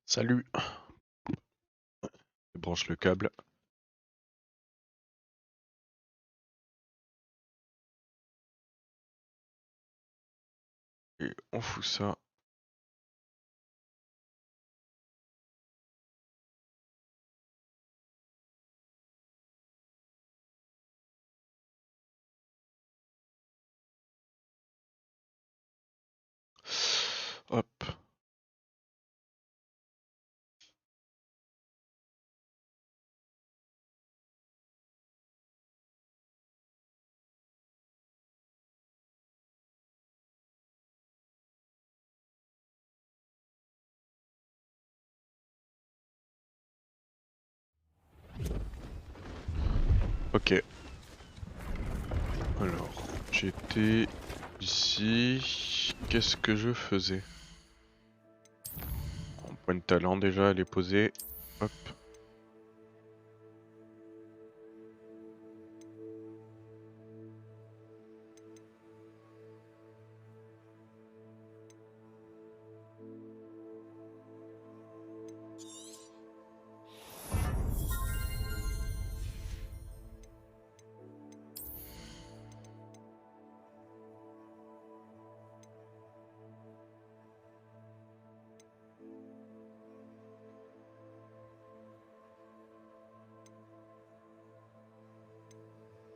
Salut, je branche le câble. Et on fout ça. Hop. Ok. Alors, j'étais ici. Qu'est-ce que je faisais? En point de talent déjà, elle est posée. Hop.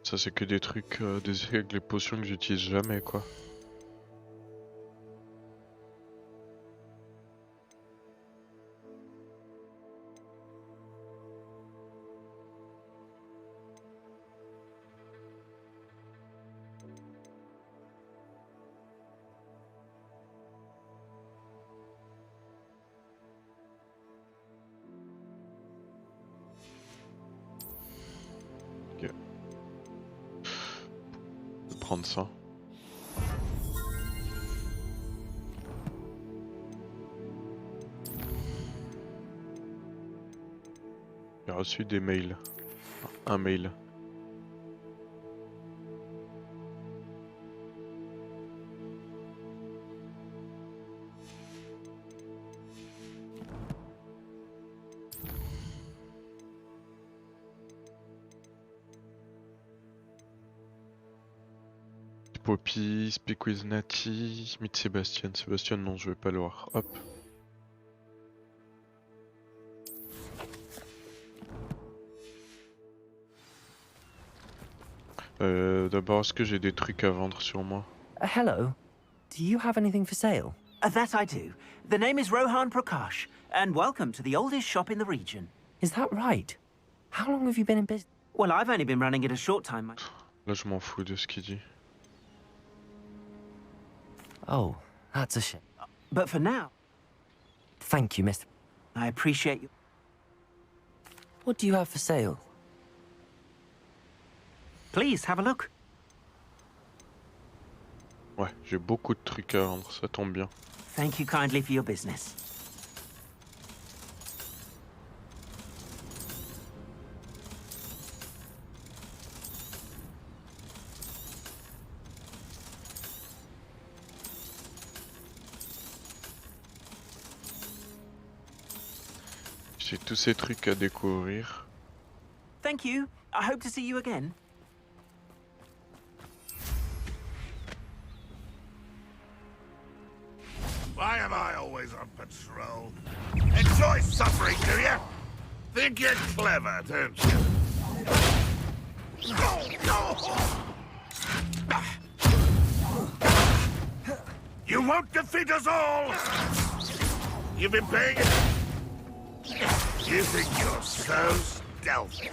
Ça c'est que des trucs, des potions que j'utilise jamais quoi. Ok. Je vais prendre ça. J'ai reçu des mails. Un mail. Poppy, Speak with Natty, meet Sébastien. Sébastien non, je vais pas le voir. Hop. D'abord, est-ce que j'ai des trucs à vendre sur moi? Hello. Do you have anything for sale? That I do. The name is Rohan Prakash, and welcome to the oldest shop in the region. Is that right? How long have you been in business? Well, I've only been running it a short time. Là, je m'en fous de ce qu'il dit. Oh, that's a shame. But for now, Thank you, Mr. I appreciate you. What do you have for sale? Please have a look. Ouais, j'ai beaucoup de trucs à vendre, ça tombe bien. Thank you kindly for your business. J'ai tous ces trucs à découvrir. Thank you. I hope to see you again. Why am I always on patrol? Enjoy suffering, do you? Think you're clever, don't you? You won't defeat us all! You've been paying it. You think you're so stealthy?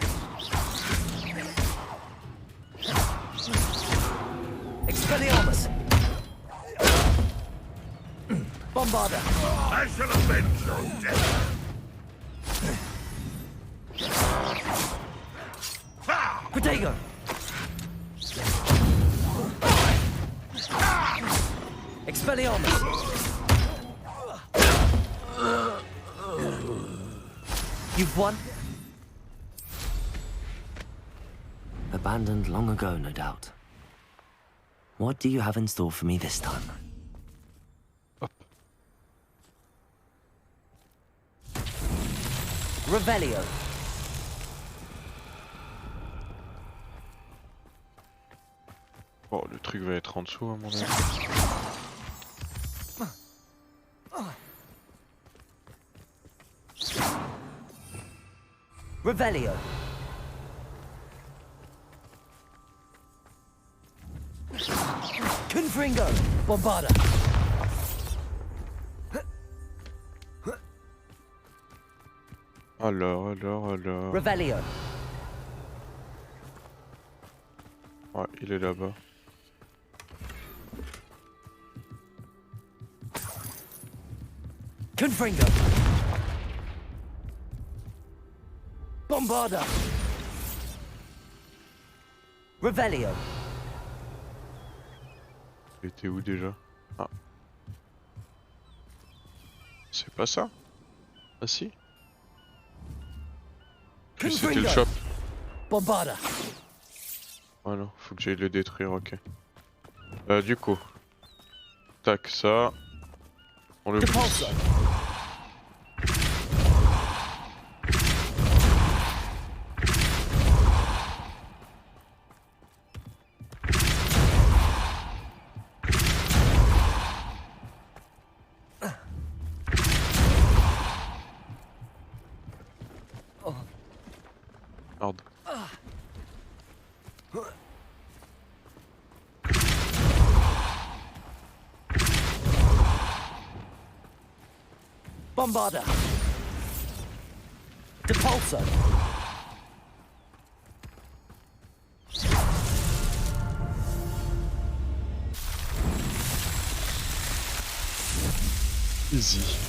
Expelliarmus! Bombarda! I shall avenge your death. Ah! Protego! Expelliarmus! You've won. Abandoned long ago, no doubt. What do you have in store for me this time? Hop. Revelio. Oh, le truc va être en dessous à mon avis. Revelio. Confringo. Bombarda. Alors. Revelio. Ouais, il est là-bas. Confringo. Bombarda. Revelio. Il était où déjà? Ah. C'est pas ça? Ah si? Puis c'était le shop. Bombarda. Voilà, faut que j'aille le détruire, ok. Du coup. Tac, ça. On le pousse. Merde. Bombarda. Depulso. Easy.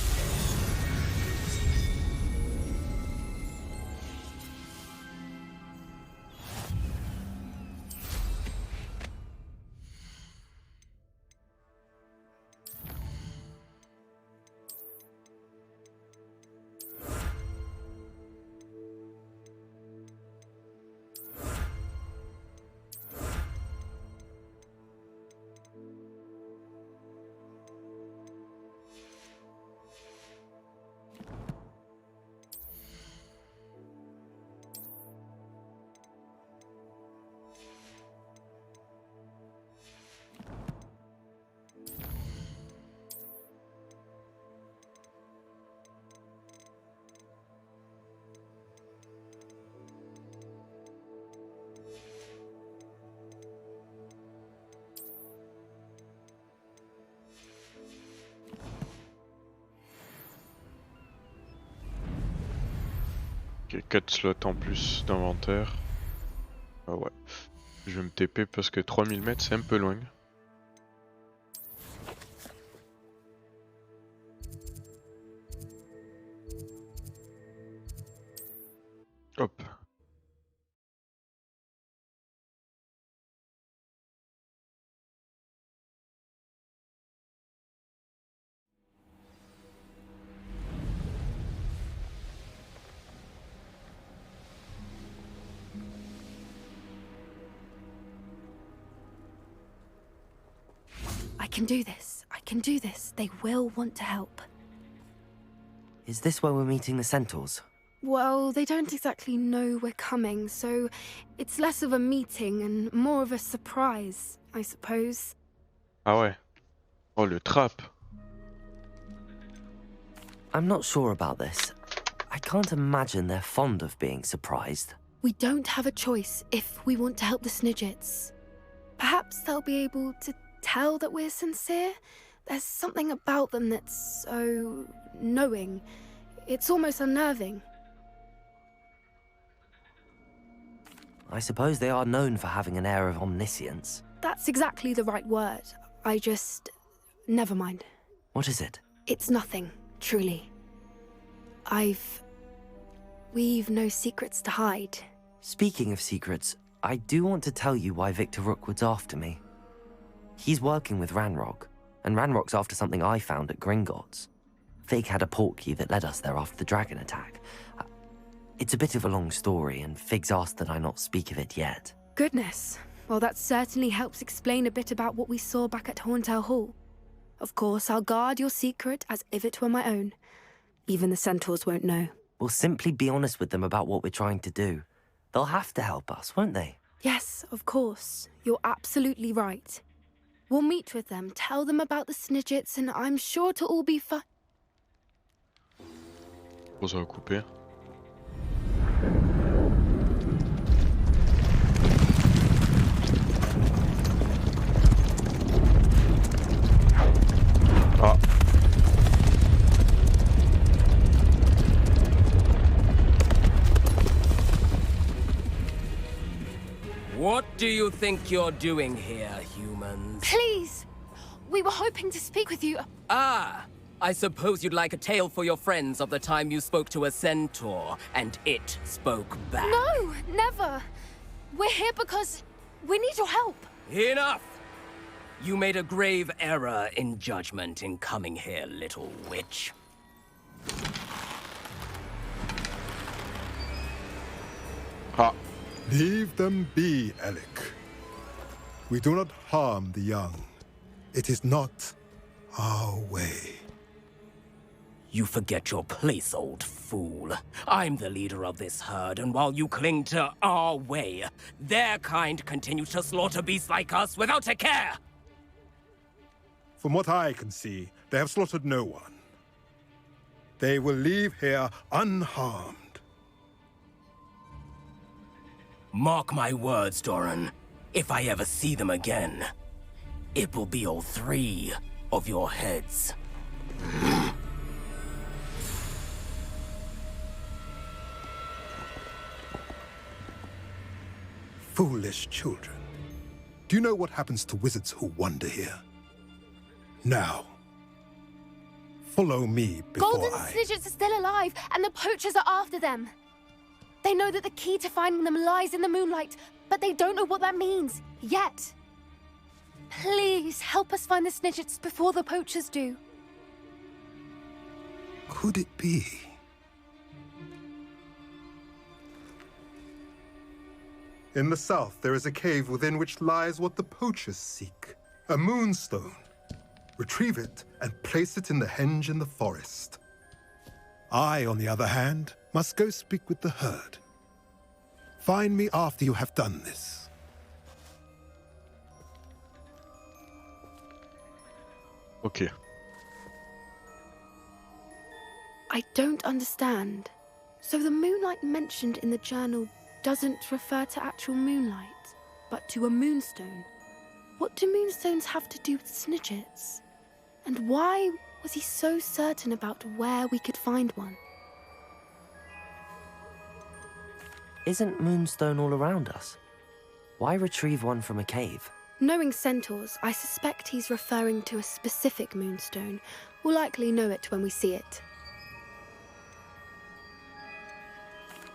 Ok, 4 slots en plus d'inventaire. Ah ouais. Je vais me TP parce que 3000 mètres c'est un peu loin. Hop. I can do this. I can do this. They will want to help. Is this where we're meeting the centaurs? Well, they don't exactly know we're coming, so it's less of a meeting and more of a surprise, I suppose. Ah ouais. Oh le trap. I'm not sure about this. I can't imagine they're fond of being surprised. We don't have a choice if we want to help the Snidgets. Perhaps they'll be able to tell that we're sincere. There's something about them that's so knowing. It's almost unnerving. I suppose they are known for having an air of omniscience. That's exactly the right word. Never mind. What is it? It's nothing, truly. We've no secrets to hide. Speaking of secrets, I do want to tell you why Victor Rookwood's after me. He's working with Ranrock, and Ranrock's after something I found at Gringotts. Fig had a portkey that led us there after the dragon attack. It's a bit of a long story, and Fig's asked that I not speak of it yet. Goodness. Well, that certainly helps explain a bit about what we saw back at Horntail Hall. Of course, I'll guard your secret as if it were my own. Even the centaurs won't know. We'll simply be honest with them about what we're trying to do. They'll have to help us, won't they? Yes, of course. You're absolutely right. We'll meet with them, tell them about the Snidgets, and I'm sure to all be fine. On va couper. Ah. What do you think you're doing here, humans? Please! We were hoping to speak with you. Ah! I suppose you'd like a tale for your friends of the time you spoke to a centaur, and it spoke back. No, never. We're here because we need your help. Enough! You made a grave error in judgment in coming here, little witch. Ah. Leave them be, Alec. We do not harm the young. It is not our way. You forget your place, old fool. I'm the leader of this herd, and while you cling to our way, their kind continue to slaughter beasts like us without a care! From what I can see, they have slaughtered no one. They will leave here unharmed. Mark my words, Doran. If I ever see them again, it will be all 3 of your heads. Foolish children. Do you know what happens to wizards who wander here? Now, follow me before Golden Snidgets are still alive, and the poachers are after them. They know that the key to finding them lies in the moonlight, but they don't know what that means, yet. Please, help us find the Snidgets before the poachers do. Could it be? In the south, there is a cave within which lies what the poachers seek. A moonstone. Retrieve it and place it in the henge in the forest. I, on the other hand, must go speak with the herd. Find me after you have done this. Ok. I don't understand. So the moonlight mentioned in the journal doesn't refer to actual moonlight, but to a moonstone. What do moonstones have to do with Snidgets? And why was he so certain about where we could find one? Isn't Moonstone all around us? Why retrieve one from a cave? Knowing centaurs, I suspect he's referring to a specific moonstone. We'll likely know it when we see it.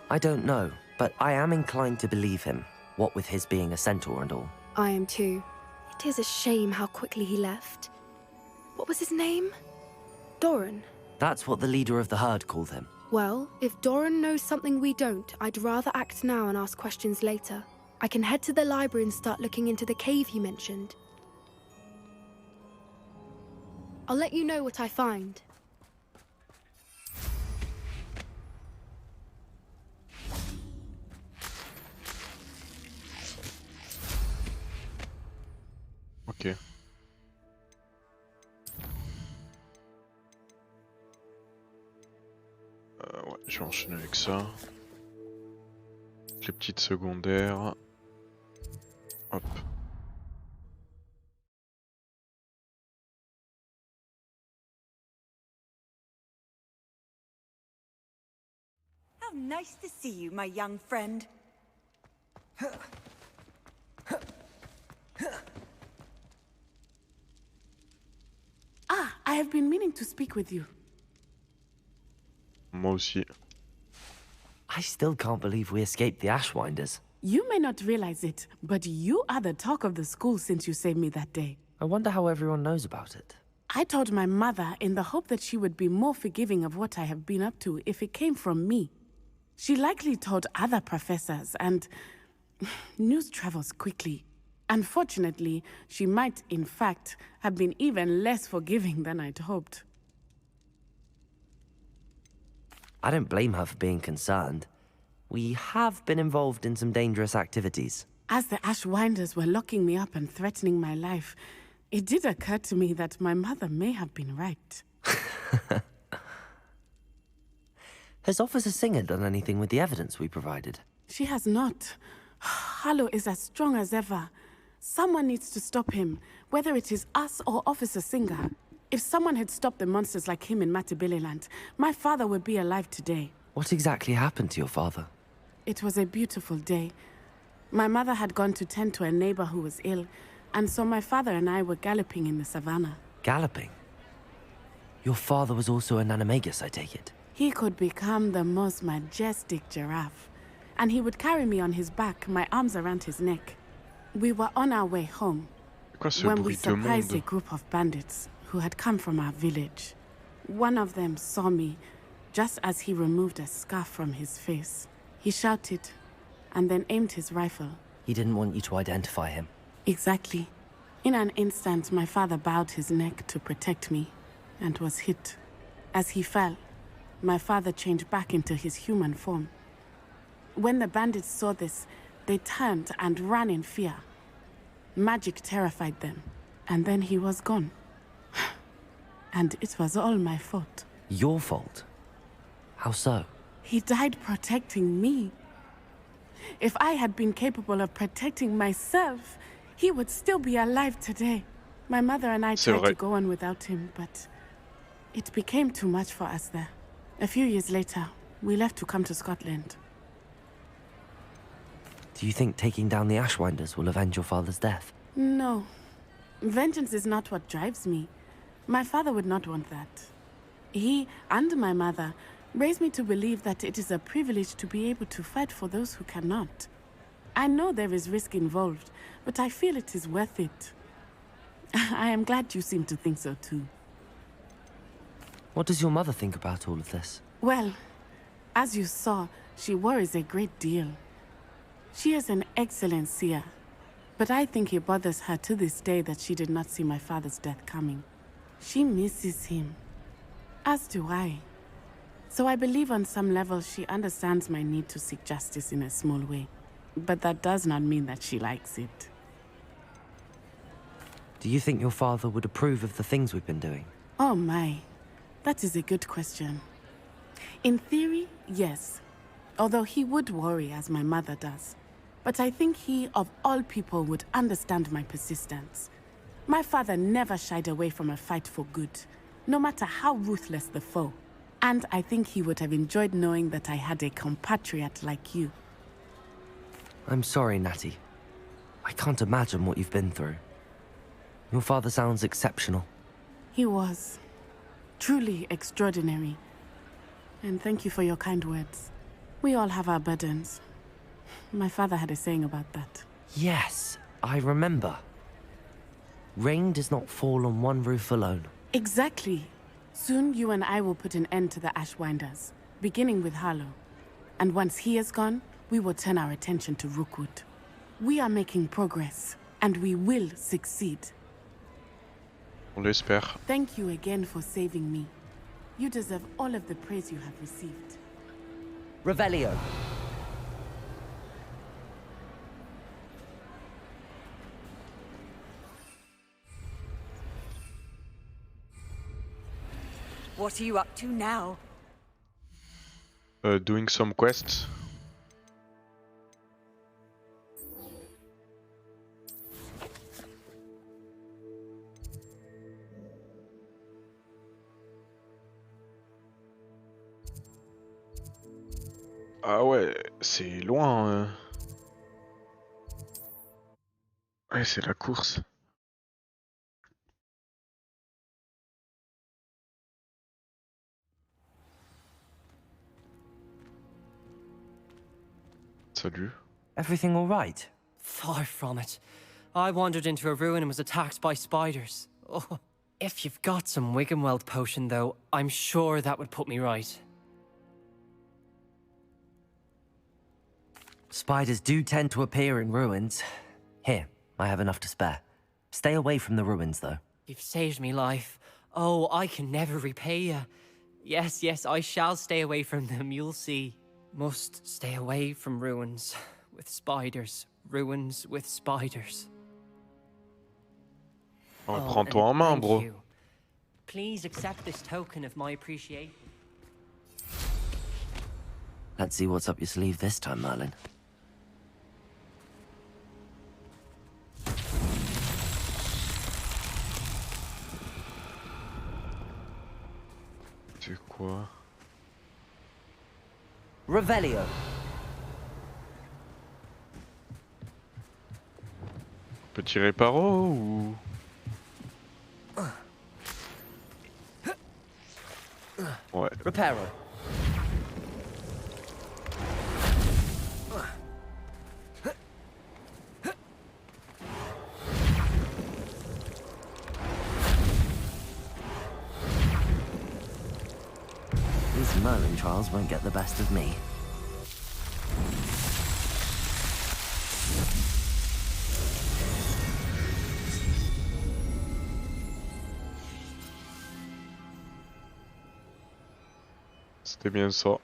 I don't know, but I am inclined to believe him, what with his being a centaur and all. I am too. It is a shame how quickly he left. What was his name? Doran. That's what the leader of the herd called him. Well, if Doran knows something we don't, I'd rather act now and ask questions later. I can head to the library and start looking into the cave you mentioned. I'll let you know what I find. Ok. Ouais, je vais enchaîner avec ça. Les petites secondaires. Hop. How nice to see you, my young friend. Ah, I have been meaning to speak with you. Moi aussi. I still can't believe we escaped the Ashwinders. You may not realize it, but you are the talk of the school since you saved me that day. I wonder how everyone knows about it. I told my mother in the hope that she would be more forgiving of what I have been up to if it came from me. She likely told other professors, and news travels quickly. Unfortunately, she might, in fact, have been even less forgiving than I'd hoped. I don't blame her for being concerned. We have been involved in some dangerous activities. As the Ashwinders were locking me up and threatening my life, it did occur to me that my mother may have been right. Has Officer Singer done anything with the evidence we provided? She has not. Harlow is as strong as ever. Someone needs to stop him, whether it is us or Officer Singer. If someone had stopped the monsters like him in Matabeleland, my father would be alive today. What exactly happened to your father? It was a beautiful day. My mother had gone to tend to a neighbor who was ill, and so my father and I were galloping in the savannah. Galloping? Your father was also an animagus, I take it? He could become the most majestic giraffe, and he would carry me on his back, my arms around his neck. We were on our way home when we surprised a group of bandits who had come from our village. One of them saw me just as he removed a scarf from his face. He shouted and then aimed his rifle. He didn't want you to identify him. Exactly. In an instant, my father bowed his neck to protect me and was hit. As he fell, my father changed back into his human form. When the bandits saw this, they turned and ran in fear. Magic terrified them, and then he was gone. And it was all my fault. Your fault? How so? He died protecting me. If I had been capable of protecting myself, he would still be alive today. My mother and I tried to go on without him, but it became too much for us there. A few years later, we left to come to Scotland. Do you think taking down the Ashwinders will avenge your father's death? No. Vengeance is not what drives me. My father would not want that. He and my mother raised me to believe that it is a privilege to be able to fight for those who cannot. I know there is risk involved, but I feel it is worth it. I am glad you seem to think so too. What does your mother think about all of this? Well, as you saw, she worries a great deal. She is an excellent seer, but I think it bothers her to this day that she did not see my father's death coming. She misses him, as do I. So I believe on some level she understands my need to seek justice in a small way. But that does not mean that she likes it. Do you think your father would approve of the things we've been doing? Oh my, that is a good question. In theory, yes. Although he would worry as my mother does. But I think he, of all people, would understand my persistence. My father never shied away from a fight for good, no matter how ruthless the foe. And I think he would have enjoyed knowing that I had a compatriot like you. I'm sorry, Natty. I can't imagine what you've been through. Your father sounds exceptional. He was. Truly extraordinary. And thank you for your kind words. We all have our burdens. My father had a saying about that. Yes, I remember. Rain does not fall on one roof alone. Exactly. Soon you and I will put an end to the Ashwinders, beginning with Harlow. And once he is gone, we will turn our attention to Rookwood. We are making progress, and we will succeed. On l'espère. Thank you again for saving me. You deserve all of the praise you have received. Revelio. What are you up to now? Doing some quests. Ah ouais, c'est loin. Ouais, c'est la course. Salut. Everything all right? Far from it. I wandered into a ruin and was attacked by spiders. Oh. If you've got some Wiggenweld potion, though, I'm sure that would put me right. Spiders do tend to appear in ruins. Here, I have enough to spare. Stay away from the ruins, though. You've saved me life. Oh, I can never repay you. Yes, yes, I shall stay away from them, you'll see. Must stay away from ruins with spiders. Ruins with spiders. Oh, Oh, prends-toi en and main, thank bro. you. Please accept this token of my appreciation. Let's see what's up your sleeve this time, Merlin. C'est quoi? Revelio. On peut tirer par haut ou... Ouais. Reparo. These Merlin trials won't get the best of me. C'était bien ça.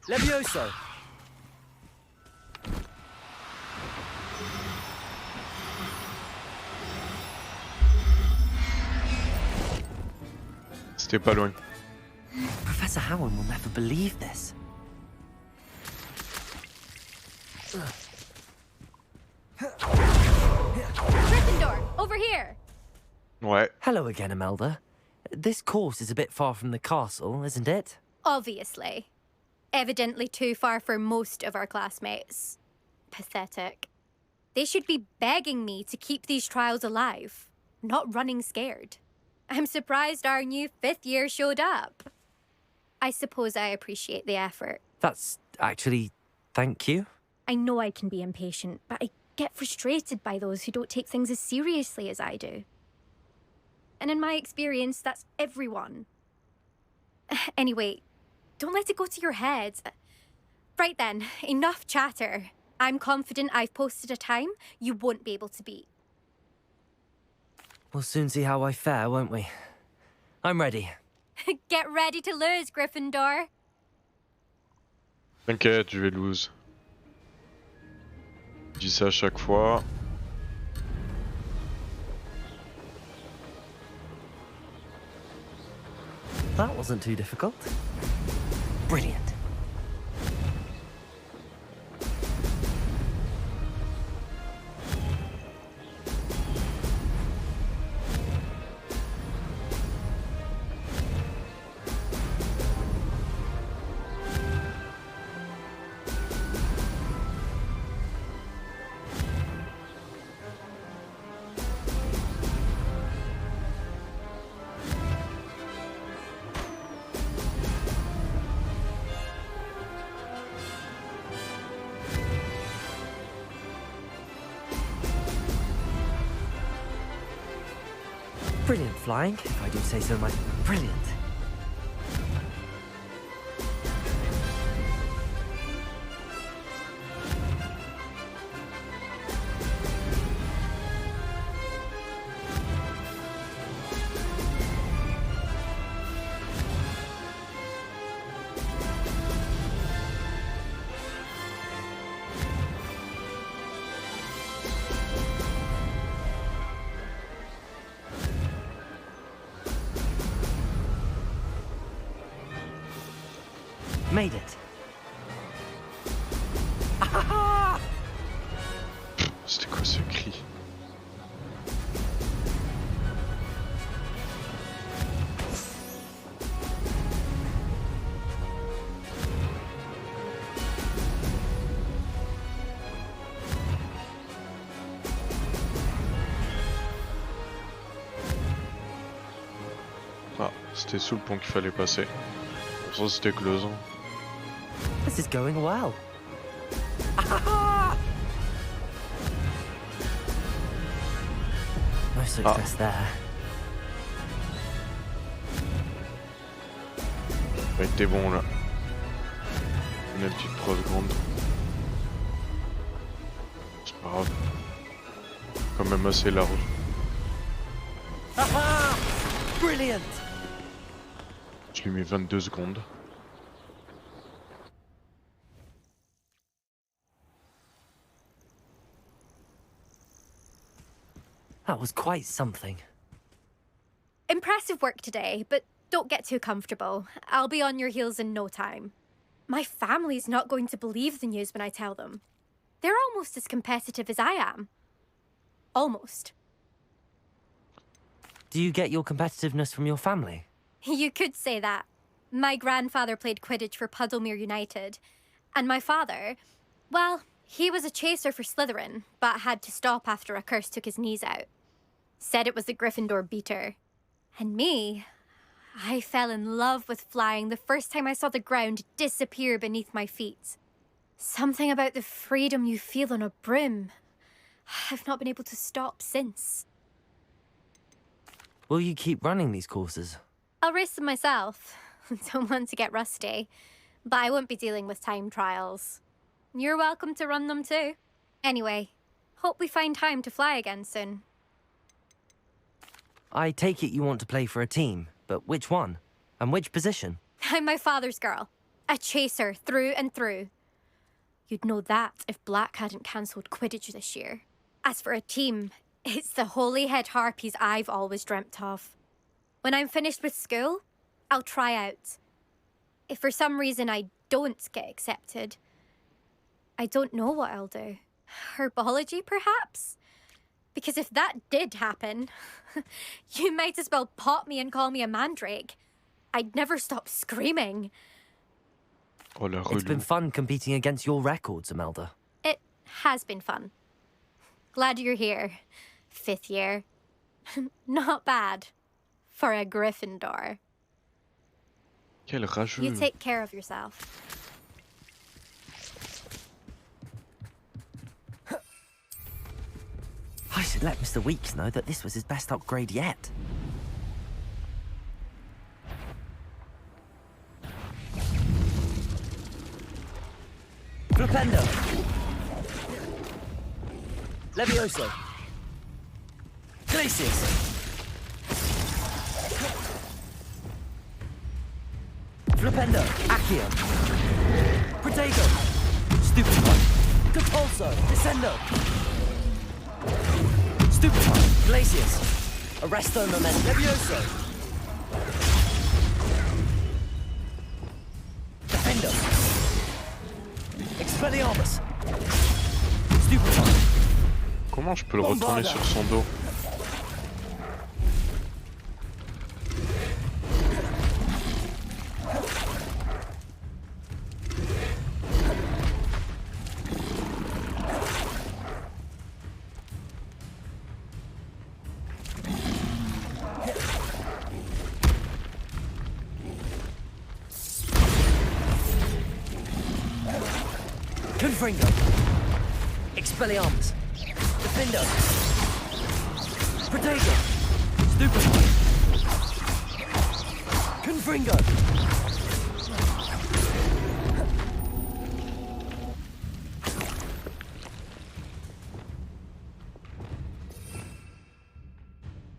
Levioso. C'était pas loin. Professor Howard will never believe this. Gryffindor, over here! Ouais. Hello again, Imelda. This course is a bit far from the castle, isn't it? Obviously. Evidently too far for most of our classmates. Pathetic. They should be begging me to keep these trials alive, not running scared. I'm surprised our new 5th year showed up. I suppose I appreciate the effort. That's actually... thank you. I know I can be impatient, but I get frustrated by those who don't take things as seriously as I do. And in my experience, that's everyone. Anyway, don't let it go to your head. Right then, enough chatter. I'm confident I've posted a time you won't be able to beat. We'll soon see how I fare, won't we? I'm ready. Get ready to lose, Gryffindor. T'inquiète, je vais lose. Je dis ça à chaque fois. That wasn't too difficult. Brilliant. Brilliant flying, if I do say so myself. Brilliant. Made it. C'était quoi ce cri? Ah, c'était sous le pont qu'il fallait passer. Pour ça c'était close. This is going well. No success there. Ça a été bon là. Une petite 3 secondes. C'est pas grave. Quand même assez large. Brilliant. Je lui mets 22 secondes. That was quite something. Impressive work today, but don't get too comfortable. I'll be on your heels in no time. My family's not going to believe the news when I tell them. They're almost as competitive as I am. Almost. Do you get your competitiveness from your family? You could say that. My grandfather played Quidditch for Puddlemere United. And my father, well, he was a chaser for Slytherin, but had to stop after a curse took his knees out. Said it was the Gryffindor beater. And me, I fell in love with flying the first time I saw the ground disappear beneath my feet. Something about the freedom you feel on a broom. I've not been able to stop since. Will you keep running these courses? I'll race them myself. Don't want to get rusty. But I won't be dealing with time trials. You're welcome to run them too. Anyway, hope we find time to fly again soon. I take it you want to play for a team, but which one? And which position? I'm my father's girl. A chaser through and through. You'd know that if Black hadn't cancelled Quidditch this year. As for a team, it's the Holyhead Harpies I've always dreamt of. When I'm finished with school, I'll try out. If for some reason I don't get accepted, I don't know what I'll do. Herbology, perhaps? Because if that did happen, you might as well pot me and call me a mandrake. I'd never stop screaming. Oh, la It's been relou. fun competing against your records, Imelda. It has been fun. Glad you're here. 5th year. Not bad. For a Gryffindor. Quel rageux. You take care of yourself. I should let Mr. Weeks know that this was his best upgrade yet. Flipendo! Levioso! Glacius! Flipendo! Accio! Protego! Stupefy! Compulso! Descendo! Stupefy! Glacius! Arresto Moment! Levioso! Defendo! Expelliarmus! Stupefy! Comment je peux le retourner sur son dos? Confringo! Expelliarmus! Defendo! Protego! Stupefy! Confringo!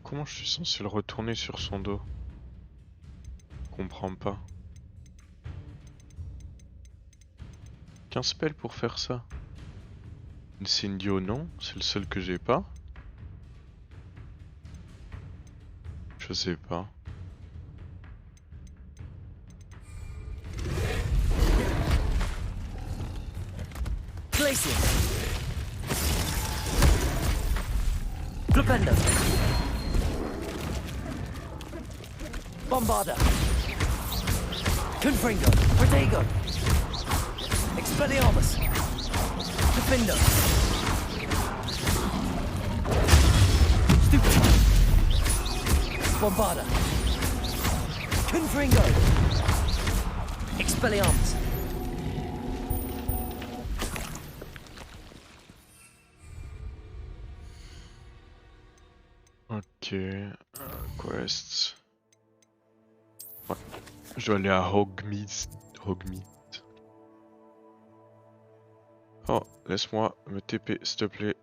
Comment je suis censé le retourner sur son dos? Comprends pas. Qu'un spell pour faire ça? Incendio non, c'est le seul que j'ai pas. Je sais pas. Defender. Bombarda. Confringo. Protego. Expelliarmus. Defender. Stupid. Bombarda. Confringo. Expelliarmus. Ok. Quest. Ouais. Je dois aller à Hogsmeade. Oh, laisse-moi me TP, s'il te plaît.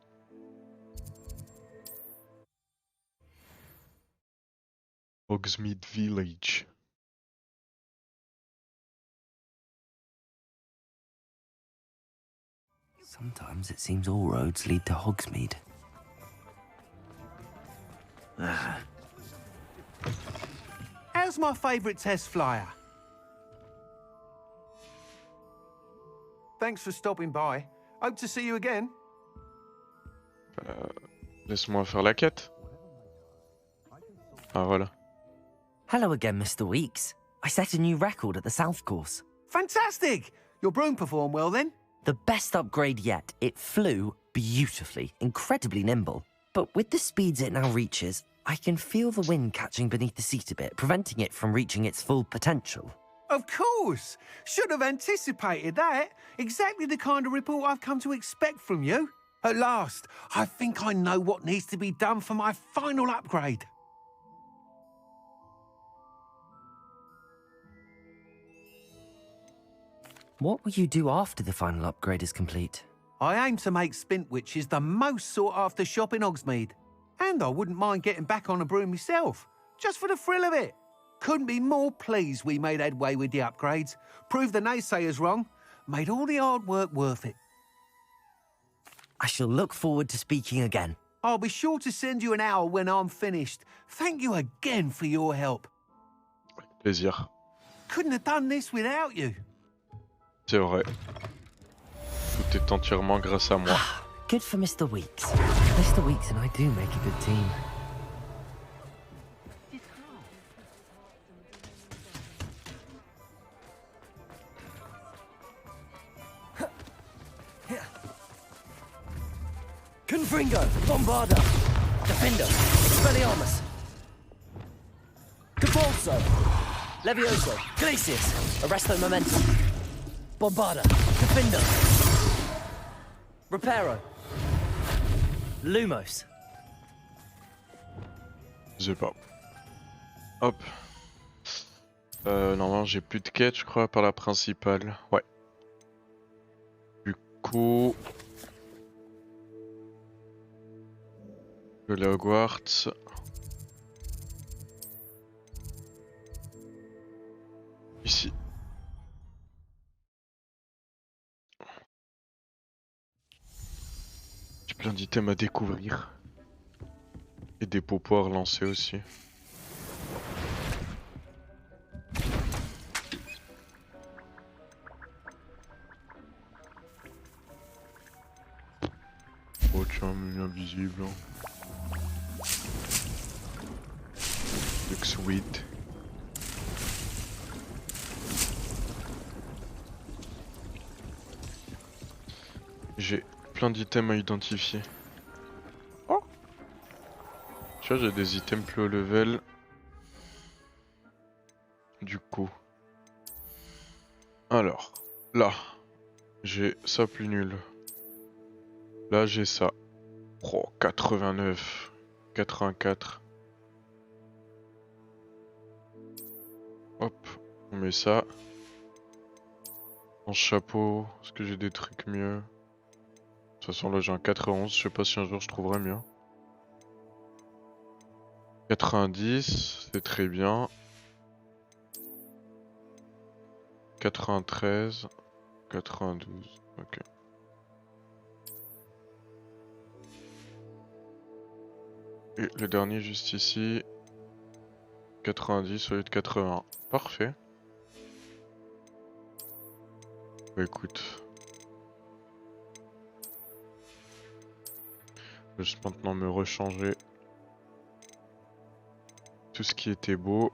Hogsmeade Village. Sometimes it seems all roads lead to Hogsmeade. How's my favourite test flyer? Thanks for stopping by. Hope to see you again. Laisse-moi faire la quête. Ah voilà. Hello again, Mr. Weeks. I set a new record at the South Course. Fantastic! Your broom performed well then? The best upgrade yet. It flew beautifully, incredibly nimble. But with the speeds it now reaches, I can feel the wind catching beneath the seat a bit, preventing it from reaching its full potential. Of course! Should have anticipated that. Exactly the kind of report I've come to expect from you. At last, I think I know what needs to be done for my final upgrade. What will you do after the final upgrade is complete? I aim to make Spintwitches the most sought-after shop in Hogsmeade. And I wouldn't mind getting back on a broom myself, just for the thrill of it. Couldn't be more pleased we made headway with the upgrades, proved the naysayers wrong, made all the hard work worth it. I shall look forward to speaking again. I'll be sure to send you an owl when I'm finished. Thank you again for your help. Plaisir. Couldn't have done this without you. C'est vrai. Tout est entièrement grâce à moi. Good for Mr. Weeks. Mr. Weeks and I do make a good team. Confringo, Bombarda, Defender, Expelliarmus, Capolso, Levioso, Glacius, Arresto Momentum, Bombarda, Defender, Reparo, Lumos. Je sais pas. Hop. Normalement j'ai plus de quête je crois par la principale. Ouais. Du coup... Je vais aller à Hogwarts. Ici. J'ai plein d'items à découvrir. Et des popos à relancer aussi. Oh tiens, menu invisible. Looks sweet. J'ai plein d'items à identifier. Oh, tu vois, j'ai des items plus haut level. Du coup. Alors, là, j'ai ça plus nul. Là, j'ai ça. Oh, 89, 84. Hop, on met ça. En chapeau, est-ce que j'ai des trucs mieux? De toute façon là j'ai un 91, je sais pas si un jour je trouverai mieux. 90, c'est très bien. 93, 92, ok. Et le dernier juste ici. 90 au lieu de 80. Parfait. Bah écoute. Je vais juste maintenant me rechanger Tout ce qui était beau.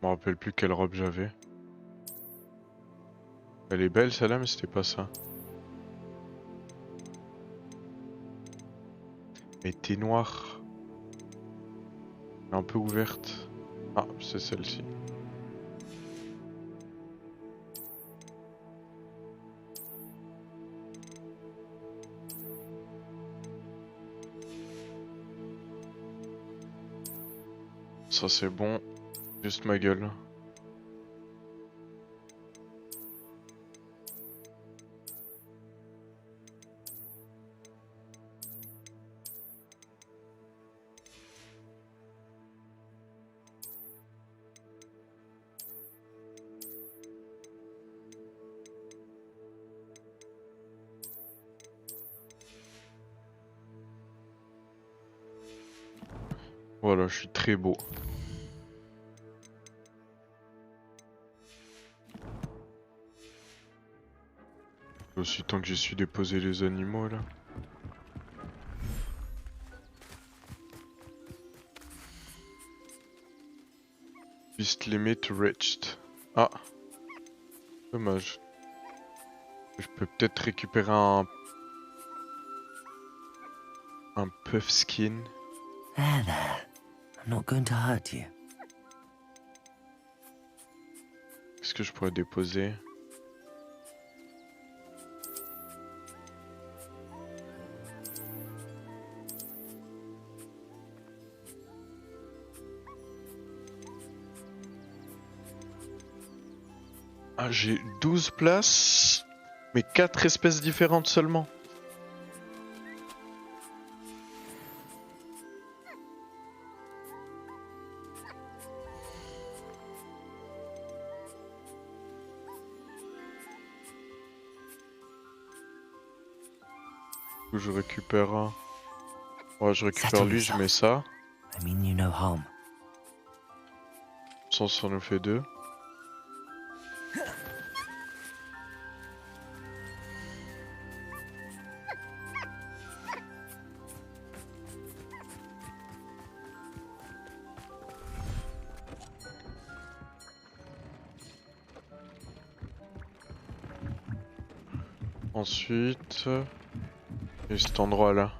Je me rappelle plus quelle robe j'avais. Elle est belle celle-là, mais c'était pas ça. Elle était noire. Un peu ouverte. Ah, c'est celle-ci. Ça c'est bon. Juste ma gueule. Voilà, je suis très beau. Aussi tant que j'ai su déposer les animaux là. Beast limit reached. Ah, dommage. Je peux peut-être récupérer un puff skin. There, there. I'm not going to hurt you. Qu'est-ce que je pourrais déposer? Ah, j'ai 12 places, mais 4 espèces différentes seulement. Je récupère un. Ouais, je récupère lui, je mets ça. I mean you no harm. Ça nous fait 2. Ensuite, et cet endroit là.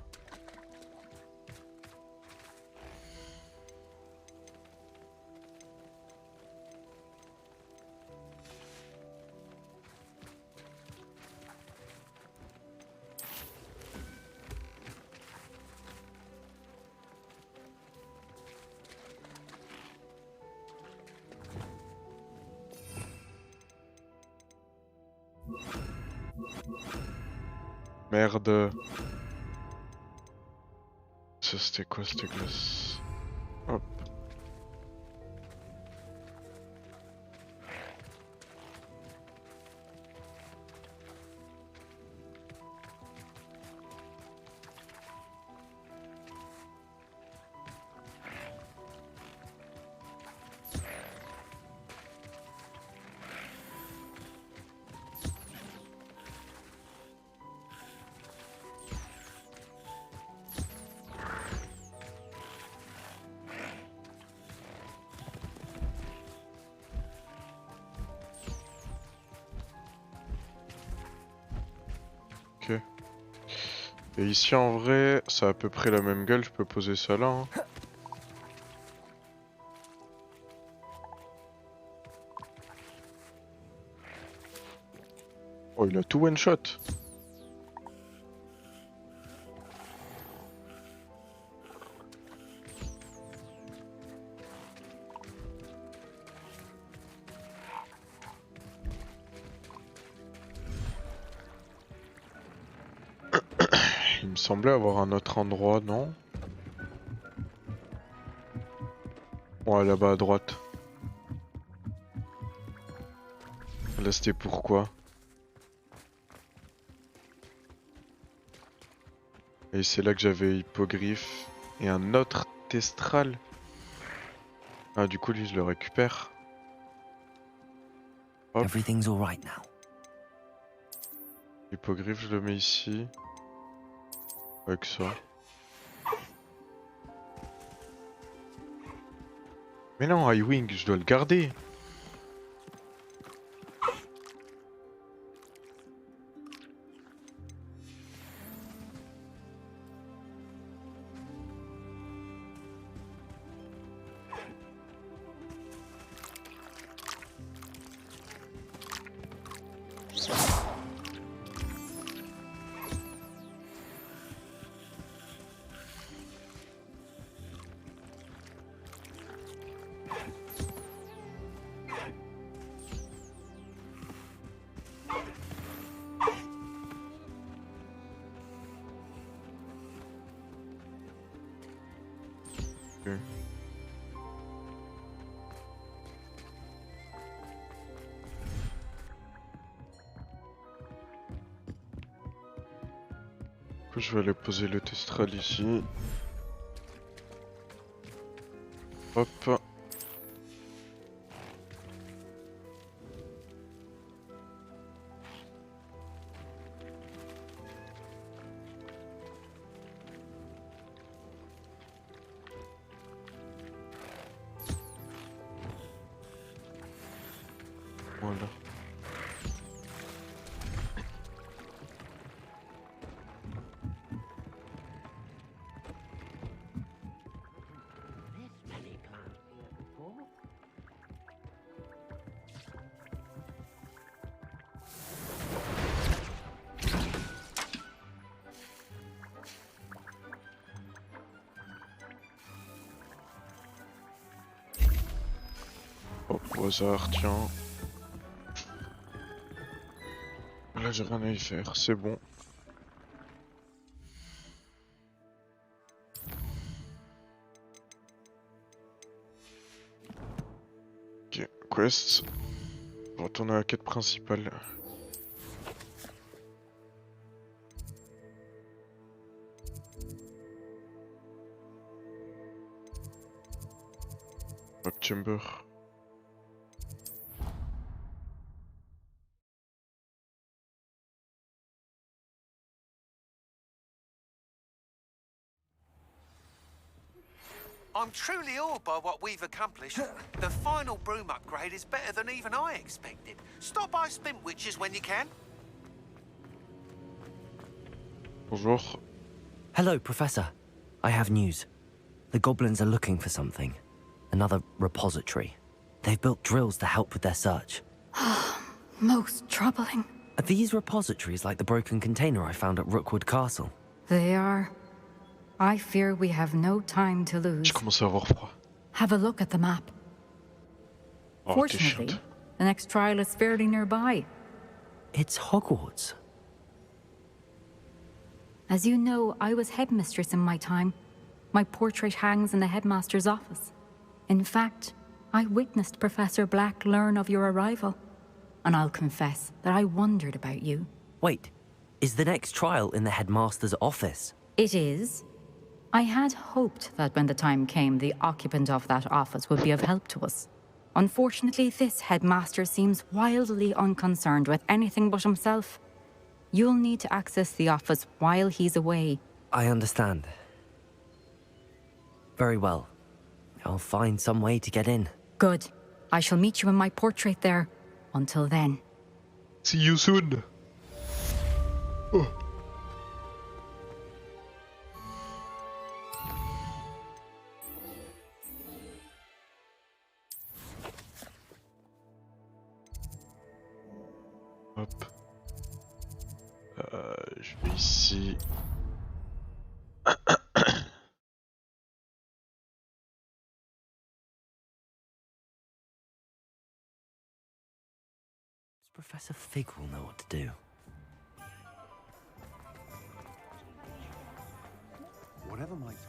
Merde. Ça c'était quoi cette glace? Hop. Ok. Et ici en vrai, c'est à peu près la même gueule, je peux poser ça là. Hein. Oh, il a tout one shot. Il me semblait avoir un autre endroit, non? Ouais, là-bas à droite. Là, c'était pourquoi? Et c'est là que j'avais hippogriffe et un autre testral. Ah, du coup, lui, je le récupère. Hop. Everything's all right now. Hippogriffe, je le mets ici. Avec ça. Mais non, Highwing, je dois le garder. Je vais aller poser le testral ici. Hop. Voilà. Hop, au hasard, tiens. Là, j'ai rien à y faire, c'est bon. Ok, quest. On va retourner à la quête principale. Rock Chamber. I'm truly awed by what we've accomplished. The final broom upgrade is better than even I expected. Stop by Spintwitches when you can. Bonjour. Hello, Professor. I have news. The goblins are looking for something. Another repository. They've built drills to help with their search. Most troubling. Are these repositories like the broken container I found at Rookwood Castle? They are. I fear we have no time to lose. Je commence à avoir froid. Have a look at the map. Oh, Fortunately, the next trial is fairly nearby. It's Hogwarts. As you know, I was headmistress in my time. My portrait hangs in the headmaster's office. In fact, I witnessed Professor Black learn of your arrival. And I'll confess that I wondered about you. Wait, is the next trial in the headmaster's office? It is. I had hoped that when the time came, the occupant of that office would be of help to us. Unfortunately, this headmaster seems wildly unconcerned with anything but himself. You'll need to access the office while he's away. I understand. Very well. I'll find some way to get in. Good. I shall meet you in my portrait there. Until then. See you soon. Oh. Hop. Je vais ici. Professor Fig will know what to do. Whatever my task.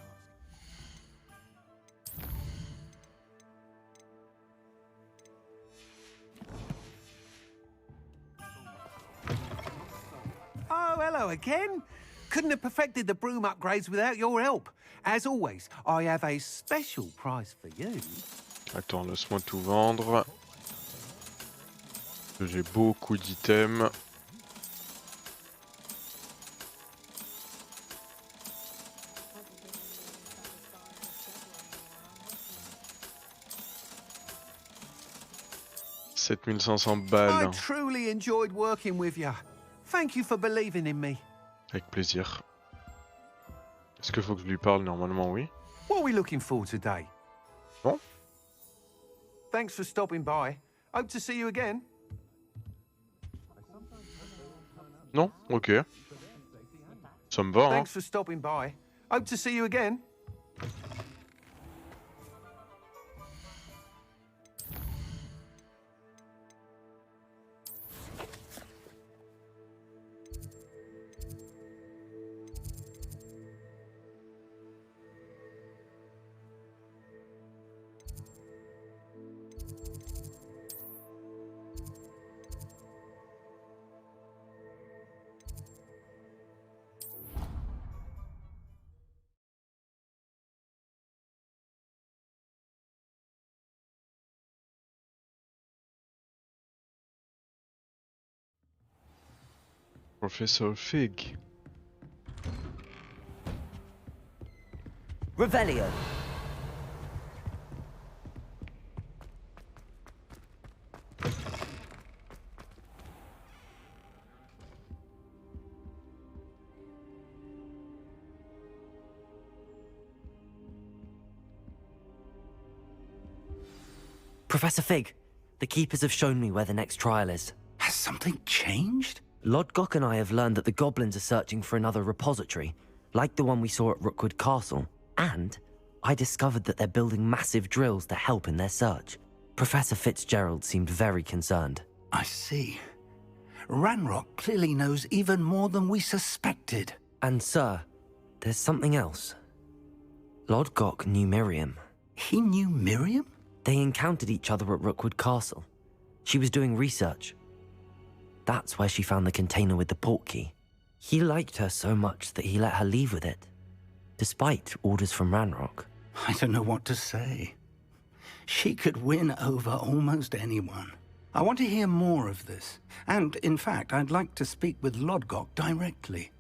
Oh, hello again. Couldn't have perfected the broom upgrades without your help. As always, I have a special prize for you. Attends, laisse-moi tout vendre. J'ai beaucoup d'items. 7500 I balles. truly enjoyed working with you. Thank you for believing in me. Avec plaisir. Est-ce qu'il faut que je lui parle? Normalement, oui. What are we looking for today? Bon. Thanks for stopping by. Hope to see you again. Non? Ok. Ça me va, hein. Thanks for stopping by. Hope to see you again. Professor Fig. Revelio. Professor Fig, the Keepers have shown me where the next trial is. Has something changed? Lodgok and I have learned that the goblins are searching for another repository, like the one we saw at Rookwood Castle. And I discovered that they're building massive drills to help in their search. Professor Fitzgerald seemed very concerned. I see. Ranrock clearly knows even more than we suspected. And sir, there's something else. Lodgok knew Miriam. He knew Miriam? They encountered each other at Rookwood Castle. She was doing research. That's where she found the container with the portkey. He liked her so much that he let her leave with it, despite orders from Ranrock. I don't know what to say. She could win over almost anyone. I want to hear more of this. And, in fact, I'd like to speak with Lodgok directly.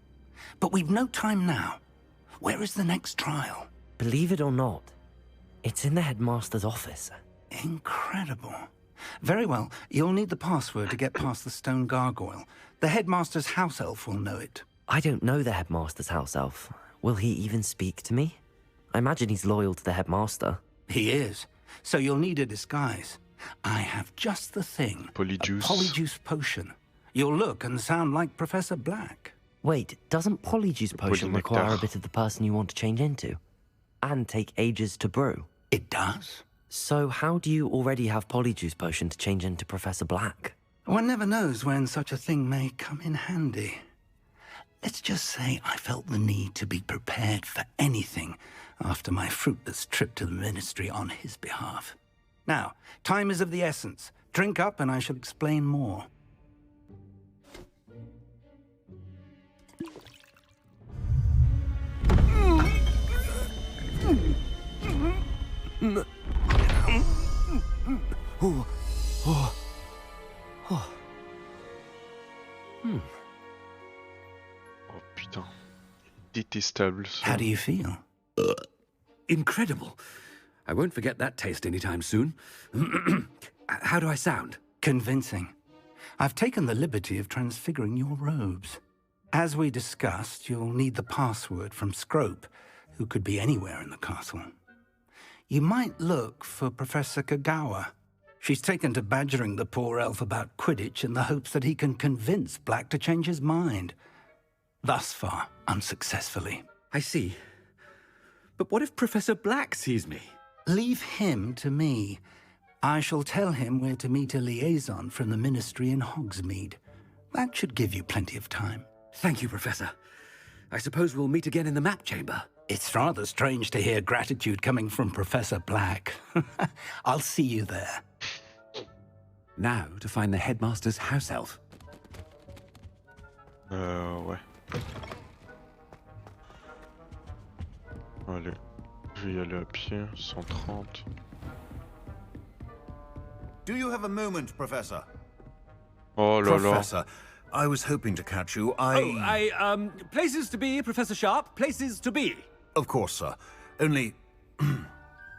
But we've no time now. Where is the next trial? Believe it or not, it's in the headmaster's office. Incredible. Very well. You'll need the password to get past the stone gargoyle. The headmaster's house elf will know it. I don't know the headmaster's house elf. Will he even speak to me? I imagine he's loyal to the headmaster. He is. So you'll need a disguise. I have just the thing. Polyjuice. A polyjuice potion. You'll look and sound like Professor Black. Wait, doesn't polyjuice potion require a bit of the person you want to change into? And take ages to brew? It does. So how do you already have polyjuice potion to change into Professor Black? One never knows when such a thing may come in handy. Let's just say I felt the need to be prepared for anything after my fruitless trip to the Ministry on his behalf. Now, time is of the essence. Drink up and I shall explain more. Oh. Oh. Oh. Oh putain. Détestable. Ça. How do you feel? Incredible. I won't forget that taste anytime soon. How do I sound? Convincing. I've taken the liberty of transfiguring your robes. As we discussed, you'll need the password from Scrope, who could be anywhere in the castle. You might look for Professor Kagawa. She's taken to badgering the poor elf about Quidditch in the hopes that he can convince Black to change his mind. Thus far, unsuccessfully. I see. But what if Professor Black sees me? Leave him to me. I shall tell him where to meet a liaison from the Ministry in Hogsmeade. That should give you plenty of time. Thank you, Professor. I suppose we'll meet again in the map chamber. It's rather strange to hear gratitude coming from Professor Black. I'll see you there. Now to find the headmaster's house elf. Ouais. Allez, je vais y aller à pied, 130. Do you have a moment, Professor? Oh là là. Professor, I was hoping to catch you. Places to be, Professor Sharp. Places to be. Of course, sir. Only,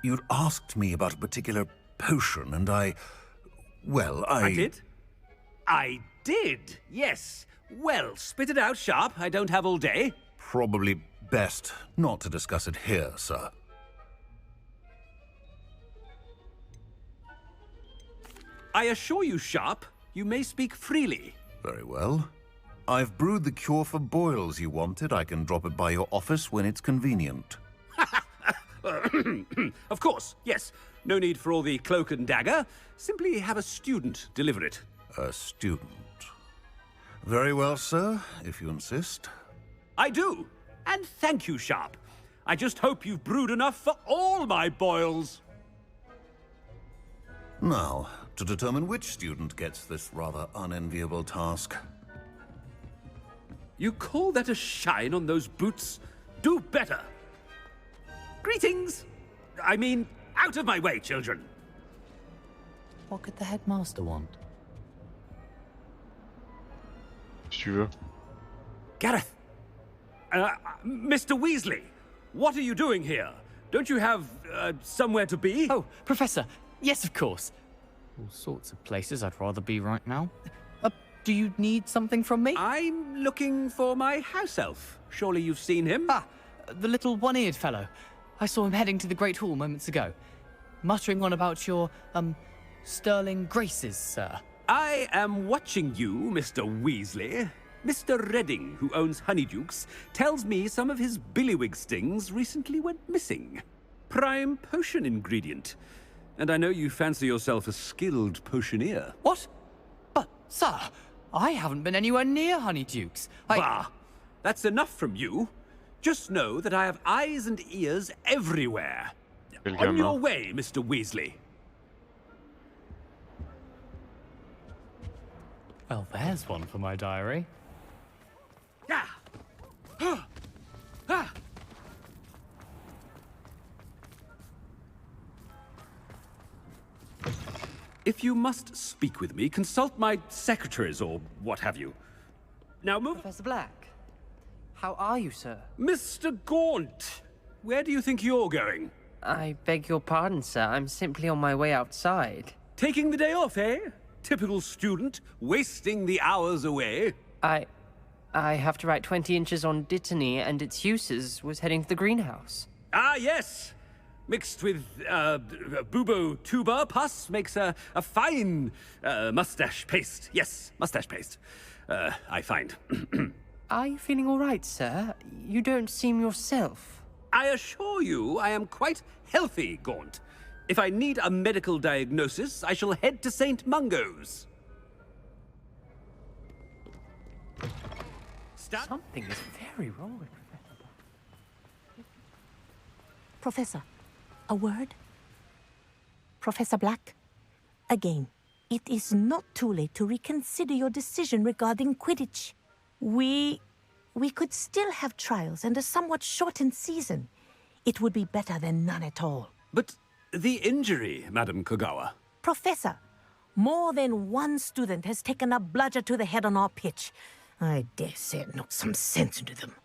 you'd asked me about a particular potion, and Well, I did? I did, yes. Well, spit it out, Sharp. I don't have all day. Probably best not to discuss it here, sir. I assure you, Sharp, you may speak freely. Very well. I've brewed the cure for boils you wanted. I can drop it by your office when it's convenient. Of course, yes. No need for all the cloak and dagger. Simply have a student deliver it. A student. Very well, sir, if you insist. I do. And thank you, Sharp. I just hope you've brewed enough for all my boils. Now, to determine which student gets this rather unenviable task. You call that a shine on those boots? Do better. Greetings. I mean, out of my way, children. What could the headmaster want? Si tu veux. Gareth. Mr. Weasley, what are you doing here? Don't you have somewhere to be? Oh, Professor. Yes, of course. All sorts of places I'd rather be right now. Do you need something from me? I'm looking for my house elf. Surely you've seen him? Ah, the little one-eared fellow. I saw him heading to the Great Hall moments ago, muttering on about your, sterling graces, sir. I am watching you, Mr. Weasley. Mr. Redding, who owns Honeydukes, tells me some of his billywig stings recently went missing. Prime potion ingredient. And I know you fancy yourself a skilled potioneer. What? But, sir, I haven't been anywhere near Honeydukes. Bah! That's enough from you. Just know that I have eyes and ears everywhere. On your way, Mr. Weasley. Well, there's one for my diary. If you must speak with me, consult my secretaries or what have you. Now move... Professor Black, how are you, sir? Mr. Gaunt, where do you think you're going? I beg your pardon, sir. I'm simply on my way outside. Taking the day off, eh? Typical student, wasting the hours away. I have to write 20 inches on Dittany and its uses. Was heading to the greenhouse. Ah, yes! Mixed with bubo tuber pus makes a fine mustache paste. Yes, mustache paste. I find. Are you feeling all right, sir? You don't seem yourself. I assure you I am quite healthy, Gaunt. If I need a medical diagnosis, I shall head to St. Mungo's. Something is very wrong with Professor. Professor, a word? Professor Black, again, it is not too late to reconsider your decision regarding Quidditch. We could still have trials and a somewhat shortened season. It would be better than none at all. But the injury, Madam Kogawa. Professor, more than one student has taken a bludger to the head on our pitch. I dare say it knocked some sense into them.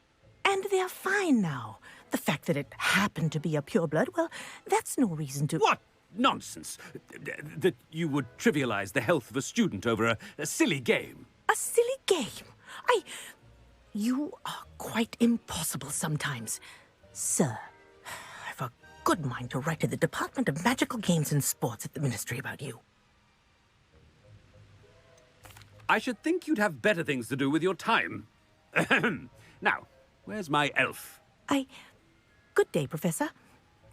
And they're fine now. The fact that it happened to be a pureblood, well, that's no reason to... What nonsense! That you would trivialize the health of a student over a silly game. A silly game? You are quite impossible sometimes. Sir, I've a good mind to write to the Department of Magical Games and Sports at the Ministry about you. I should think you'd have better things to do with your time. Now, where's my elf? Good day, Professor.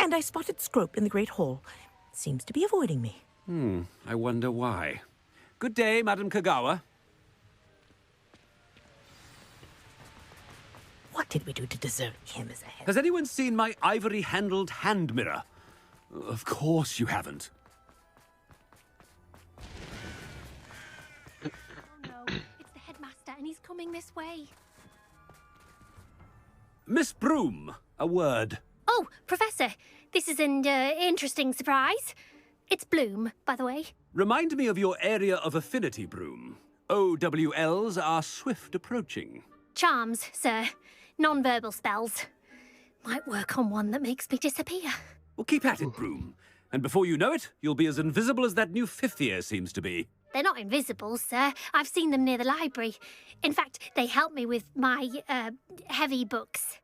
And I spotted Scrope in the Great Hall. Seems to be avoiding me. I wonder why. Good day, Madam Kogawa. What did we do to deserve him as a head? Has anyone seen my ivory-handled hand mirror? Of course you haven't. Oh no, it's the headmaster and he's coming this way. Miss Broom, a word. Oh, Professor, this is an interesting surprise. It's Bloom, by the way. Remind me of your area of affinity, Broom. OWLs are swift approaching. Charms, sir. Non-verbal spells. Might work on one that makes me disappear. Well, keep at it, Broom. And before you know it, you'll be as invisible as that new fifth year seems to be. They're not invisible, sir. I've seen them near the library. In fact, they help me with my, heavy books.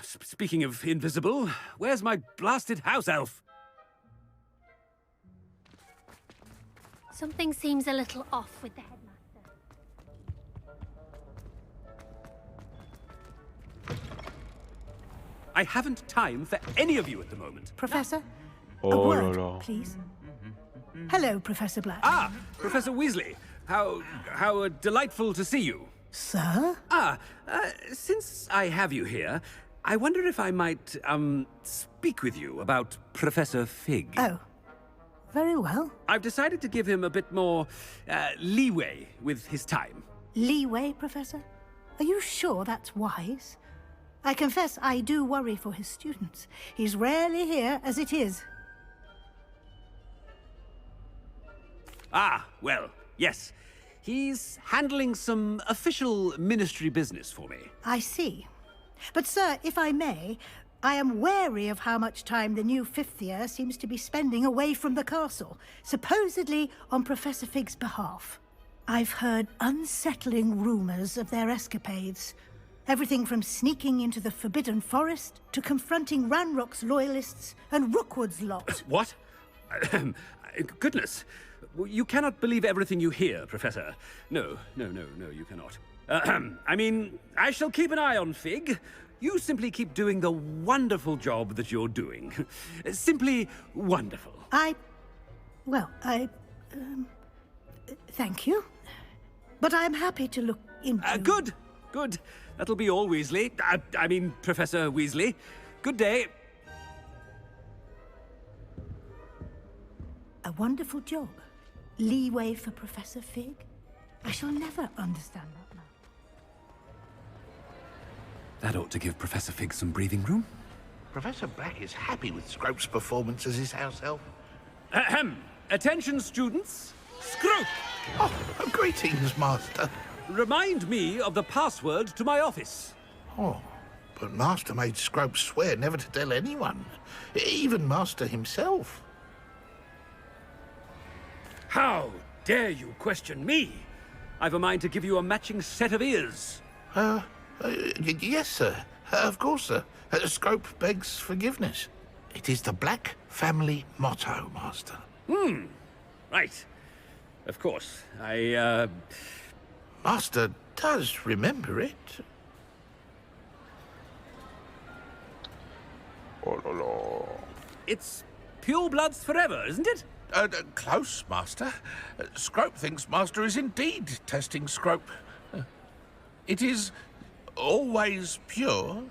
Speaking of invisible, where's my blasted house elf? Something seems a little off with the headmaster. I haven't time for any of you at the moment. Professor? Oh, a word, la la. please. Hello, Professor Black. Ah, Professor Weasley. How delightful to see you. Sir? Since I have you here, I wonder if I might, speak with you about Professor Fig. Oh, very well. I've decided to give him a bit more, leeway with his time. Leeway, Professor? Are you sure that's wise? I confess I do worry for his students. He's rarely here as it is. Ah, well, yes. He's handling some official ministry business for me. I see. But, sir, if I may, I am wary of how much time the new fifth year seems to be spending away from the castle, supposedly on Professor Fig's behalf. I've heard unsettling rumors of their escapades. Everything from sneaking into the Forbidden Forest to confronting Ranrock's loyalists and Rookwood's lot. What? Goodness. You cannot believe everything you hear, Professor. No, you cannot. I mean, I shall keep an eye on Fig. You simply keep doing the wonderful job that you're doing. Simply wonderful. Thank you. But I'm happy to look into... Good. That'll be all, Weasley. I mean, Professor Weasley. Good day. A wonderful job. Leeway for Professor Fig? I shall never understand that now. That ought to give Professor Fig some breathing room. Professor Black is happy with Scrope's performance as his house elf. Ahem. Attention, students. Scrope! Oh, greetings, Master. Remind me of the password to my office. Oh, but Master made Scrope swear never to tell anyone, even Master himself. How dare you question me? I've a mind to give you a matching set of ears. Yes, sir. Of course, sir. Scrope begs forgiveness. It is the Black family motto, Master. Right. Of course. Master does remember it. Oh la la. It's pure bloods forever, isn't it? Close, Master. Scrope thinks Master is indeed testing Scrope. It is always pure.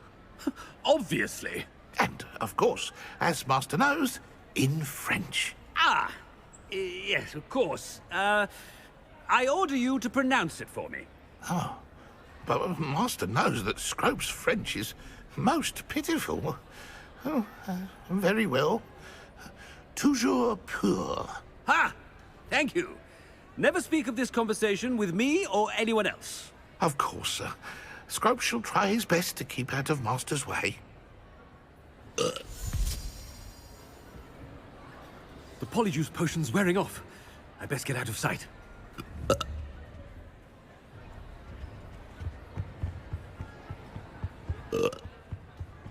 Obviously. And, of course, as Master knows, in French. Yes, of course. I order you to pronounce it for me. Oh, but Master knows that Scrope's French is most pitiful. Oh, very well. Toujours pur. Ha! Thank you. Never speak of this conversation with me or anyone else. Of course, sir. Scrope shall try his best to keep out of Master's way. The polyjuice potion's wearing off. I best get out of sight.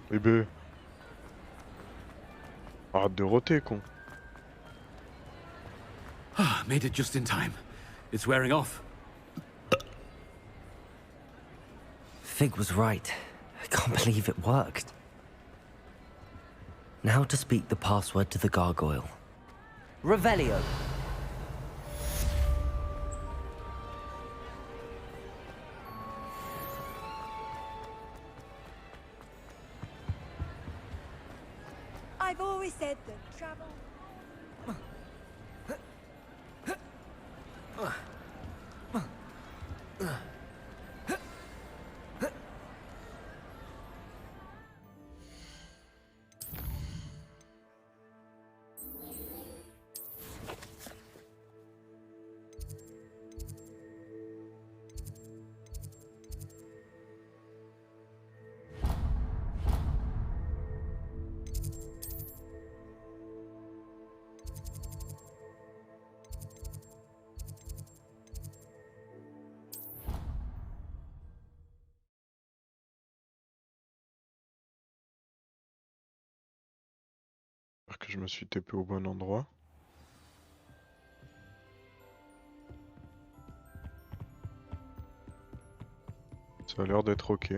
Bébé. Arrête de roter, con. Made it just in time. It's wearing off. Fig was right. I can't believe it worked. Now to speak the password to the gargoyle. Revelio. I've always said that travel... que je me suis TP au bon endroit. Ça a l'air d'être ok.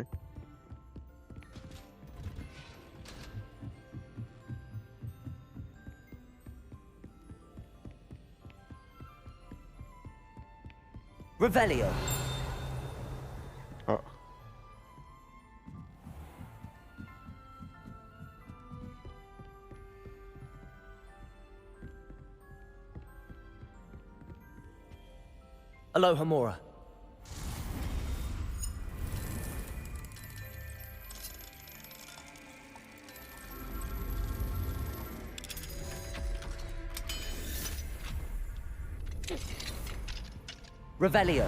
Revelio. Ah. Aloha Mora. Revelio.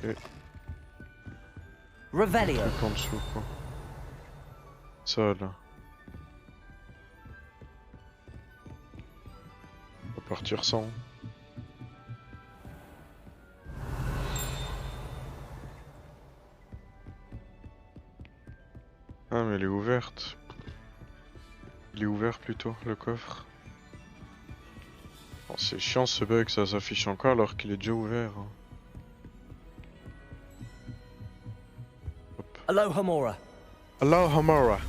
Et... Revelio. Truc en dessous quoi. Ça là. On va partir sans. Ah mais elle est ouverte. Il est ouvert plutôt le coffre. Oh, c'est chiant ce bug, ça s'affiche encore alors qu'il est déjà ouvert. Hein. Aloha Mora. Aloha Mora.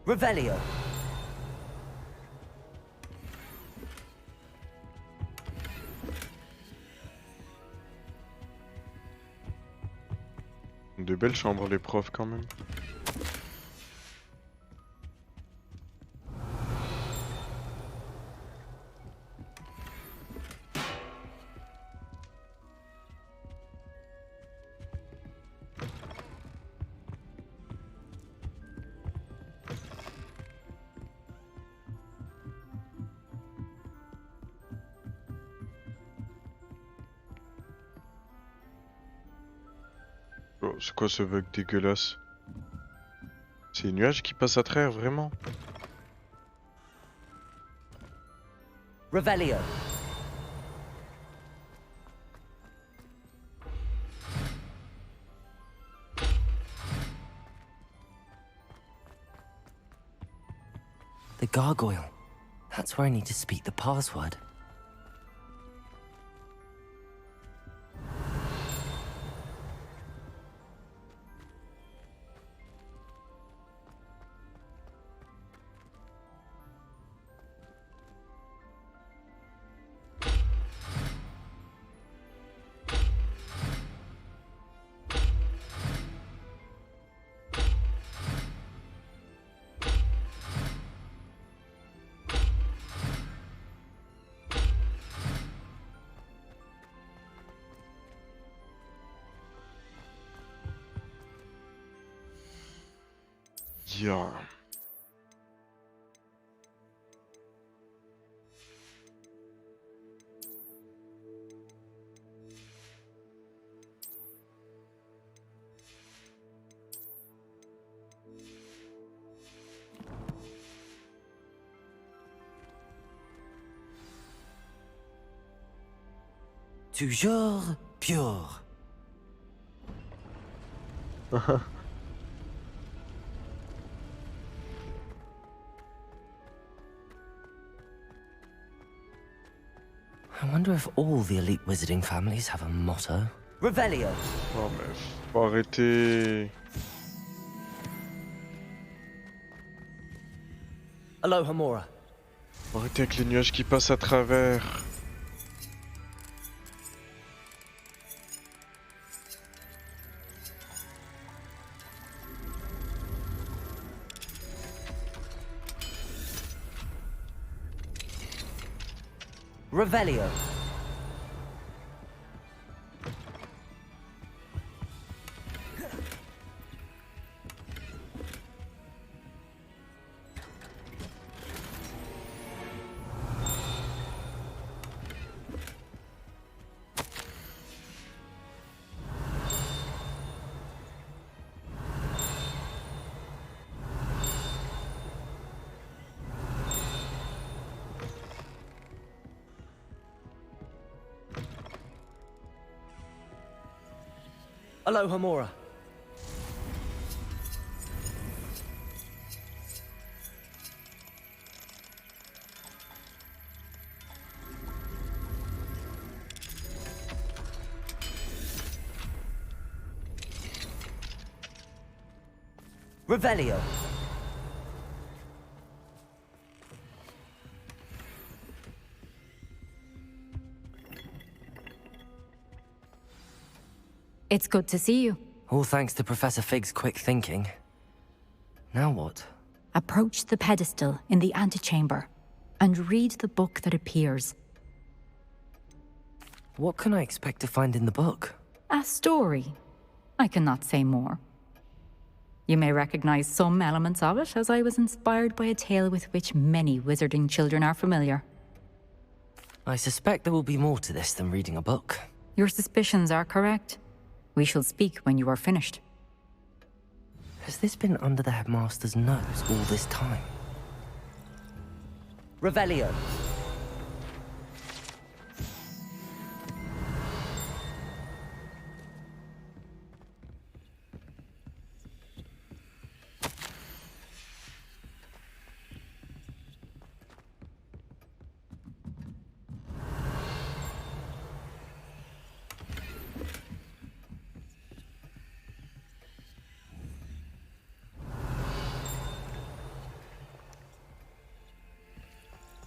Revelio. De belles chambres les profs quand même. Oh, c'est quoi ce bug dégueulasse? C'est les nuages qui passent à travers, vraiment? Revelio. The gargoyle. That's where I need to speak the password. Yeah. Toujours pure. I wonder if all the elite wizarding families have a motto. Revelio. Oh mais faut arrêter. Aloha Mora. Faut arrêter avec les nuages qui passent à travers. Revelio. Aloha Mora. Revelio. It's good to see you. All thanks to Professor Fig's quick thinking. Now what? Approach the pedestal in the antechamber and read the book that appears. What can I expect to find in the book? A story. I cannot say more. You may recognize some elements of it, as I was inspired by a tale with which many wizarding children are familiar. I suspect there will be more to this than reading a book. Your suspicions are correct. We shall speak when you are finished. Has this been under the headmaster's nose all this time? Revelio.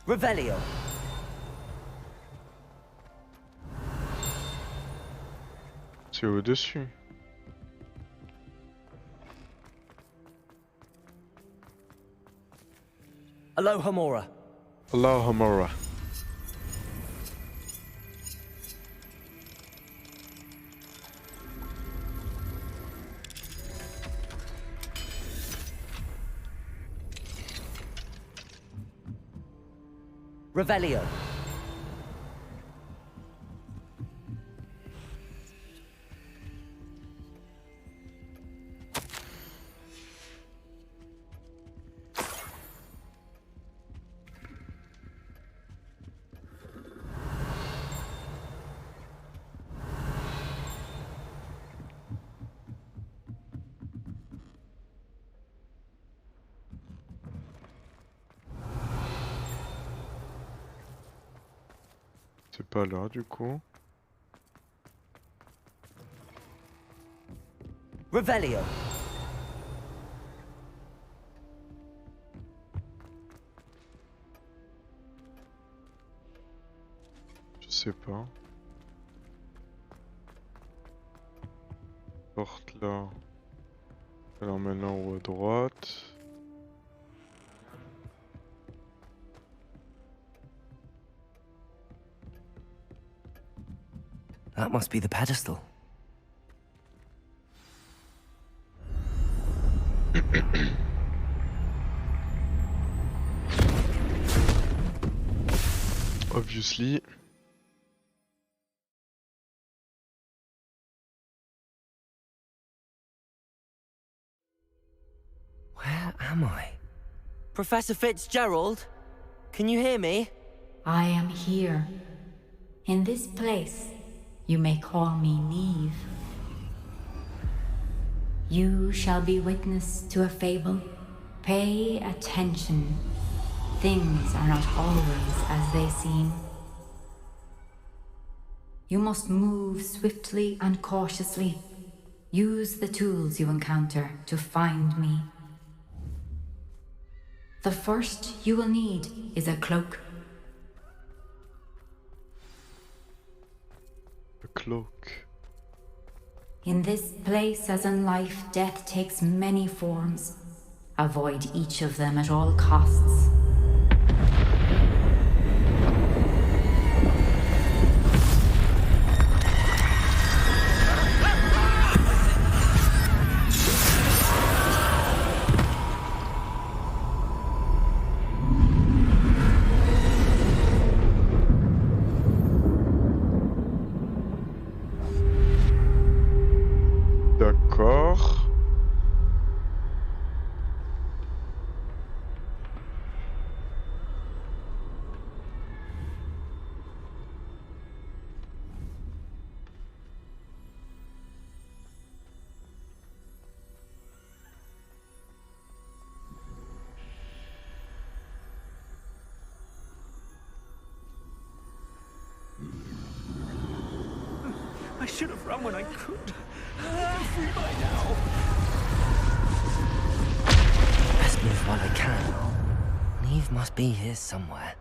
Revelio. C'est au-dessus. Aloha Mora. Aloha Mora. Revelio. C'est pas là du coup. Revelio. Je sais pas. Porte là. Alors maintenant ou à droite. That must be the pedestal. Obviously. Where am I? Professor Fitzgerald? Can you hear me? I am here. In this place, you may call me Neve. You shall be witness to a fable. Pay attention. Things are not always as they seem. You must move swiftly and cautiously. Use the tools you encounter to find me. The first you will need is a cloak. A cloak. In this place, as in life, death takes many forms. Avoid each of them at all costs. I should have run when I could. I'm free by now. Best move while I can. Neve must be here somewhere.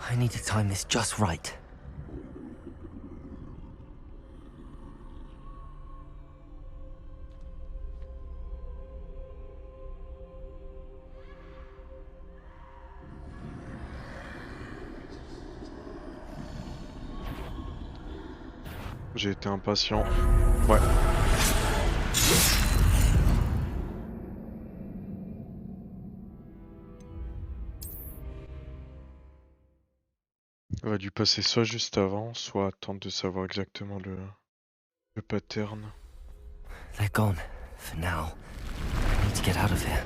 I need to time this just right. J'ai été impatient. Ouais. On aurait dû passer soit juste avant, soit attendre de savoir exactement le pattern. They're gone, for now. I need to get out of here.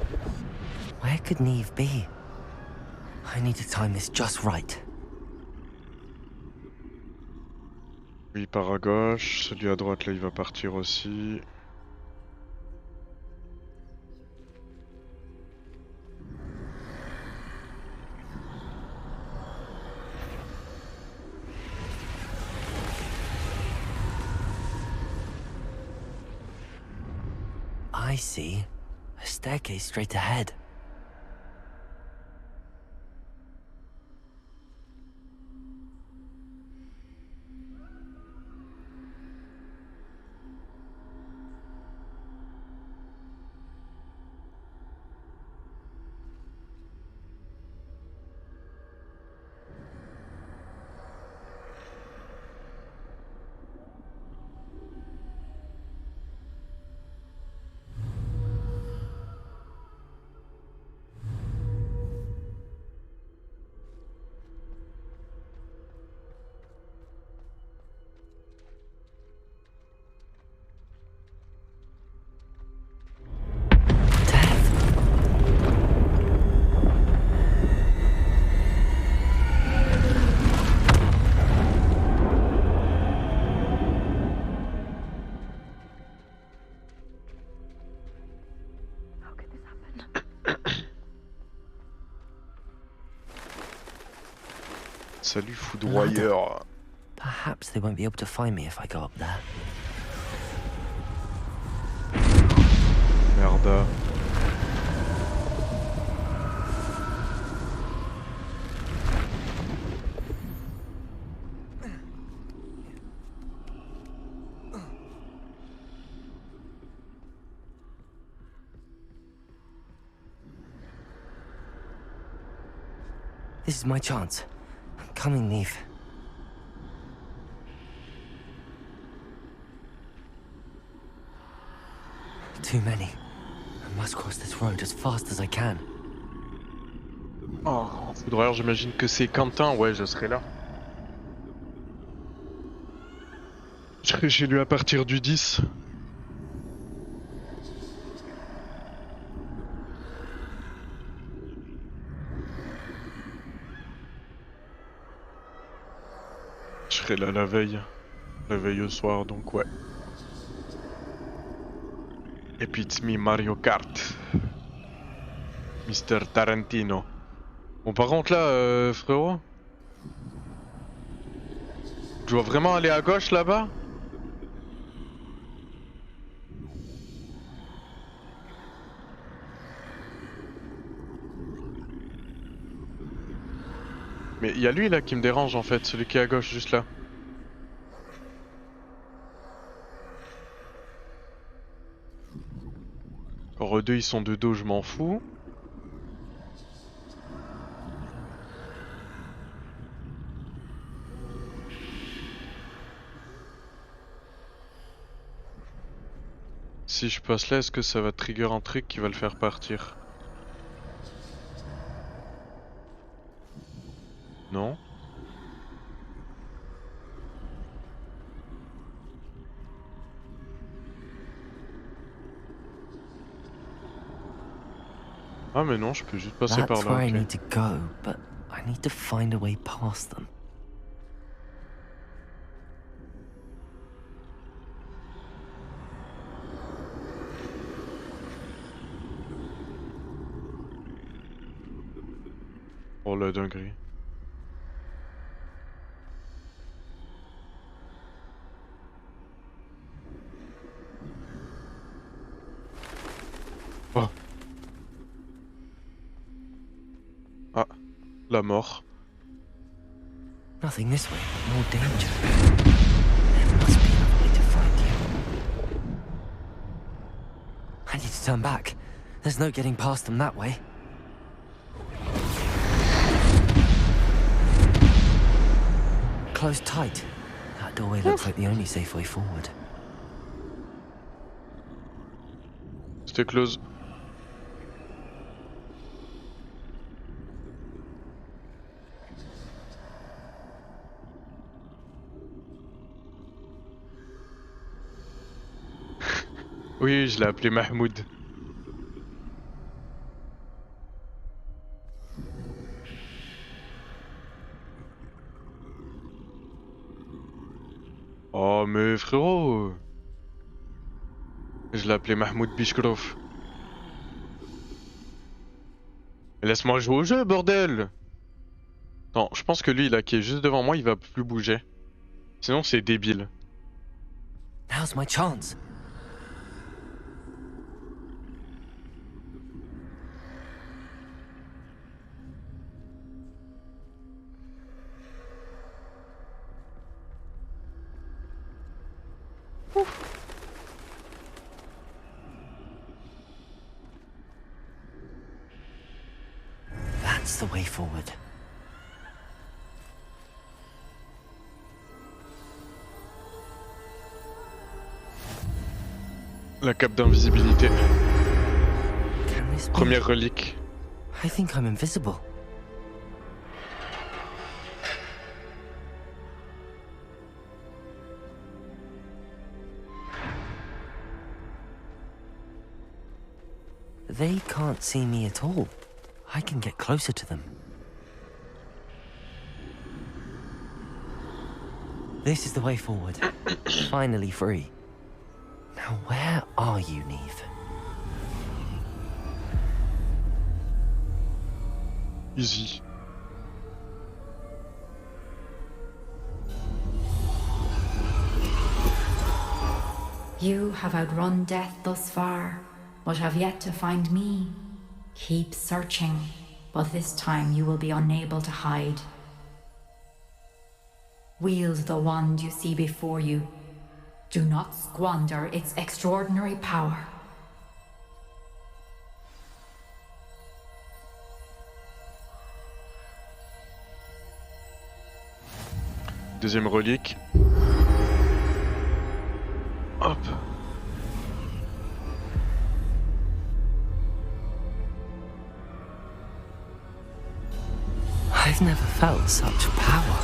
Where could Neve be? I need to time this just right. Lui il part à gauche, celui à droite là il va partir aussi. I see. A staircase straight ahead. Salut foudroyeur. Perhaps they won't be able to find me if I go up there. Merde. This is my chance. I'm coming, Neve. Too many. I must cross this road as fast as I can. Oh, foudroyeur, j'imagine que c'est Quentin, ouais, je serai là. Je serai chez lui à partir du 10. Je serai là la veille au soir, donc ouais. Et puis it's me Mario Kart. Mr. Tarantino. Bon par contre là, frérot. Je dois vraiment aller à gauche là-bas? Mais il y a lui là qui me dérange en fait, celui qui est à gauche juste là. Encore eux deux ils sont de dos, je m'en fous. Si je passe là, est-ce que ça va trigger un truc qui va le faire partir? Non. Ah mais non, je peux juste passer par That's là, where I ok. need to go, but I need to find a way past them. Oh la dinguerie. Oh. Ah, la mort. Nothing this way, more danger. There must be another way to find you. I need to turn back. There's no getting past them that way. Closed tight. That doorway looks like the only safe way forward. C'était close. Oui, je l'ai appelé Mahmoud. Oh mais frérot, je l'ai appelé Mahmoud Bishkrof. Laisse-moi jouer au jeu, bordel! Non, je pense que lui, là, qui est juste devant moi, il va plus bouger. Sinon, c'est débile. Now's my chance. That's the way forward. La cape d'invisibilité. Première relique. I think I'm invisible. They can't see me at all. I can get closer to them. This is the way forward. Finally free. Now where are you, Neve? Easy. You have outrun death thus far, but have yet to find me. Keep searching, but this time you will be unable to hide. Wield the wand you see before you. Do not squander its extraordinary power. Deuxième relique. Hop. I've never felt such power.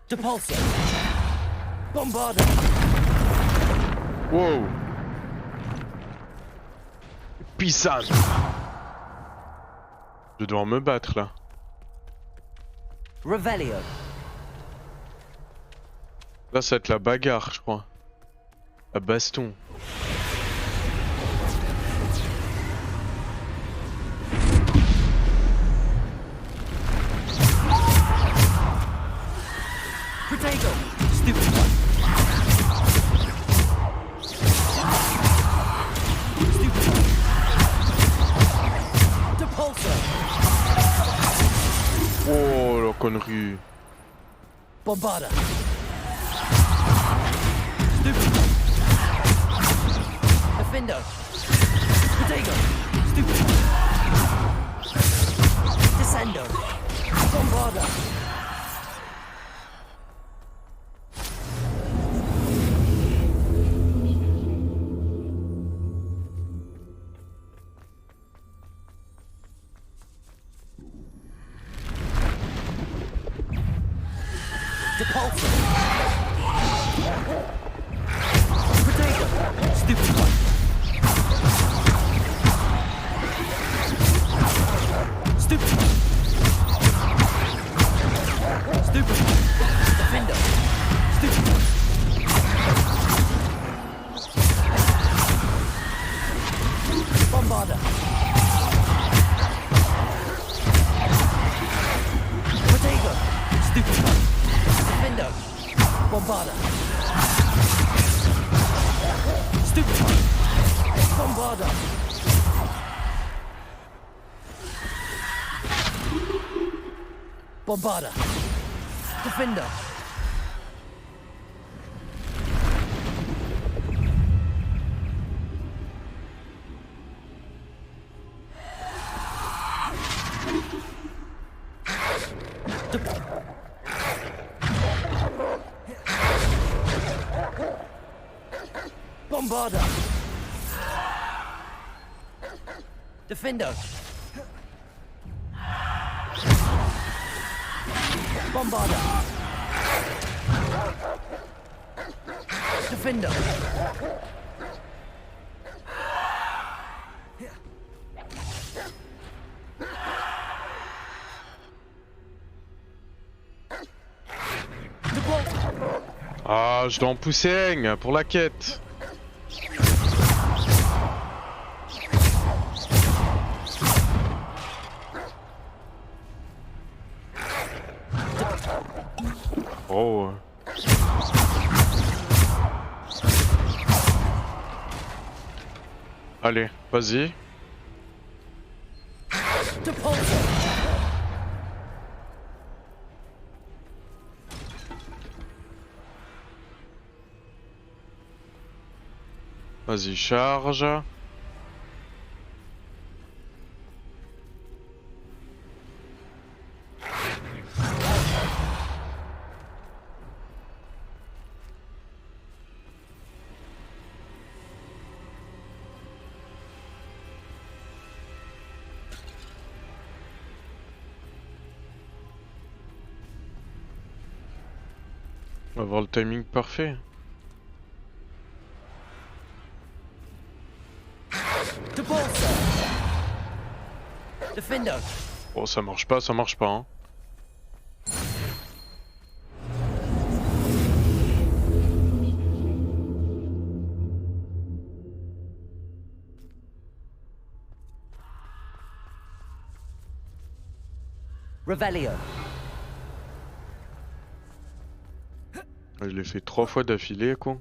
Depulso! Bombarda! Wow. Puissant. Je dois me battre là. Revelio! Là, ça va être la bagarre, je crois. La baston. Protego! Stupid one! Stupid one! Depulso! Oh, la connerie. Bombarda! Stupid one! Defendo! Protego! Stupid one! Descendo! Bombarda! Depulsor. Potato. Stupid one. Stupid one. Stupid one. Defender. Stupid one. Bombarder. Potato. Stupid one. Defender. Bombarder. Stupid one. Bombarder. Bombarder. Defender. Bombarder. Defender. Bombarder. Defender. Ah, je dois en pousser un pour la quête. Oh. Allez, vas-y. Vas-y, charge. On va avoir le timing parfait. Oh, ça marche pas, hein. Revelio. Je l'ai fait 3 fois d'affilée, quoi.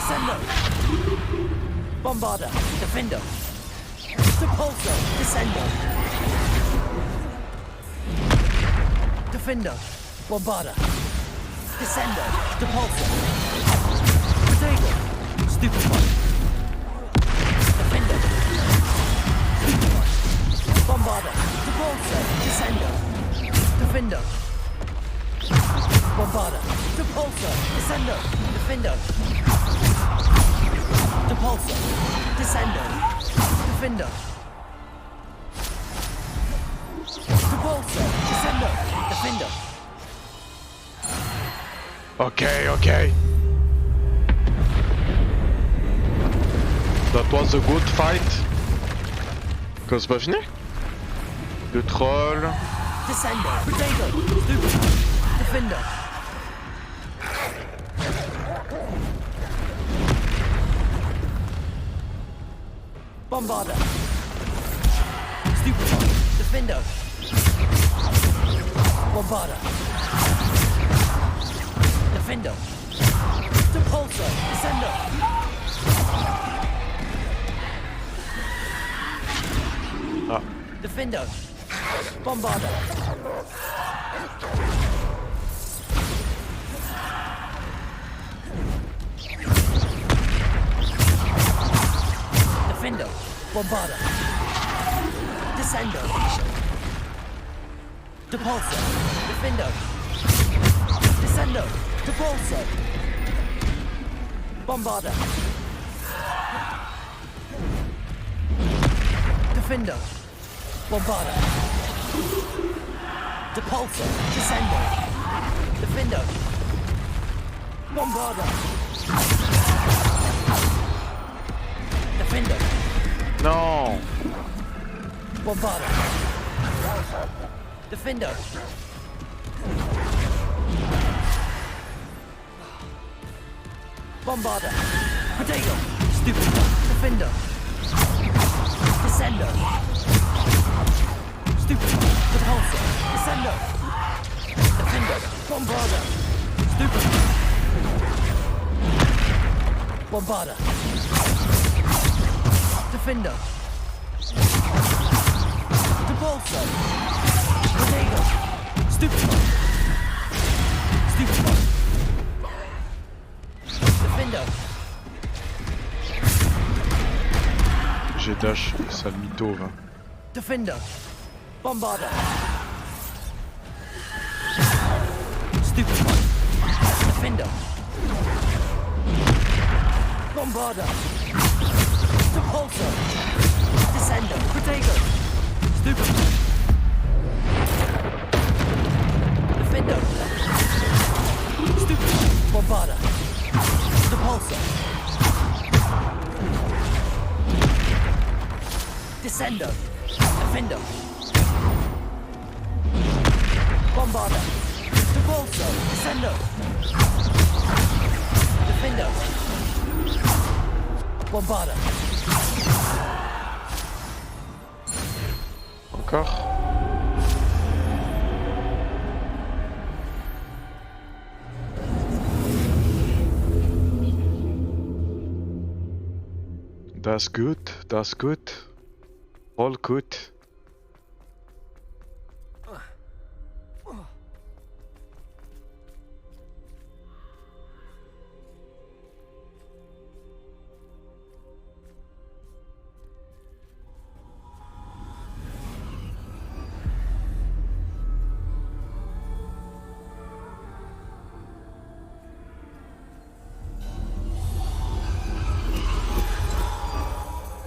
Descendo! Bombarda! Defendo! Depulso! Descendo! Defendo! Bombarda! Descendo! Depulso! Potato! Stupefy! Defendo! Stupefy! Bombarda! Depulso! Descendo! Defendo! Bombarda! Depulso! Descendo! Defendo! Depulso! Descendo! Defendo! Depulso! Descendo! Defendo! Okay, okay. That was a good fight. Tylko zbawnie? Le troll. Descendo! Potato! Stupid! Defendo! Bombarda! Stupid! Defendo! Bombarda! Defendo! Depulso! Descendo! Ah. Defendo! Bombarda! Defendo! Bombarda! Descendo! Depulso! Defendo! Descendo! Depulso! Bombarda! Defendo! Bombarda! Depulso! Descendo! Defendo! Bombarda! Defendo! No! Bombarda! Defendo! Bombarda! Potato! Stupid! Defendo! Descendo! Stupid! Depulso! Descendo! Defendo! Bombarda! Stupid! Bombarda! Defendo! Depulso! Potato! Stupid! Stupid! Defendo! J'ai dash, sale mytho va. Defendo! Bombarda! Stupid! Defendo! Bombarda! Depulso! Descendo! Potato! Stupid! Defendo! Stupid! Bombarda! Depulso! Descendo! Defendo! Bombarda! Depulso! Descendo! Defendo! Bombarda! Encore? Das gut, das gut. All good.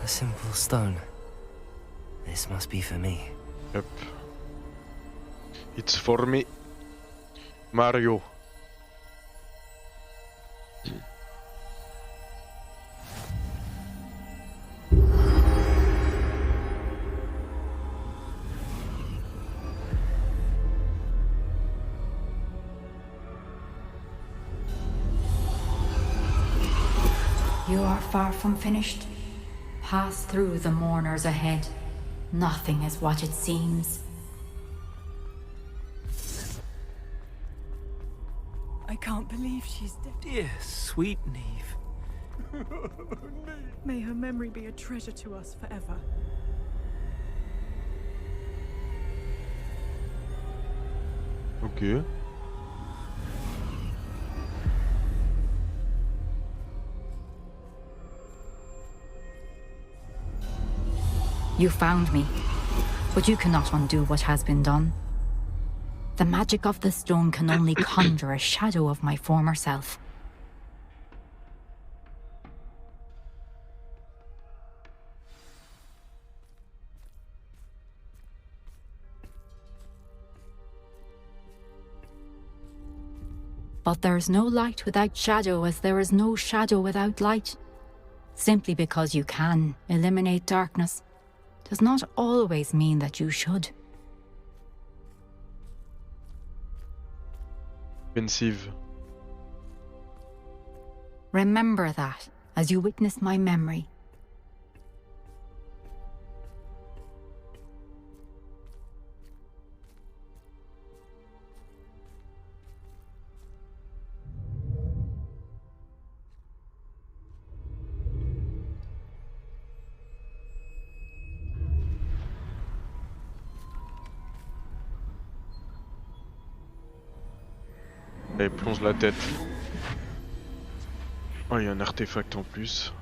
A simple stone. This must be for me. Yep. It's for me. Mario. You are far from finished. Pass through the mourners ahead. Nothing is what it seems. I can't believe she's dead. Dear, sweet Neve. May her memory be a treasure to us forever. Ok. You found me, but you cannot undo what has been done. The magic of the stone can only conjure a shadow of my former self. But there is no light without shadow, as there is no shadow without light. Simply because you can eliminate darkness does not always mean that you should. Pensive. Remember that as you witness my memory. Allez, plonge la tête. Oh, il y a un artefact en plus.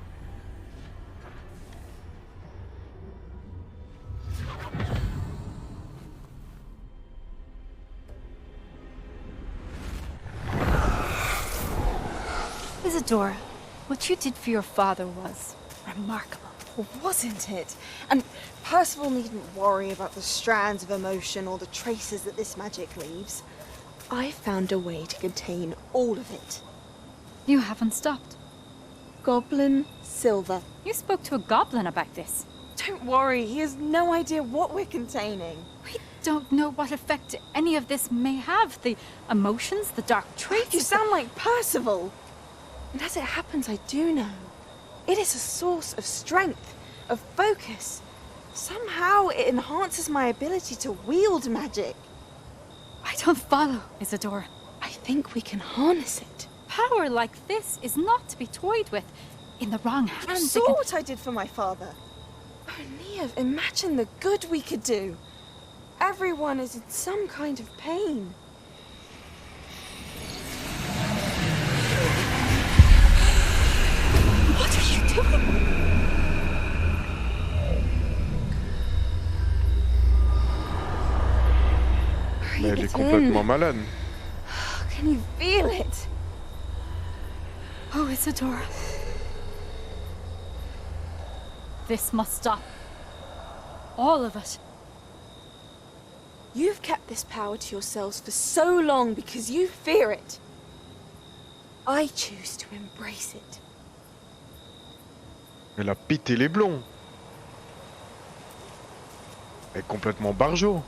Isadora, what you did for your father was remarkable, wasn't it? And Percival needn't worry about the strands of emotion or the traces that this magic leaves. I found a way to contain all of it. You haven't stopped. Goblin Silver. You spoke to a goblin about this. Don't worry, he has no idea what we're containing. We don't know what effect any of this may have. The emotions, the dark traits. You sound like Percival. And as it happens, I do know. It is a source of strength, of focus. Somehow it enhances my ability to wield magic. I don't follow, Isadora. I think we can harness it. Power like this is not to be toyed with. In the wrong hands. You saw what I did for my father. Oh, Neve, imagine the good we could do. Everyone is in some kind of pain. What are you doing? Mais elle est complètement malade. Can you feel it? Oh, Isadora. This must stop. All of it. You've kept this power to yourselves for so long because you fear it. I choose to embrace it. Elle a pété les blonds. Elle est complètement barjo.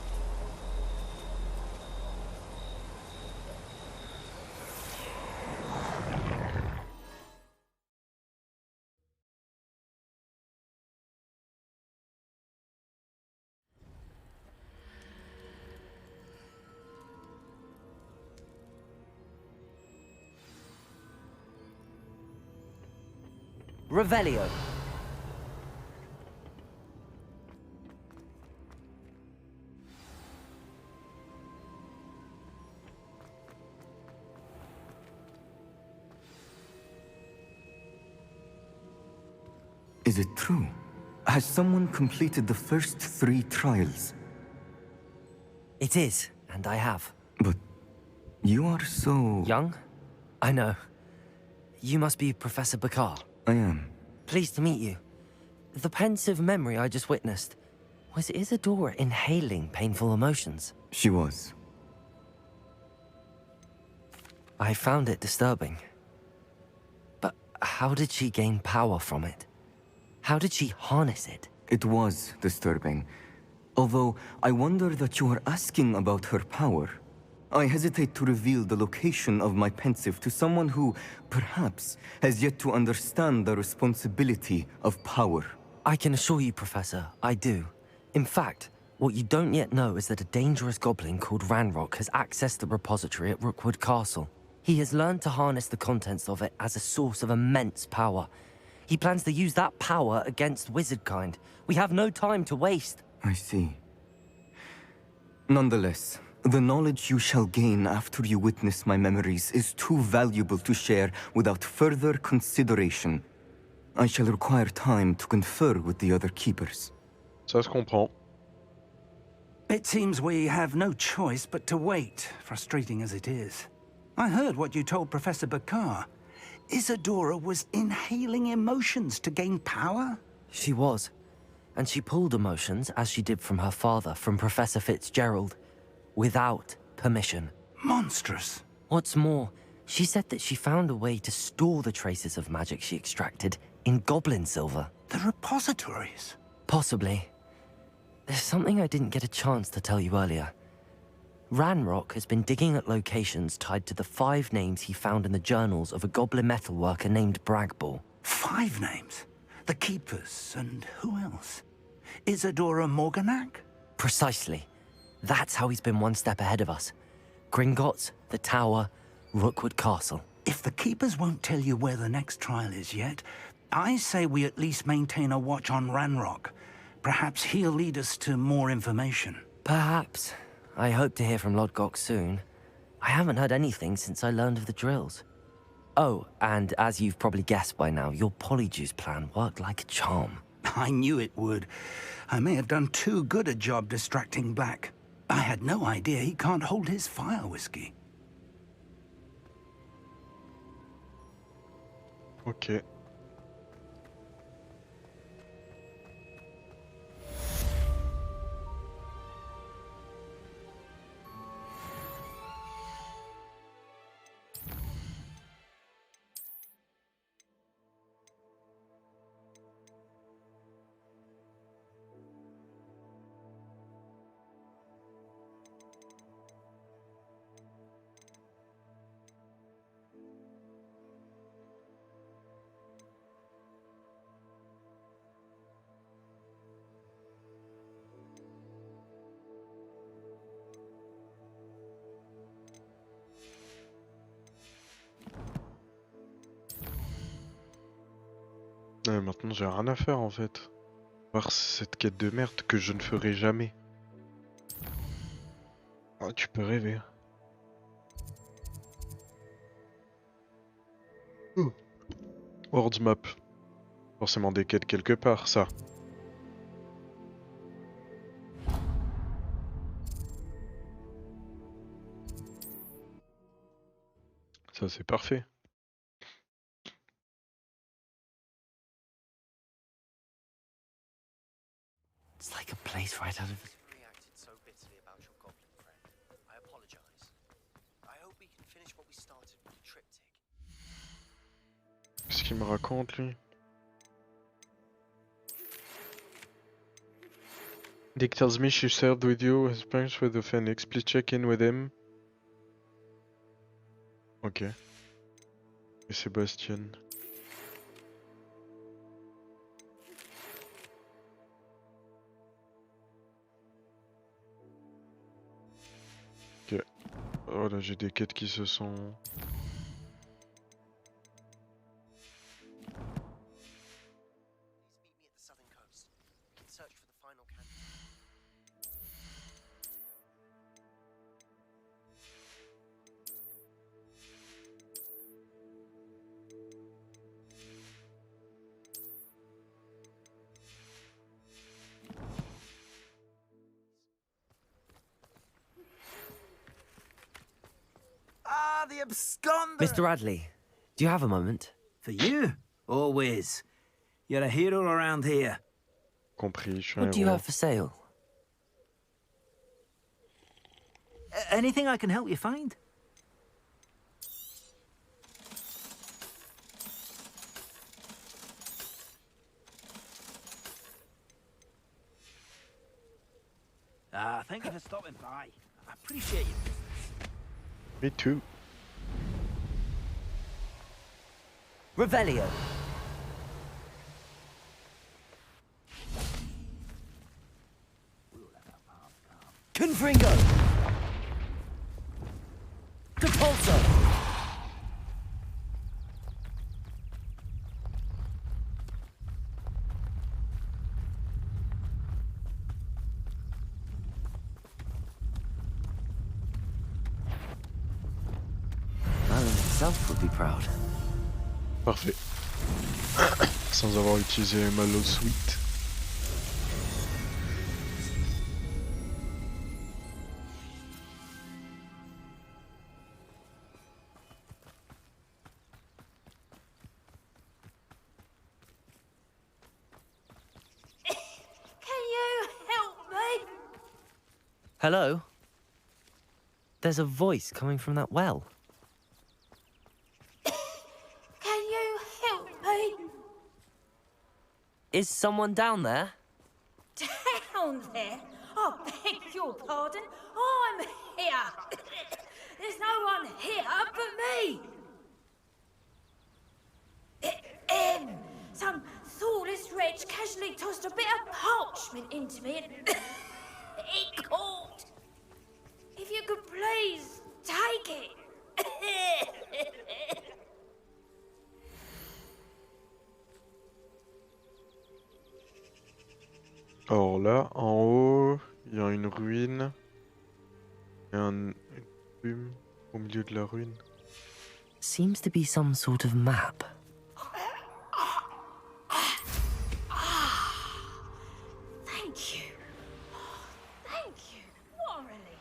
Revelio. Is it true? Has someone completed the first 3 trials? It is, and I have. But you are so... Young? I know. You must be Professor Bakar. I am. Pleased to meet you. The pensive memory I just witnessed, was Isadora inhaling painful emotions? She was. I found it disturbing. But how did she gain power from it? How did she harness it? It was disturbing. Although I wonder that you are asking about her power. I hesitate to reveal the location of my pensive to someone who, perhaps, has yet to understand the responsibility of power. I can assure you, Professor, I do. In fact, what you don't yet know is that a dangerous goblin called Ranrock has accessed the repository at Rookwood Castle. He has learned to harness the contents of it as a source of immense power. He plans to use that power against wizardkind. We have no time to waste. I see. Nonetheless, the knowledge you shall gain after you witness my memories is too valuable to share without further consideration. I shall require time to confer with the other keepers. Ça se comprend. It seems we have no choice but to wait, frustrating as it is. I heard what you told Professor Bakar. Isadora was inhaling emotions to gain power? She was. And she pulled emotions, as she did from her father, from Professor Fitzgerald, without permission. Monstrous. What's more, she said that she found a way to store the traces of magic she extracted in goblin silver. The repositories? Possibly. There's something I didn't get a chance to tell you earlier. Ranrock has been digging at locations tied to the 5 names he found in the journals of a goblin metalworker named Bragball. 5 names? The Keepers, and who else? Isadora Morganac? Precisely. That's how he's been one step ahead of us. Gringotts, the Tower, Rookwood Castle. If the Keepers won't tell you where the next trial is yet, I say we at least maintain a watch on Ranrock. Perhaps he'll lead us to more information. Perhaps. I hope to hear from Lodgok soon. I haven't heard anything since I learned of the drills. Oh, and as you've probably guessed by now, your Polyjuice plan worked like a charm. I knew it would. I may have done too good a job distracting Black. I had no idea he can't hold his fire whiskey. Ok. Ouais, maintenant j'ai rien à faire en fait. Voir cette quête de merde que je ne ferai jamais. Ah, tu peux rêver. World Map. Forcément des quêtes quelque part, ça. Ça c'est parfait. It's like a place right out of it. Reacted so bitterly about your goblin friend. I apologize. I hope we can finish what we started with the triptych. Qu'est-ce qu'il me raconte lui? Dick tells me she served with you as parents with the Phoenix. Please check in with him. Ok. Et Sébastien. Ok. Oh là j'ai des quêtes qui se sont... Ah, the absconder! Mr. Radley, do you have a moment? For you? Always. You're a hero around here. Compris, je suis un What do you héros. have for sale? Anything I can help you find? Thank you for stopping by. I appreciate you. Me too. Revelio. Confringo. Depulso. himself would be proud. Parfait. Sans avoir utilisé Mallow Sweet. Can you help me? Hello? There's a voice coming from that well. Can you help me? Is someone down there? Down there? I beg your pardon. I'm here. There's no one here but me. Some thoughtless wretch casually tossed a bit of parchment into me and it caught. If you could please take it. Alors là, en haut, il y a une ruine. Et une plume au milieu de la ruine. Seems to be some sort of map. Thank you. Thank you. What a relief.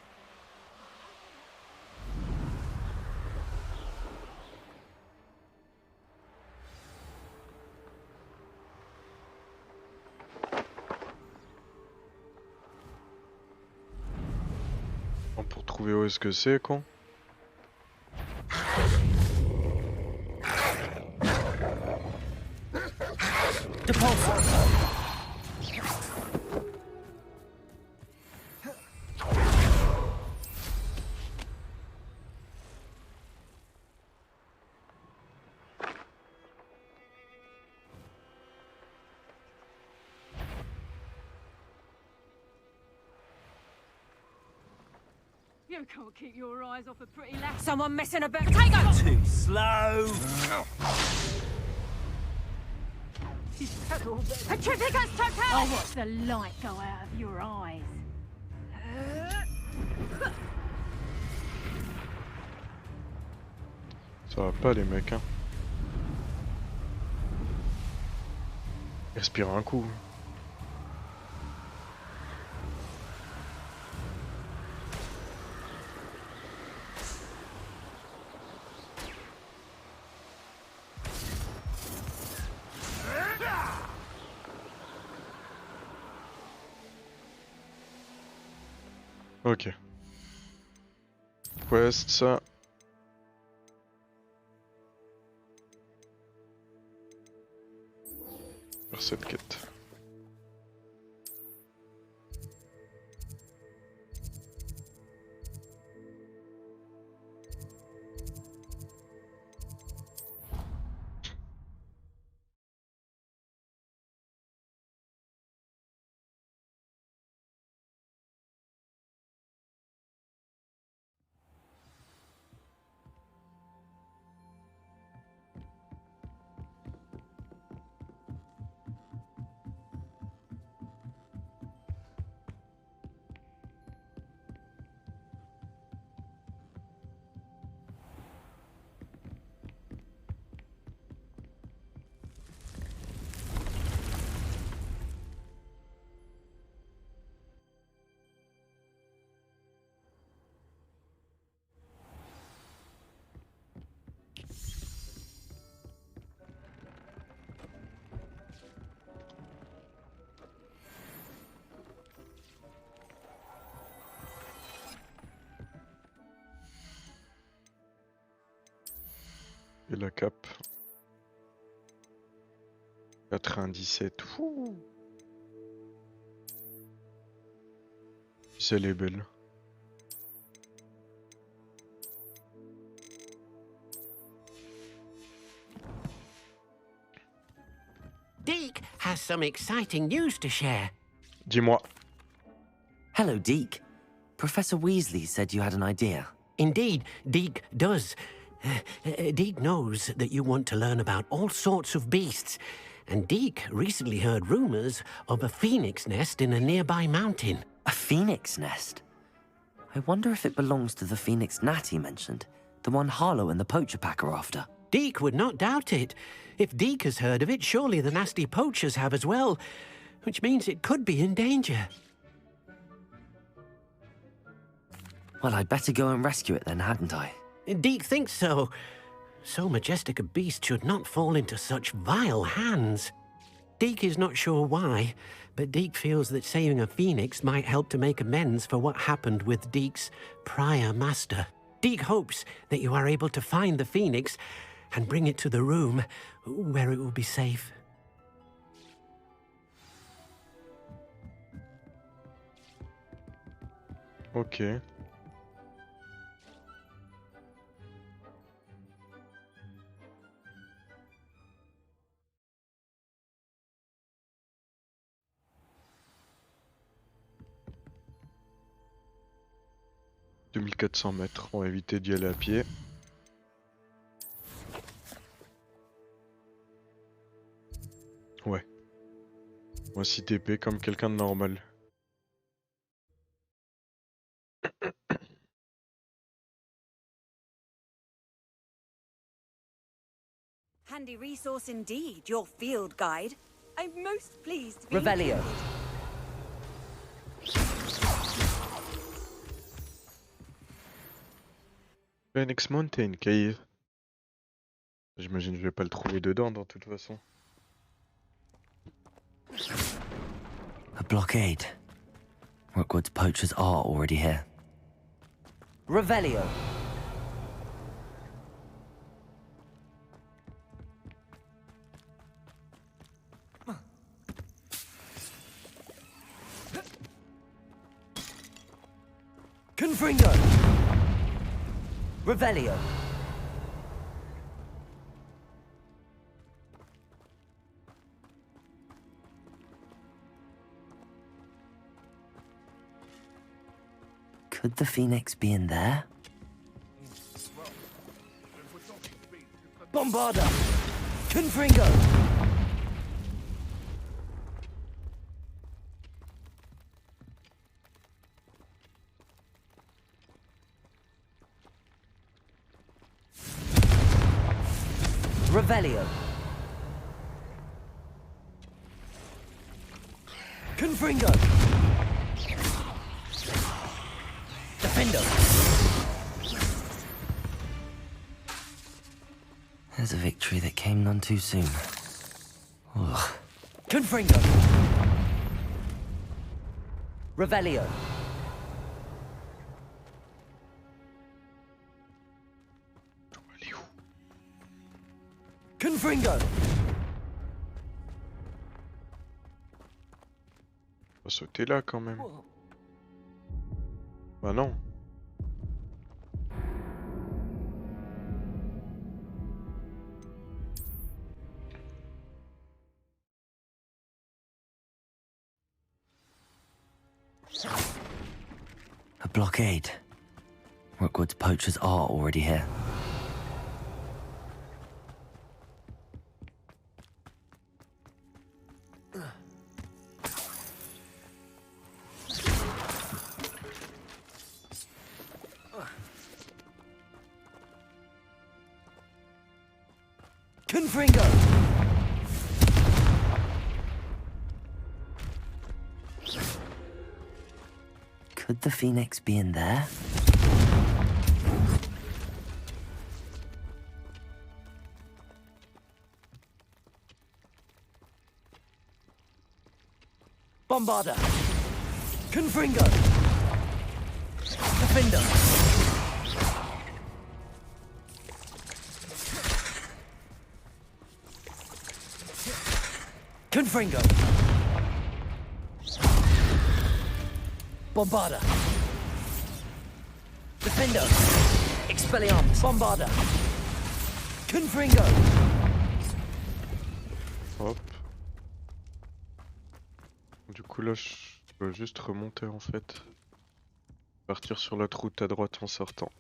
Bon, pour trouver où est-ce que c'est, con. You can't keep your eyes off a pretty lass. Someone messing about. Take her! Too slow. Petrificus total! I'll watch the light go out of your eyes. Ça va pas les mecs, hein. Respire un coup. Ok. Quest, ça. Faire cette quête. Et la cape. 97. Ouh. Elle est belle. Deke has some exciting news to share. Dis-moi. Hello, Deke. Professor Weasley said you had an idea. Indeed, Deke does. Deke knows that you want to learn about all sorts of beasts, and Deke recently heard rumors of a phoenix nest in a nearby mountain. A phoenix nest? I wonder if it belongs to the phoenix gnat he mentioned. The one Harlow and the poacher pack are after. Deke would not doubt it. If Deke has heard of it, surely the nasty poachers have as well, which means it could be in danger. Well, I'd better go and rescue it then, hadn't I? Deke thinks so. So majestic a beast should not fall into such vile hands. Deke is not sure why, but Deke feels that saving a phoenix might help to make amends for what happened with Deke's prior master. Deke hopes that you are able to find the phoenix and bring it to the room where it will be safe. Ok. « 2400 mètres, on va éviter d'y aller à pied. Ouais. Moi 6 TP comme quelqu'un de normal. Handy resource indeed, your field guide. I'm most pleased to be Revelio. Phoenix Mountain Cave. J'imagine que je vais pas le trouver dedans, dans toute façon. A blockade. Rookwood's poachers are already here. Revelio. Confringo. Revelio. Could the phoenix be in there? Bombarda! Confringo! Revelio. Confringo. Defendo. There's a victory that came none too soon. Ugh. Confringo. Revelio. Confringo. On va sauter là quand même. Bah non. A blockade. Rookwood's poachers are already here. Confringo! Could the phoenix be in there? Bombarda! Confringo! Defender! Confringo! Bombarda! Defender! Expelliarmus! Bombarda! Confringo! Hop. Du coup là je peux juste remonter en fait. Partir sur l'autre route à droite en sortant.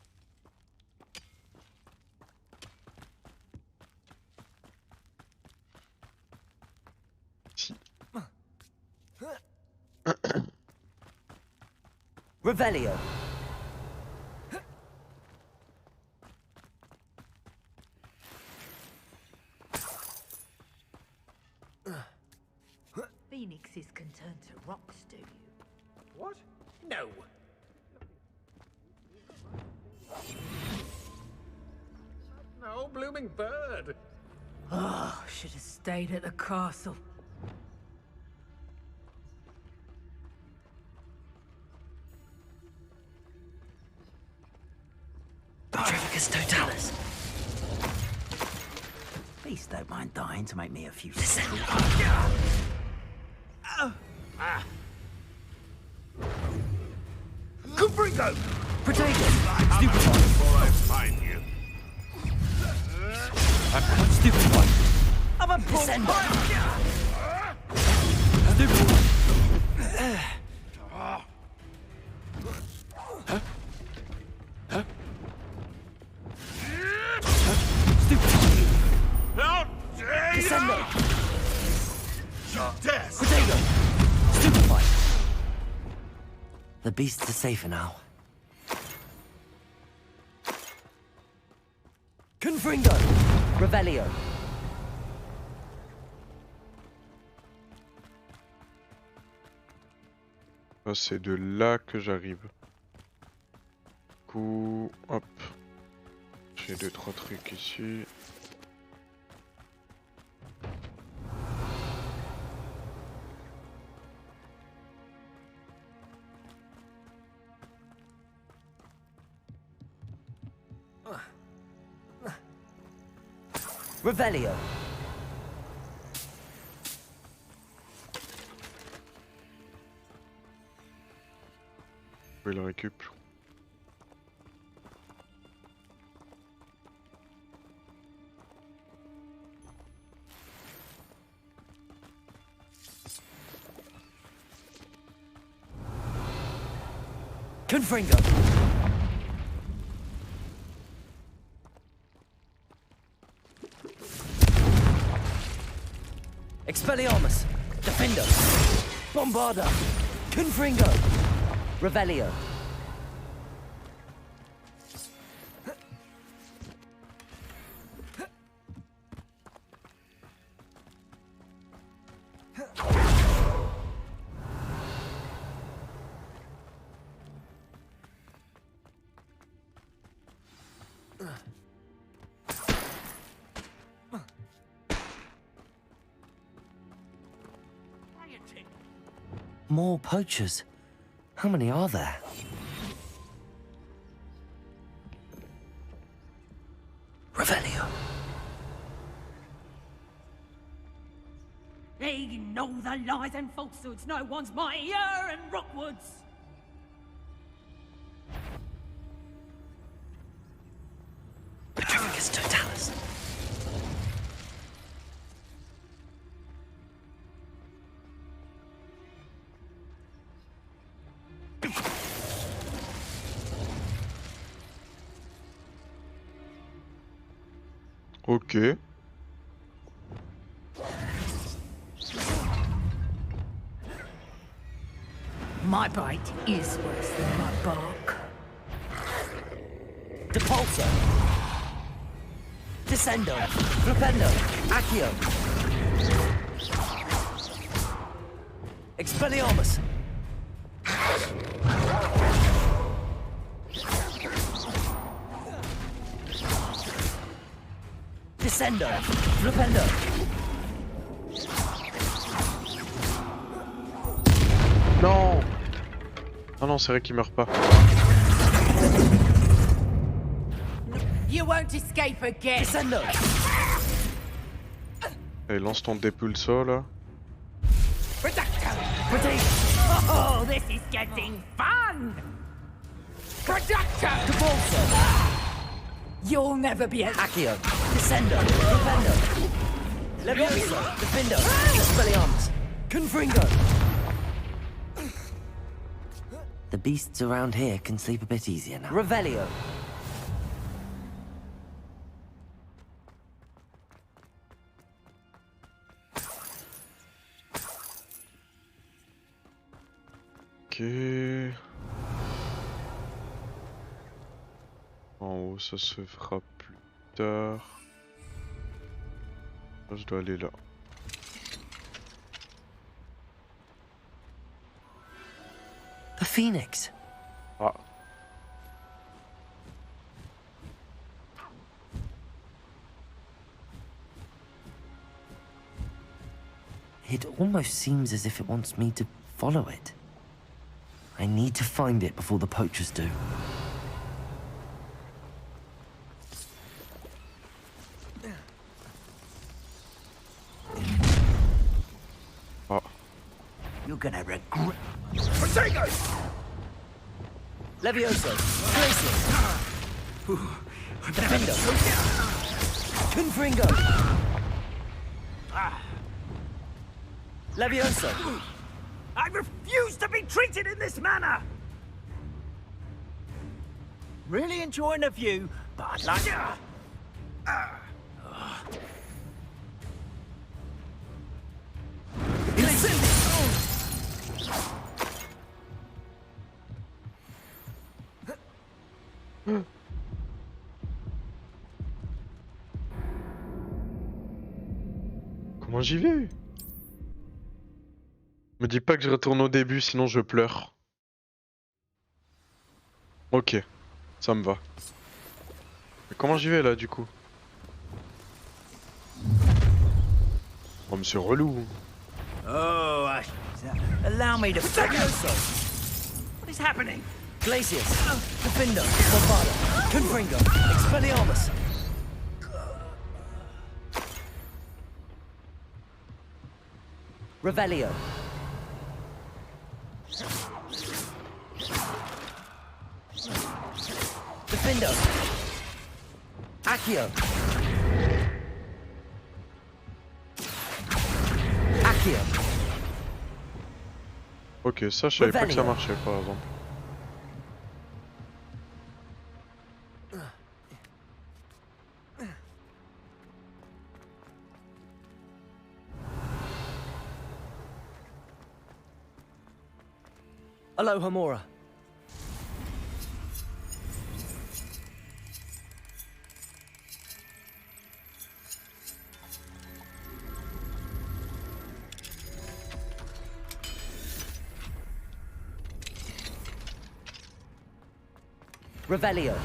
Si. Revelio. What? No. No blooming bird. Oh, should have stayed at the castle. Petrificus totalis. Beasts don't mind dying to make me a few. Confringo! Potato! Stupefy! Before I find you. Stupefy! I'm a descender! Now, Descender! Death! Potato! Stupefy! The beasts are safer now. Confringo! Revelio! Ah, c'est de là que j'arrive. Du coup, hop. J'ai 2-3 trucs ici. Revelio! Je vais le récup. Confringo! Expelliarmus! Defender! Bombarda! Confringo! Revelio! More poachers. How many are there? Revelio. They know the lies and falsehoods no one's mightier in Rockwoods. Petrificus totalis. Ok. My bite is worse than my bark. Depulso. Descendo. Flipendo. Accio. Expelliarmus. Descendo. Flipendo. Non! Ah non, c'est vrai qu'il meurt pas. You won't escape again. Descendo. Allez, lance ton dépulso là. Oh, this is getting fun! Productor! Depulso. You'll never be a... Accio. Descendo. Flipendo. Levioso. Defendo. Expelliarmus. Confringo. The beasts around here can sleep a bit easier now. Revelio. Ok. En haut, ça se fera plus tard. Je dois aller là. The phoenix. Ah. It almost seems as if it wants me to follow it. I need to find it before the poachers do. Oh. You're gonna regret. Protego! Levioso. Glacius. Defendo. Confringo. Levioso. I refuse to be treated in this manner! Really enjoying the view, but I'd like to... Comment j'y vais? Me dis pas que je retourne au début, sinon je pleure. Ok, ça me va. Mais comment j'y vais là du coup? Oh mais c'est relou. Oh, allow me to... Levioso! What is happening? Glacius. Defendo. Bombado. Confringo. Expelliarmus. Revelio. Defendo. Accio. Accio. Ok, ça je savais pas que ça marchait par exemple. Aloha Mora. Revelio.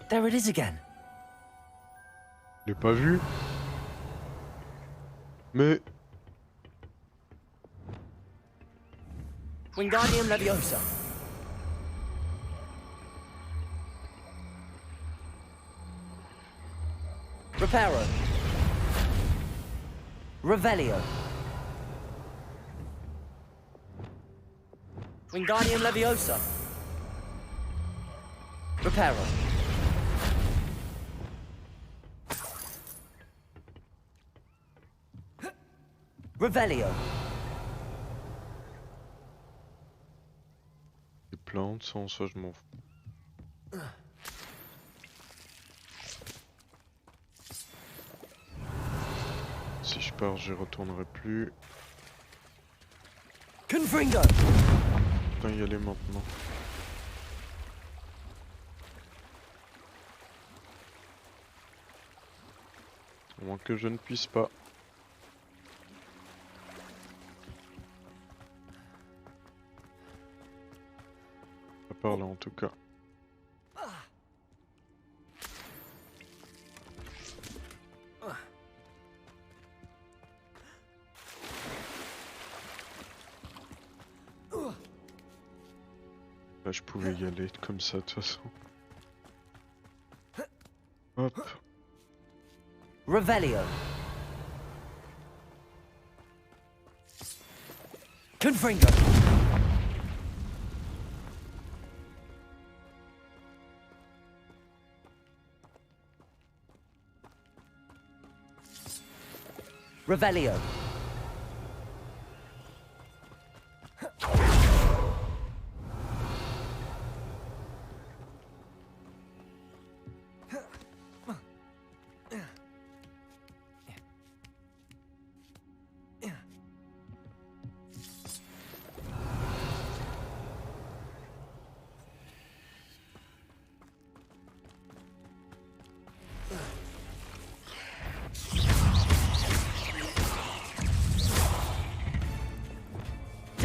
There it is again. Je l'ai pas vu. Mais... Wingardium Leviosa. Reparo. Revelio. Wingardium Leviosa. Reparo. Revelio. Les plantes, sans ça je m'en fous. Si je pars, j'y retournerai plus. Confringo. Putain, y aller maintenant. À moins que je ne puisse pas. Pas par là en tout cas. Là, je pouvais y aller comme ça de toute façon. Hop. Revelio. Confringo. Revelio.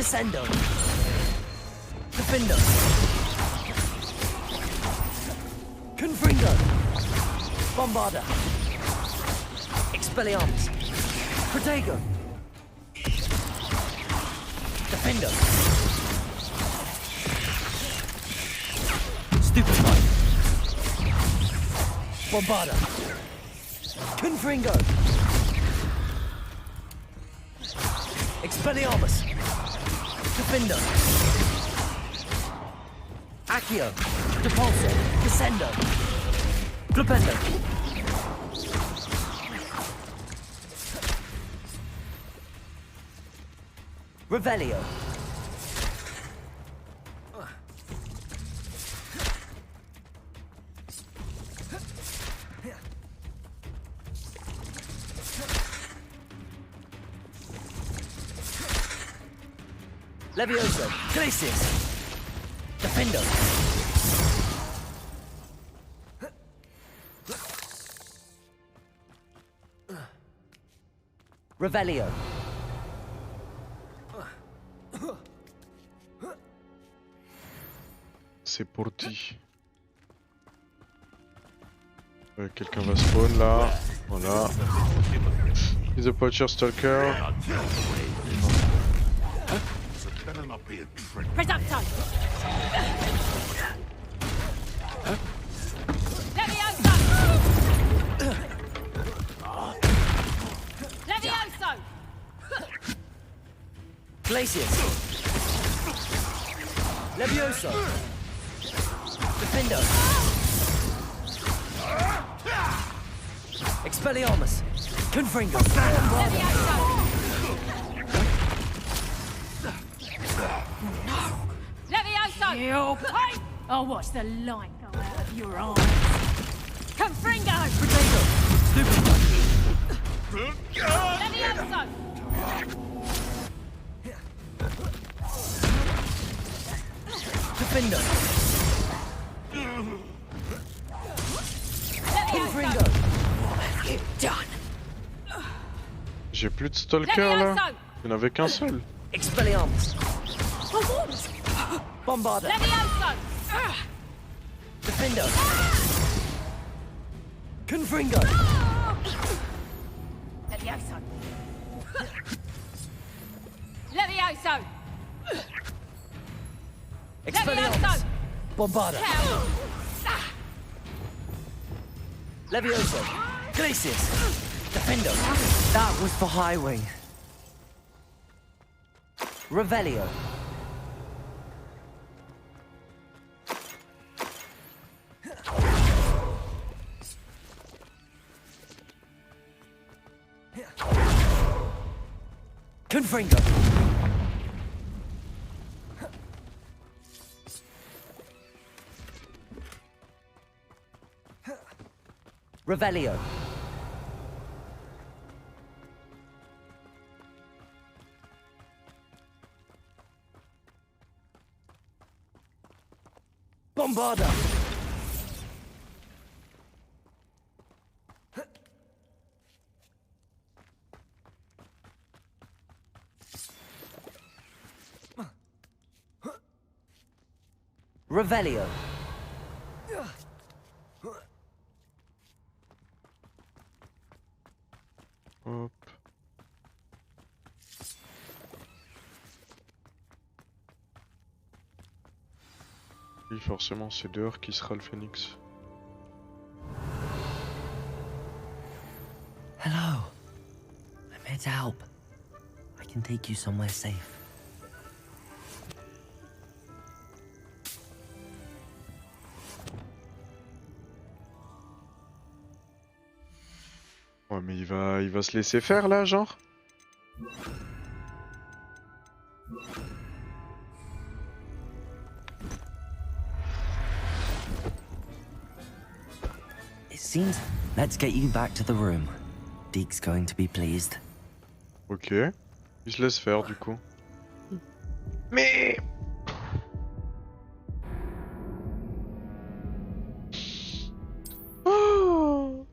Descendo. Defendo. Confringo. Bombarda. Expelliarmus. Protego. Defendo. Stupefy. Bombarda. Confringo. Expelliarmus. Defendo. Accio. Depulso. Descendo. Flipendo. Revelio. Levioso. Glacius. Defendo. Revelio. C'est parti. Quelqu'un va spawn là. Voilà. He's a poacher stalker. Presupto! Levioso! Levioso! Glacius. Levioso. Defendo. Expelliarmus. Confringo. Levioso! You pipe! I'll watch the light go out of your eyes. Confringo! Potato. Levioso! Defendo. Confringo. What have you done? J'ai plus de stalker là. Il n'y en avait qu'un seul. Expelliarmus. Bombarda. Levioso! Defendo. Confringo. Levioso! Levioso! Expelliarmus. Bombarda. Levioso. Glacius. Defendo. That was for Highwing. Revelio. Confringo. Revelio. Bombarda. Revelio. Hop. Oui, forcément, c'est dehors qui sera le phénix. Hello. I'm here to help. I can take you somewhere safe. Ouais, mais il va se laisser faire là, genre. It seems. Let's get you back to the room. Deke's going to be pleased. Ok. Il se laisse faire du coup. Mais... Oh.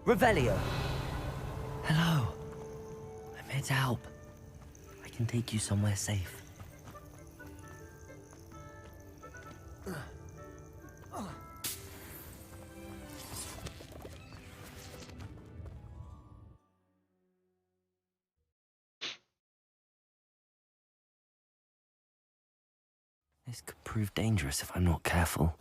Revelio. Hello. I'm here to help. I can take you somewhere safe. This could prove dangerous if I'm not careful.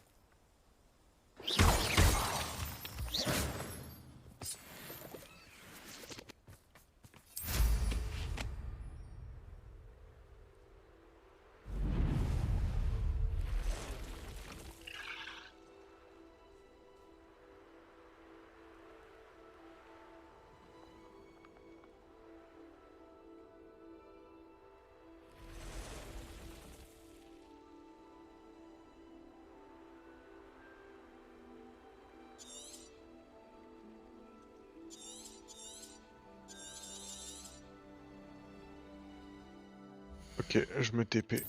Ok, je me TP.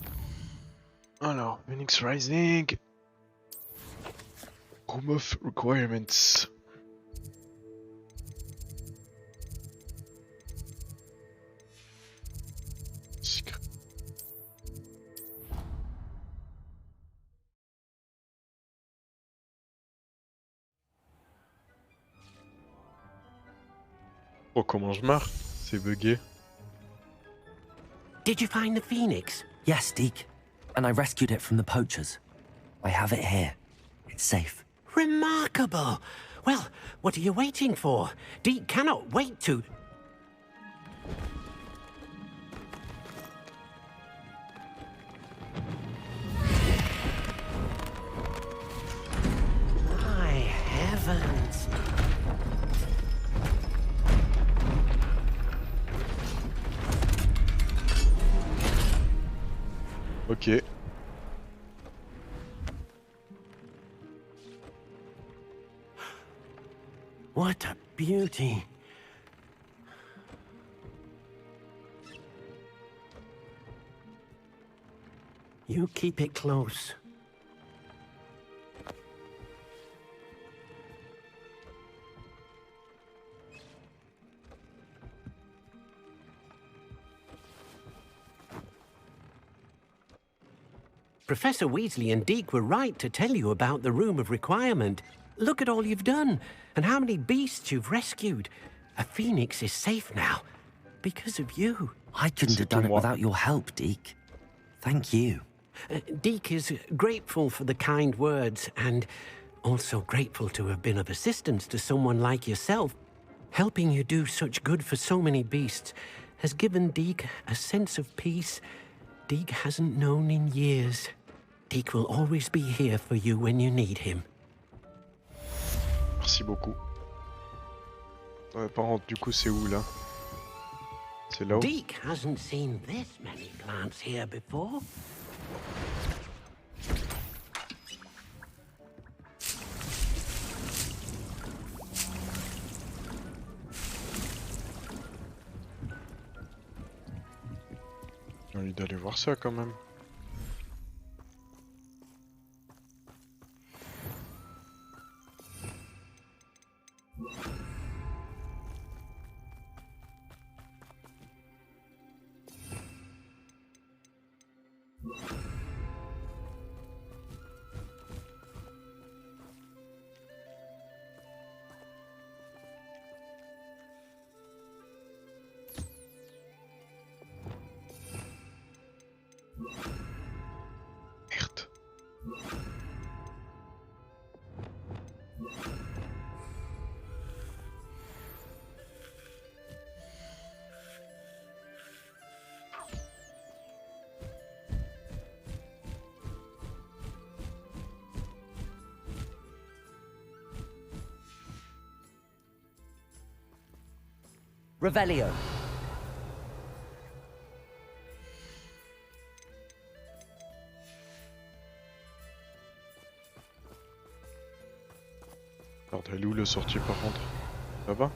Alors, Phoenix Rising. Room of Requirements. Secret. Oh, comment je marche? C'est bugué. Did you find the phoenix? Yes, Deke. And I rescued it from the poachers. I have it here. It's safe. Remarkable! Well, what are you waiting for? Deke cannot wait to... My heavens! Ok. What a beauty! You keep it close. Professor Weasley and Deke were right to tell you about the Room of Requirement. Look at all you've done, and how many beasts you've rescued. A phoenix is safe now, because of you. I couldn't have done it without your help, Deke. Thank you. Deke is grateful for the kind words, and also grateful to have been of assistance to someone like yourself. Helping you do such good for so many beasts has given Deke a sense of peace Deke hasn't known in years. Deke will always be here for you when you need him. Merci beaucoup. Par contre, du coup, c'est où là? C'est là-haut? Deke hasn't seen this many plants here before. J'ai envie d'aller voir ça quand même. Revelio. Alors, elle est où le sortie par contre? Là-bas?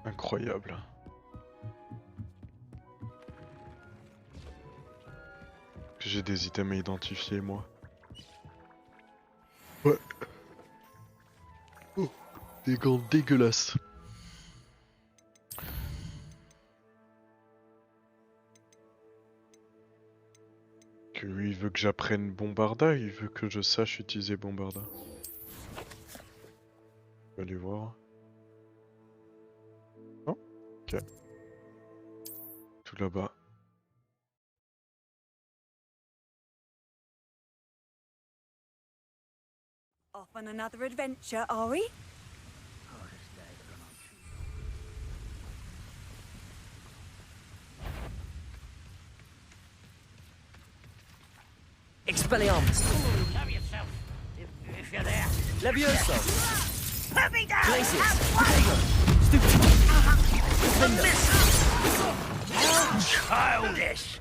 Incroyable. J'ai des items à identifier, moi. Ouais. Oh, des gants dégueulasses. Que lui, il veut que j'apprenne Bombarda, il veut que je sache utiliser Bombarda. Je vais aller voir. Non? Ok. Tout là-bas. Off on another adventure, are we? Expelliarmus. Show yourself, if you're there. Levioso. Put me down! Glacius. Potato. Stupid. How childish!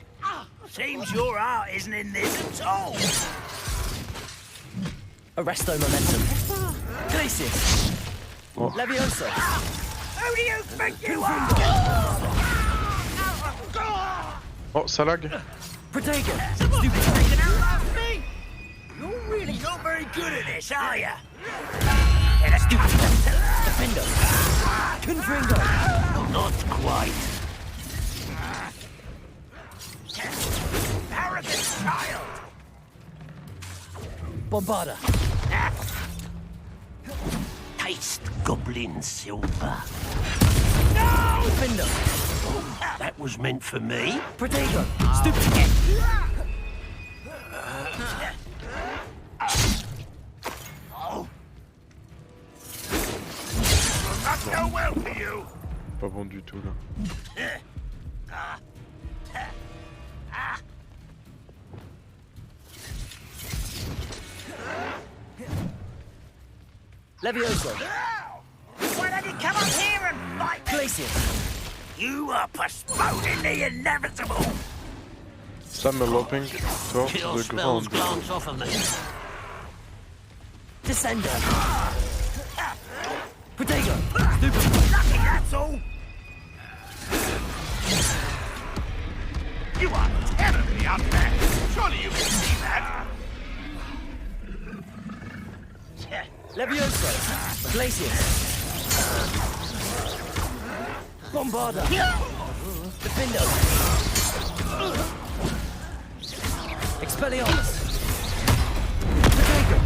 Seems your heart isn't in this at all. Arresto momentum. Glacius. Oh. Levioso. Who do you think you are? Oh, ça lag. Protego. You're really not very good at this, are you? Defendo. Confringo. Not quite. Arrogant child. Bombarda. Taste goblin silver. No! Defendo. That was meant for me. Protego. Stupid. Not go well for you. Pas bon du tout là. Levioso. Why don't you come up here and fight me? Glacius. You are postponing the inevitable. Summerloping towards Kill the spells ground. glance off of me. Descendo. Protego. Lucky, that's all. You are terribly unfair. Surely you can see that. Levioso. Glacius. Bombarda. Defendo. Expelliarmus. Protego.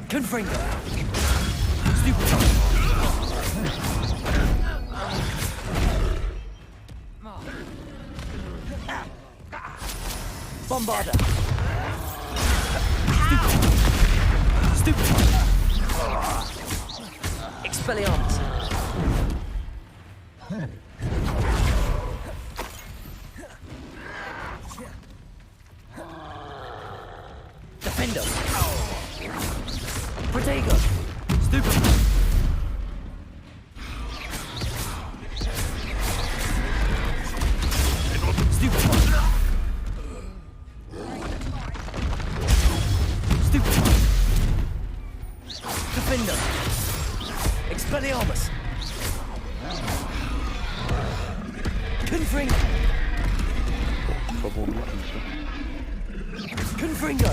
Confringo. Stupid. Bombarda. Stupid. Expelliarmus. Defendo. Protego. Stupid. Stupid. Stupid. Defendo. Expelliarmus. Confringo. Pas bon du tout ça. Confringo.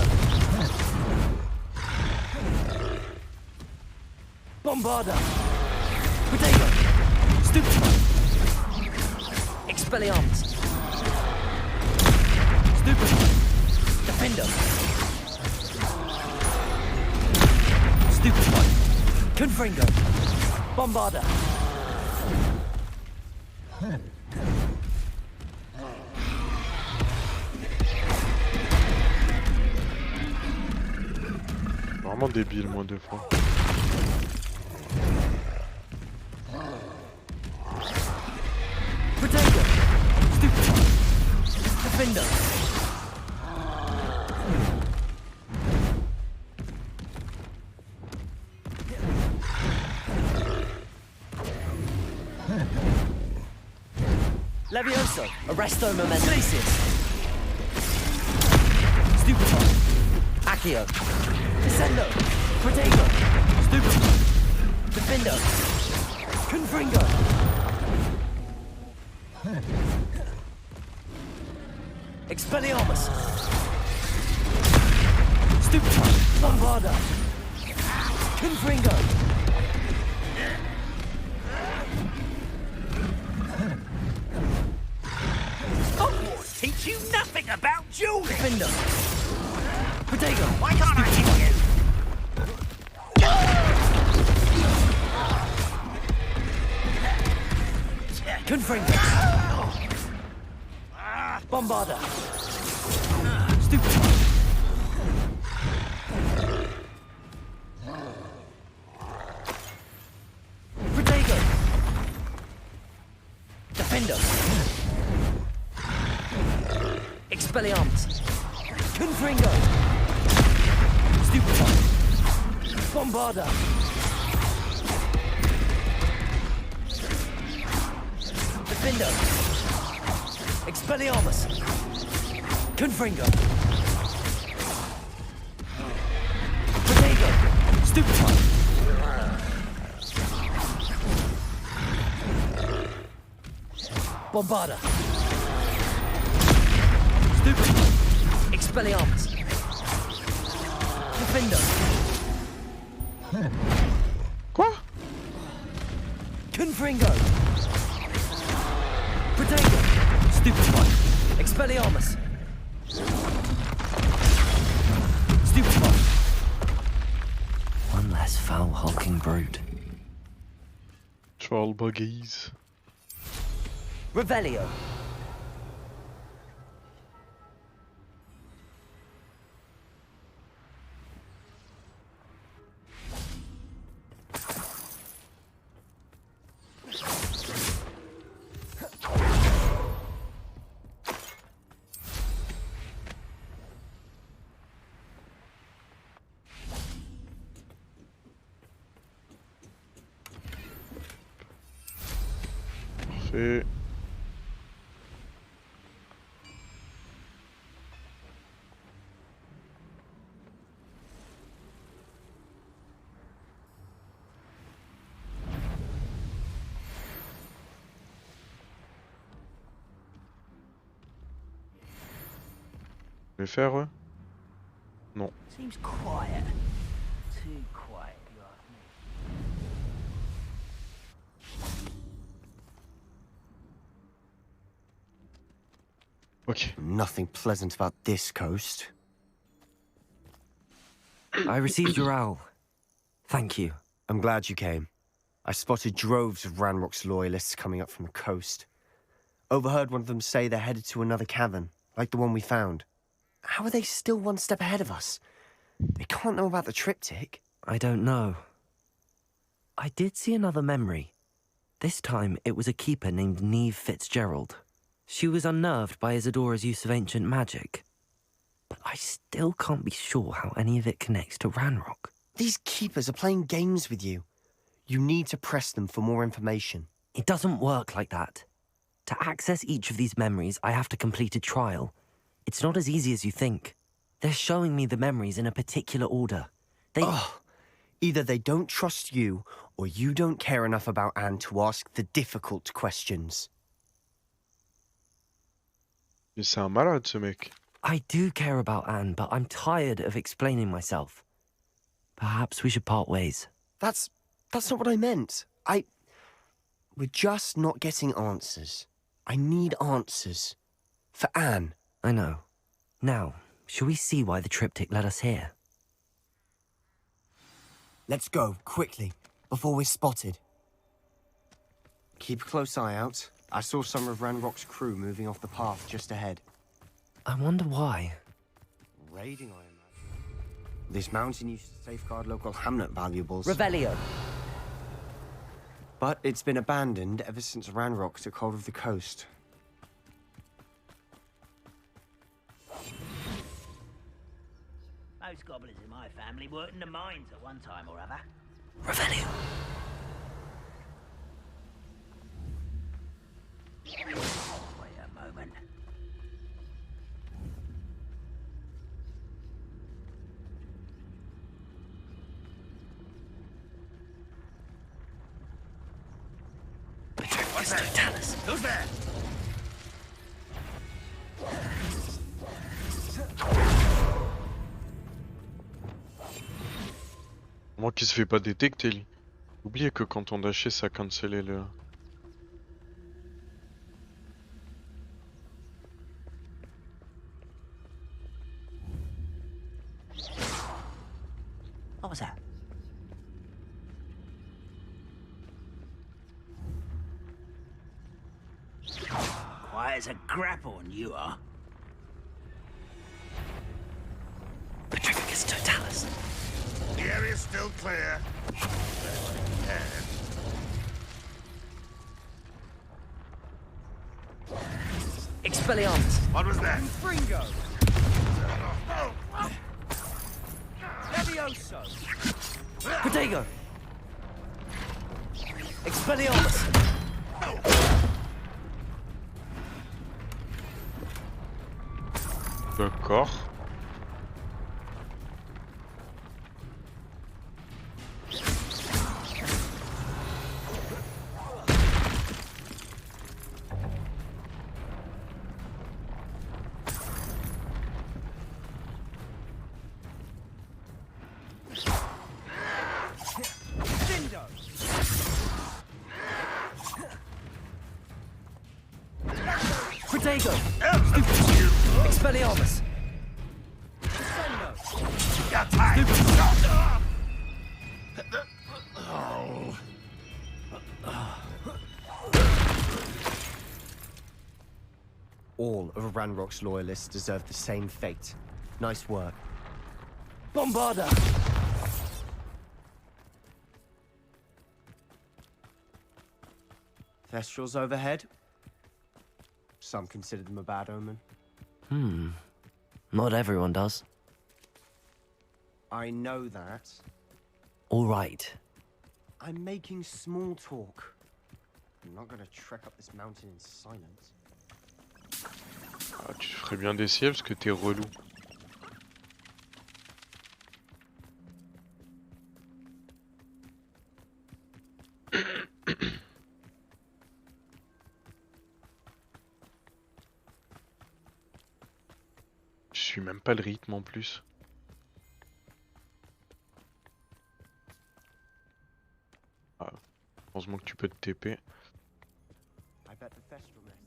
Bombarda. Protego. Stupid. Expelliarmus. Stupid. Defendo. Stupid one. Confringo. Bombarda. Vraiment débile moi deux fois. Protego. Stupid. Defendo. Levioso. Arresto momentum. Glacius. Stupid. Accio. Descendo. Protego. Stupid. Defendo. Confringo. Expelliarmus. Stupefy! Bombarda! Confringo! Hogwarts teach you nothing about dueling! Defender! Protego! Why can't I hit you? Confringo! Bombarda! Stupefy! Protego! Defender! Expelliarmus! Confringo! Stupefy! Bombarda! Defender! Expelliarmus! Confringo! Protego! Stupefy! Bombarda! Stupefy! Expelliarmus! Defender! Quoi? Confringo! Protego! Stupefy! Expelliarmus! Stupefy! One less foul-hulking brute. Troll buggies. Revelio! Parfait. Je vais faire, ouais? Non. Seems quiet. Too quiet, you ask me. Okay. Nothing pleasant about this coast. I received your owl. Thank you. I'm glad you came. I spotted droves of Ranrock's loyalists coming up from the coast. Overheard one of them say they're headed to another cavern, like the one we found. How are they still one step ahead of us? They can't know about the triptych. I don't know. I did see another memory. This time, it was a keeper named Neve Fitzgerald. She was unnerved by Isadora's use of ancient magic. But I still can't be sure how any of it connects to Ranrock. These keepers are playing games with you. You need to press them for more information. It doesn't work like that. To access each of these memories, I have to complete a trial. It's not as easy as you think. They're showing me the memories in a particular order. Either they don't trust you, or you don't care enough about Anne to ask the difficult questions. Mais c'est un malade, ce mec. I do care about Anne, but I'm tired of explaining myself. Perhaps we should part ways. That's not what I meant. We're just not getting answers. I need answers. For Anne. I know. Now, shall we see why the triptych led us here? Let's go, quickly, before we're spotted. Keep a close eye out. I saw some of Ranrock's crew moving off the path just ahead. I wonder why. Raiding, I imagine. This mountain used to safeguard local hamlet valuables. Revelio. But it's been abandoned ever since Ranrock took hold of the coast. Most goblins in my family worked in the mines at one time or other. Revelio. Wait a moment. What's that? Tell us. Who's there? Moi qui se fait pas détecter, lui. Oubliez que quand on dashait, ça cancelait le... What was that? Quiet as a grapphorn, you are. Petrificus totalis. The area's still clear. Expelliarmus. What was that? Fringo! Levioso! Protego. Expelliarmus. D'accord. Protego. Expelliarmus. All of Ranrock's loyalists deserve the same fate. Nice work. Bombarda. Thestrals overhead. Some consider them a bad omen. Not everyone does. I know that. All right. I'm making small talk. I'm not gonna trek up this mountain in silence. Ah, tu ferais bien d'essayer parce que t'es relou. Je suis même pas le rythme en plus. Ah, heureusement que tu peux te TP. I bet the Thestral nest.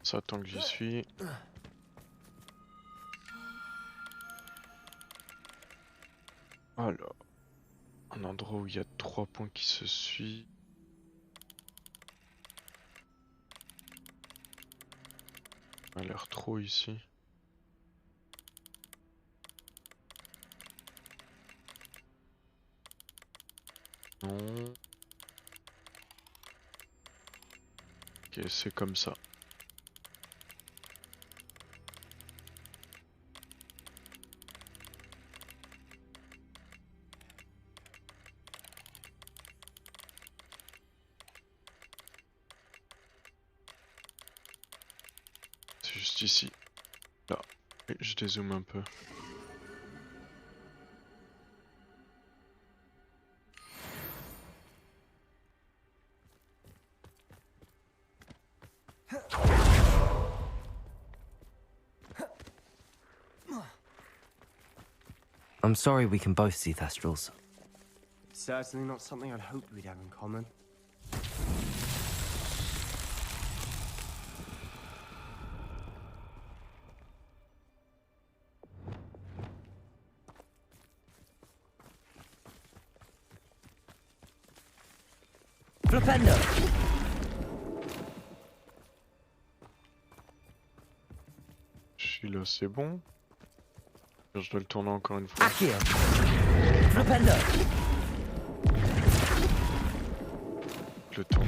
Ça tant que j'y suis. Alors, un endroit où il y a 3 points qui se suivent. Ça a l'air trop ici. Non. Ok, c'est comme ça. C'est juste ici. Là. Et je dézoome un peu. I'm sorry we can both see Thestrals. It's certainly not something I'd hoped we'd have in common. Flipendo! Je suis là, c'est bon. Je dois le tourner encore une fois. Accio! Flipendo! Je le tourne.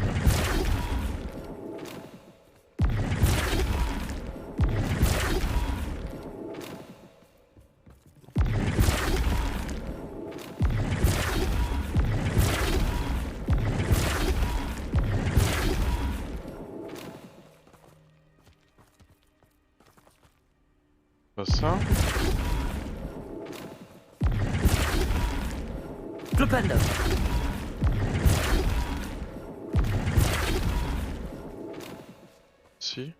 Pas ça. Flipendo. Si.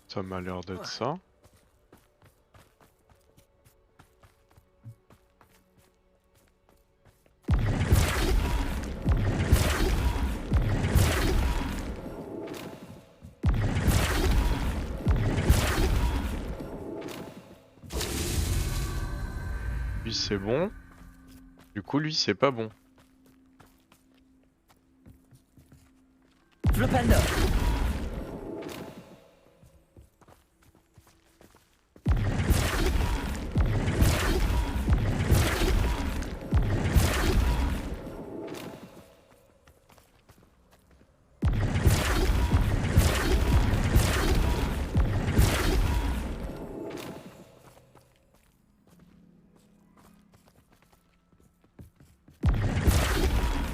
Ça m'a l'air d'être ça. Lui c'est bon. Du coup lui c'est pas bon. Flipendo.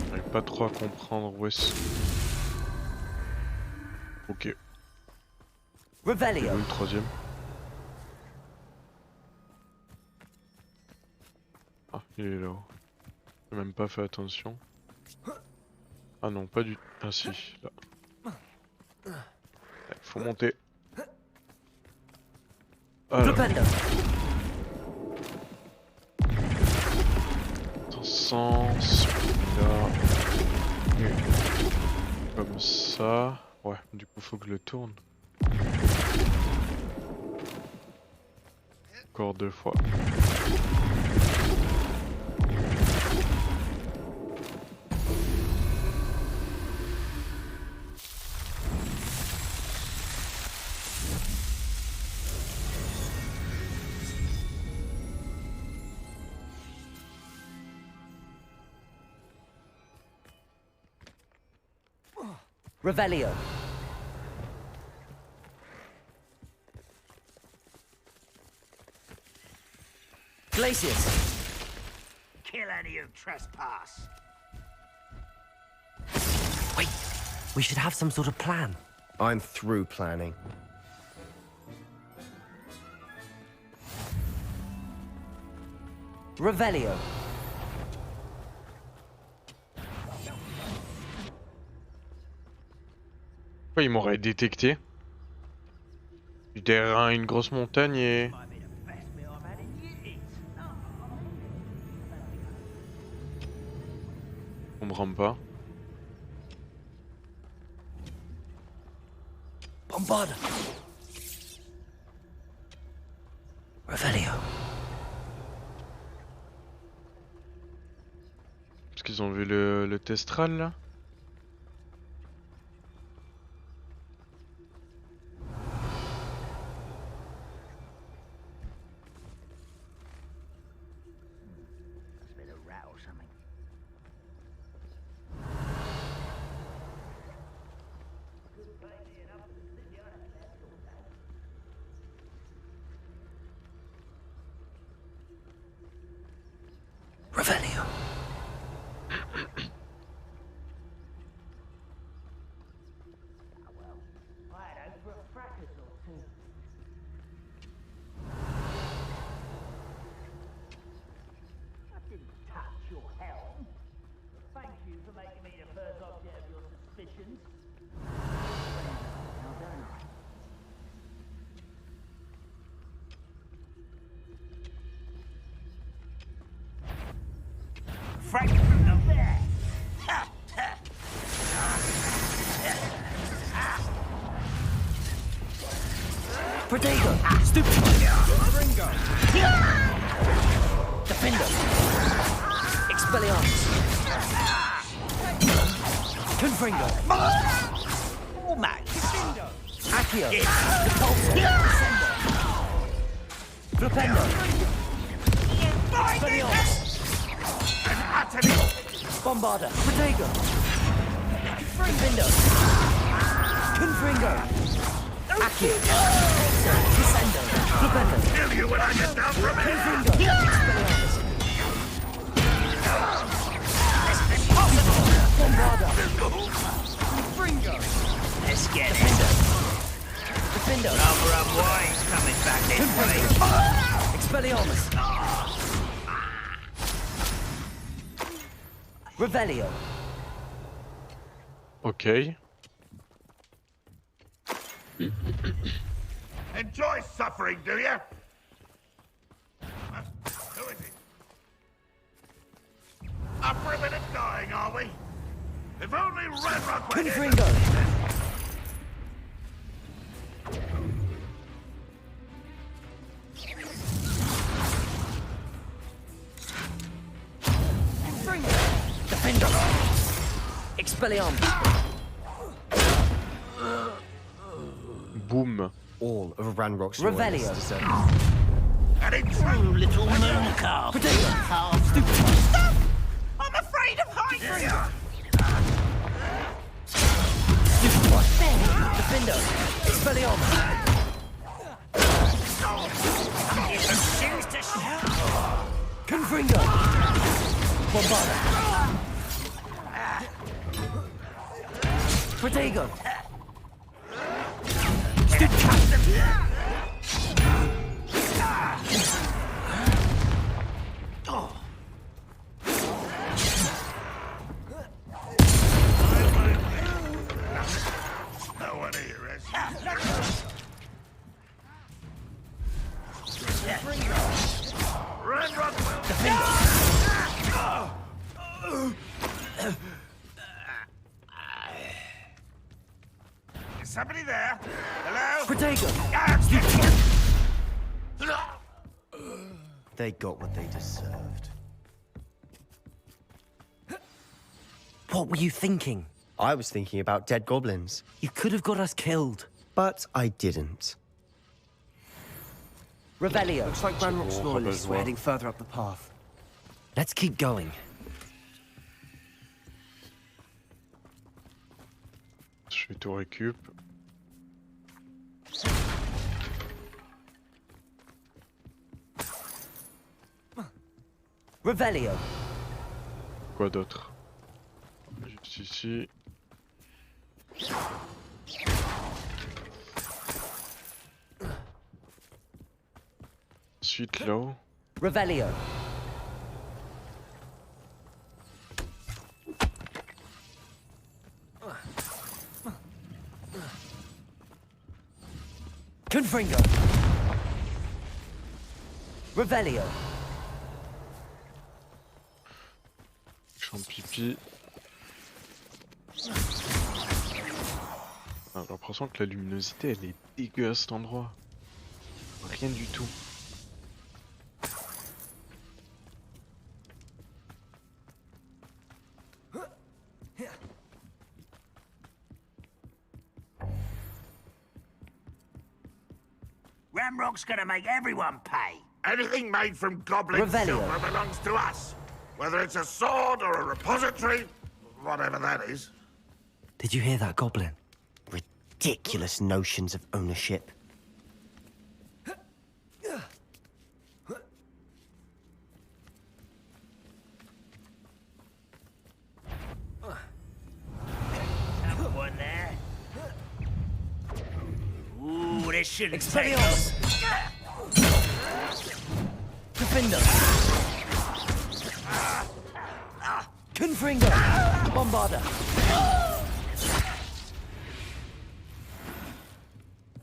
J'arrive pas trop à comprendre où est-ce. Ok. Revelio. Le troisième. Ah, il est là-haut. J'ai même pas fait attention. Ah non, pas du tout. Ah si, là. Faut monter. Alors. Dans ce sens. Là. Et comme ça. Ouais, du coup faut que je le tourne. Encore 2 fois. Revelio. Glacius. Kill any who trespass. Wait, we should have some sort of plan. I'm through planning. Revelio. Il m'aurait détecté. Derrière une grosse montagne et... On me rend pas. Bombarde. Revelio. Parce qu'ils ont vu le testral là. Revelio. Protego! Stupid! Ringo! Defender! Expelliarmus! Confringo! Max! Accio! Repulsor! Flipendo! Expelliarmus! Bombarda! Protego! Confringo! Confringo! Accio! Descendo! Flipendo! Kill you when I get down from here! Expelliarmus! Bombarda! Fringo! Let's get it! Defender! Defender! Rub White's coming back this way. Expelliarmus! Revelio! Ok. Enjoy suffering, do you? Who is it? Up for a bit of dying, are we? If only Ranrock were Confringo! Defender! Expelliarmus! Boom. All of Ranrock's Revelio. loyalists deserve And it's true, little moon calf. Half stupid. Stop! I'm afraid of heights! Defender! Expelliarmus! You can choose to shout! Confringo! Bombarda! Protego! No one here is. Ranrock will Is somebody there? Hello? Protego! They got what they deserved. What were you thinking? I was thinking about dead goblins. You could have got us killed. But I didn't. Revelio! Looks like Ranrock's loyalists were heading further up the path. Let's keep going. Je vais tout récup. Revelio! Quoi d'autre? Juste ici. Ensuite là-haut. Revelio! Confringo! Revelio! Champ pipi. Ah, j'ai l'impression que la luminosité elle est dégueu à cet endroit. Rien du tout. Ramrock's gonna make everyone pay. Anything made from goblin Revelio. silver belongs to us. Whether it's a sword or a repository, whatever that is. Did you hear that, Goblin? Ridiculous notions of ownership. Someone there. Ooh, this shouldn't take Expelliarmus! us. Defender! Confringo! Bombarda!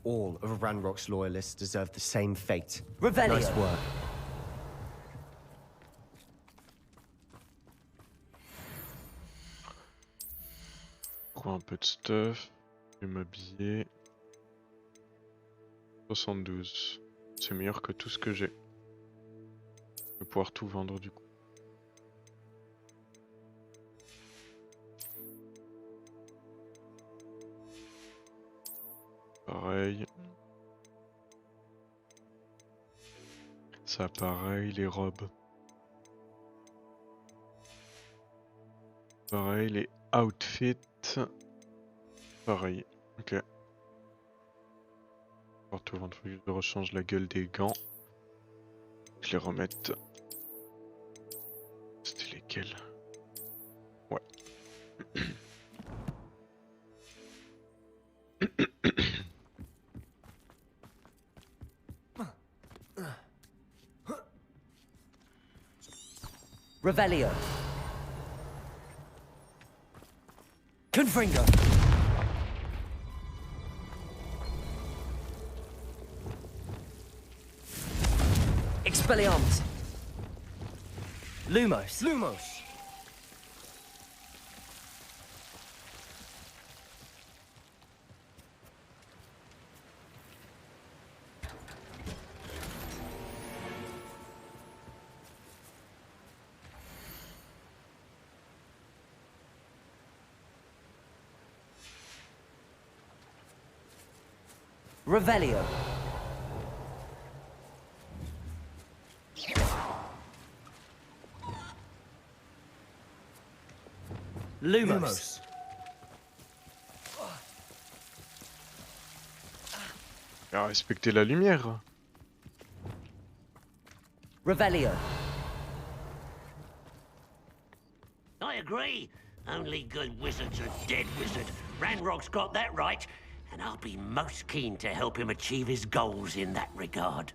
All of Ranrock's loyalists deserve the same fate. Revelio. Nice work. Prends un peu de stuff. Je vais m'habiller. 72. C'est meilleur que tout ce que j'ai. Je vais pouvoir tout vendre du coup. Pareil. Ça pareil, les robes. Pareil, les outfits. Pareil, ok. Pour tout vendre, faut que je rechange la gueule des gants. Je les remette. C'était lesquels? Ouais. Revelio. Confringo. Expelliarmus. Lumos. Lumos. Revelio. Lumos. Ah, respectez la lumière. Revelio. I agree. Only good wizards are dead wizard. Ranrock's got that right, and I'll be most keen to help him achieve his goals in that regard.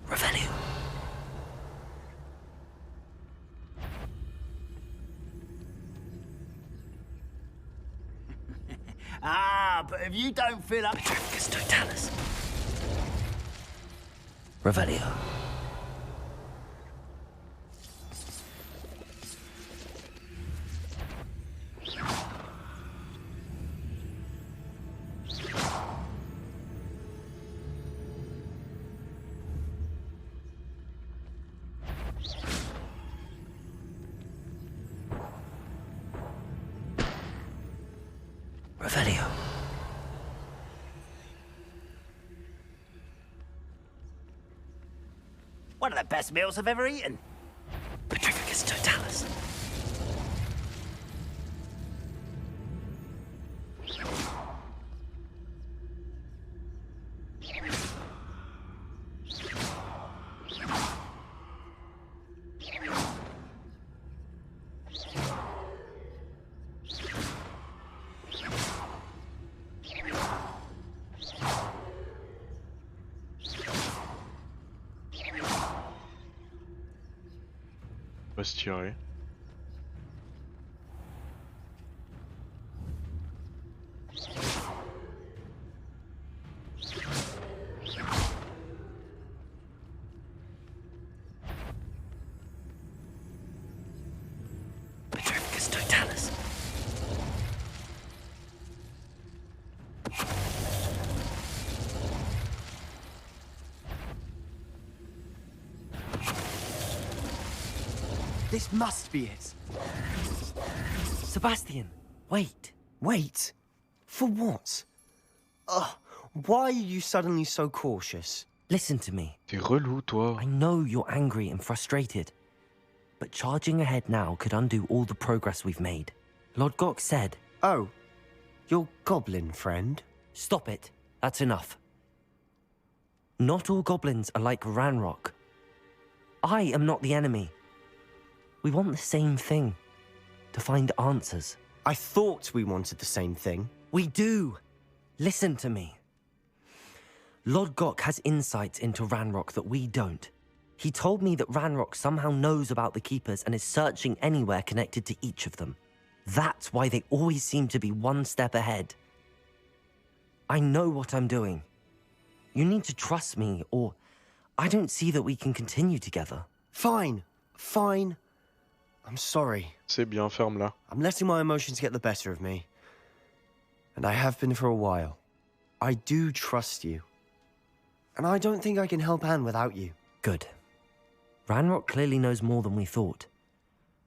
Revelio. Ah, but if you don't fill up... Totalis. Revelio. Revelio. One of the best meals I've ever eaten. Petrificus Totalis. On va se tirer. Petrificus Totalis. This must be it. Sebastian, wait. Wait? For what? Ugh, why are you suddenly so cautious? Listen to me. T'es relou, toi. I know you're angry and frustrated, but charging ahead now could undo all the progress we've made. Lord Gok said... Oh, your goblin friend? Stop it. That's enough. Not all goblins are like Ranrock. I am not the enemy. We want the same thing. To find answers. I thought we wanted the same thing. We do. Listen to me. Lord Gok has insights into Ranrock that we don't. He told me that Ranrock somehow knows about the Keepers and is searching anywhere connected to each of them. That's why they always seem to be one step ahead. I know what I'm doing. You need to trust me, or I don't see that we can continue together. Fine. Fine. I'm sorry. C'est bien, ferme-la. I'm letting my emotions get the better of me. And I have been for a while. I do trust you. And I don't think I can help Anne without you. Good. Ranrock clearly knows more than we thought.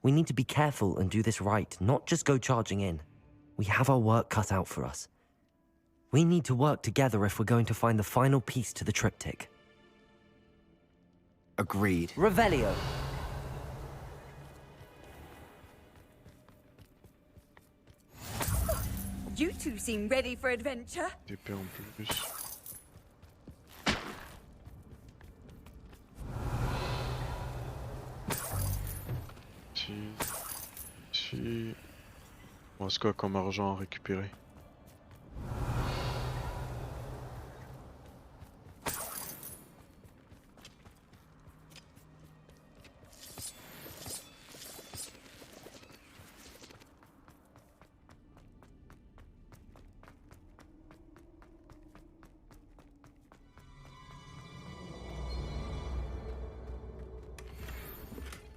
We need to be careful and do this right, not just go charging in. We have our work cut out for us. We need to work together if we're going to find the final piece to the triptych. Agreed. Revelio. You two seem ready for adventure. Épée en plus. Ici. Bon, c'est quoi comme argent à récupérer?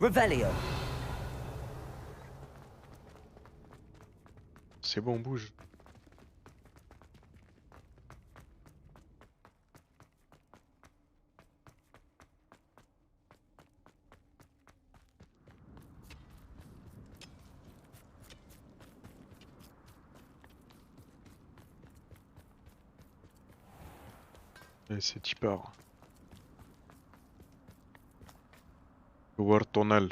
Revelio. C'est bon, on bouge. Et c'est Tipar. Howard Tonal.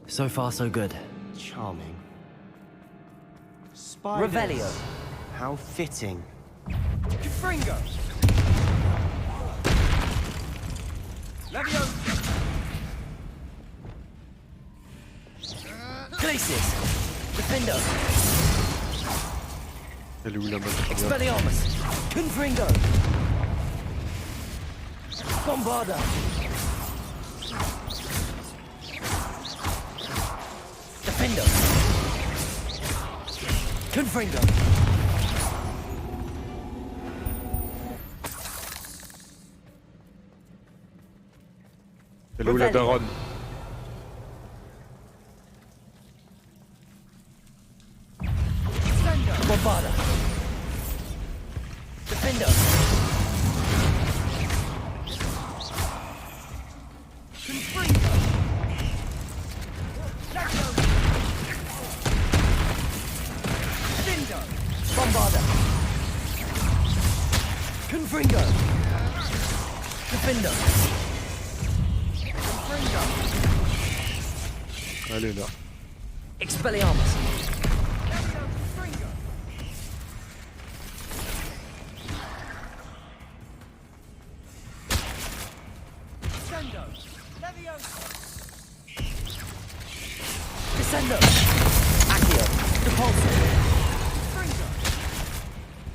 So far, so good. Charming. Spiders. Revelio. How fitting. Fringo. Leviosa. Glacius. Defendo. Elle est où la magie? Expelliarmus. Confringo. Bombarda. Defendo. Confringo. Elle est où la daronne? Bombarda. Defendo. Confringo. Dindo. Bombarda. Confringo. Defendo. Confringo. Elle est là. Expelliarmus. Descendo. Accio. Depulso.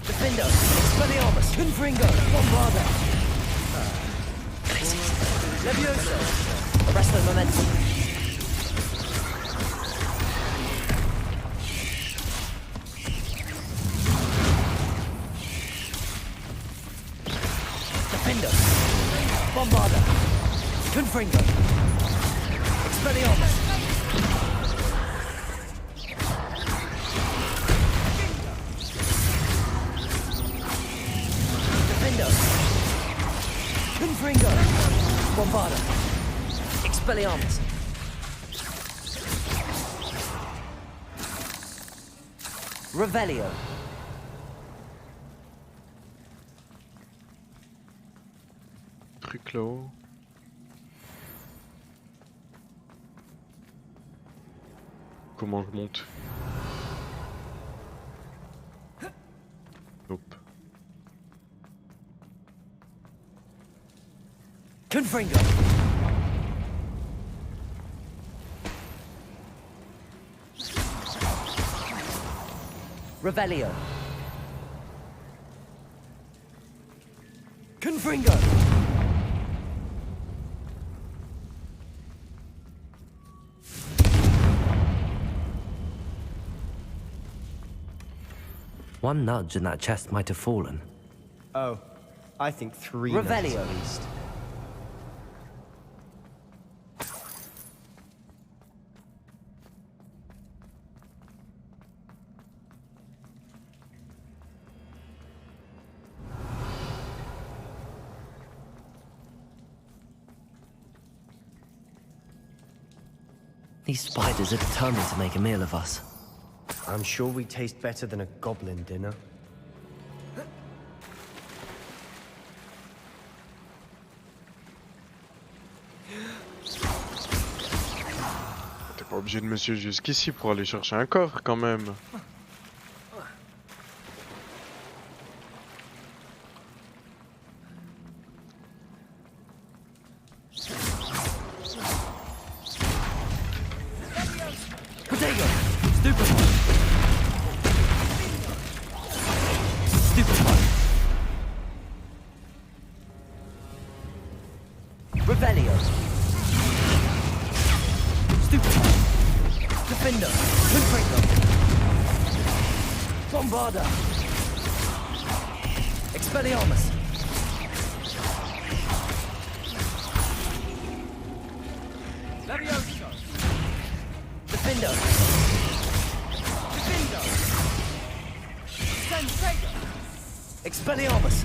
Defendo. Expelliarmus. Confringo. Bombarda. Leviosa. Arresto momentum. Defendo. Bombarda. Confringo. Expelliarmus. Defendo. Confringo. Bombarda. Expelliarmus. Revelio. Truc là-haut. Comment je monte? Nope. Confringo. Revelio. Confringo. One nudge and that chest might have fallen. Oh, I think 3 Revelio. at least. These spiders are determined to make a meal of us. I'm sure we taste better than a goblin dinner. T'es pas obligé de me suivre jusqu'ici pour aller chercher un coffre quand même. Potato! Stupefy! Stupefy! Revelio! Stupefy! Defender! Bombarda! Expelliarmus! Levioso! Defendo! Defendo! Sensego! Expelliarmus!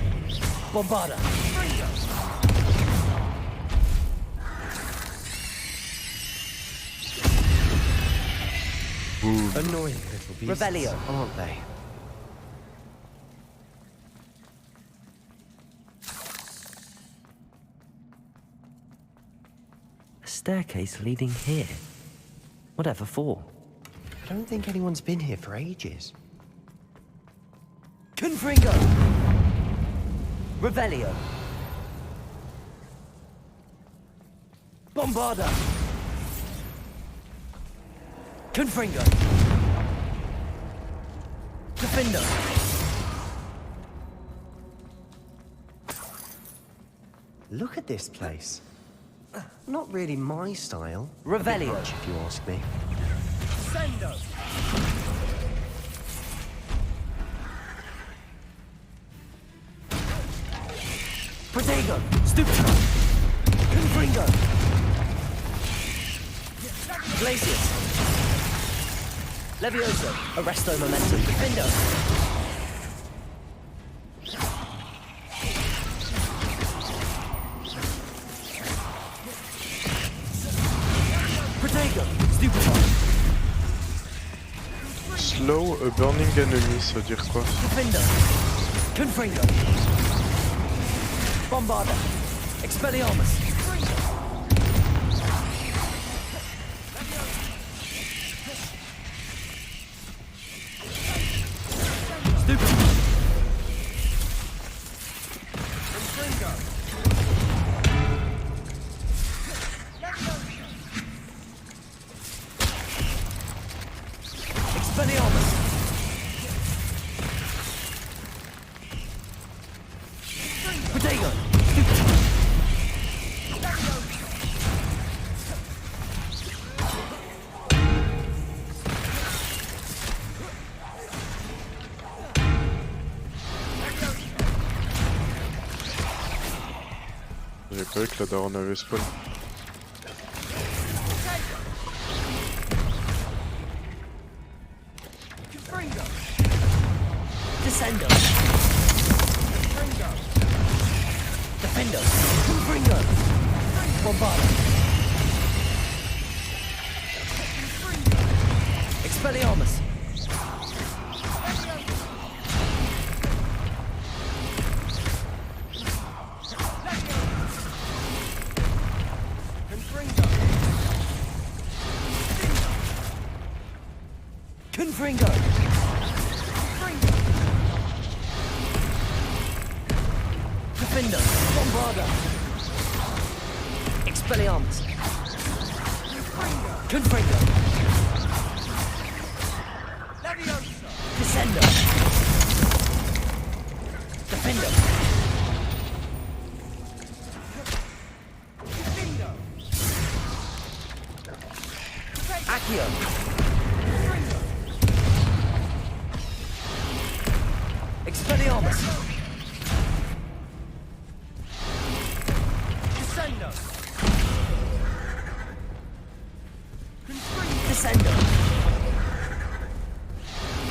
Bombarda! Fringo! Annoying little beasts, Revelio. aren't they? A staircase leading here. Whatever for? I don't think anyone's been here for ages. Confringo! Revelio! Bombarda! Confringo! Defendo! Look at this place. Not really my style. Revelio. Much, if you ask me. Sendo! Protego! Stupefy! Confringo! Glacius! Levioso! Arresto Momentum! Defendo! Protego! Stupefy! Slow a burning enemy, ça veut dire quoi? Defendo! Confringo! Bombarda! Expelliarmus! Expelliarmus! Protego! J'ai pas vu que la daronne avait spawn. Descendo! Defendo! Confringo! Bombarda! Expelliarmus! Confringo! Defendo! Bombarda! Expelliarmus! Confringo! Descendo! Defendo! Accio! Expelliarmus! Descendo! Descendo!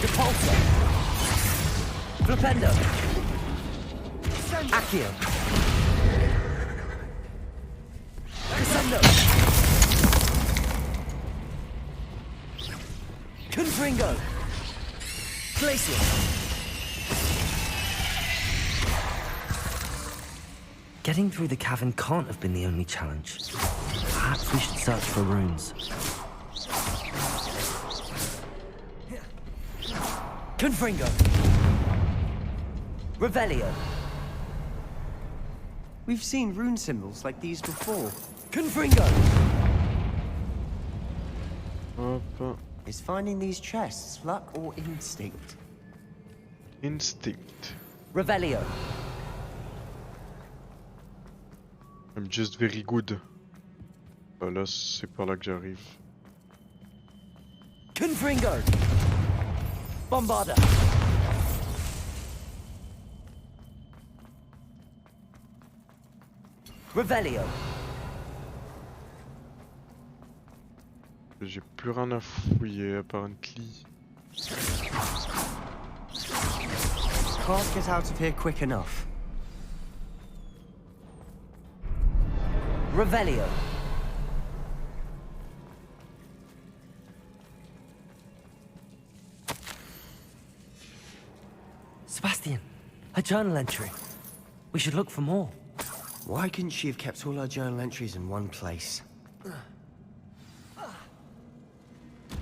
Repulsor! Flipendo! Accio! Descendo! Confringo! Glacius! Getting through the cavern can't have been the only challenge. Perhaps we should search for runes. Confringo! Revelio! We've seen rune symbols like these before. Confringo! Is finding these chests luck or instinct? Instinct. Revelio! I'm just very good. Bah là, c'est par là que j'arrive. Confringo! Bombarda! Revelio. J'ai plus rien à fouiller à part une clé. Can't get out of here quick enough. Revelio. Sebastian, a journal entry. We should look for more. Why couldn't she have kept all her journal entries in one place?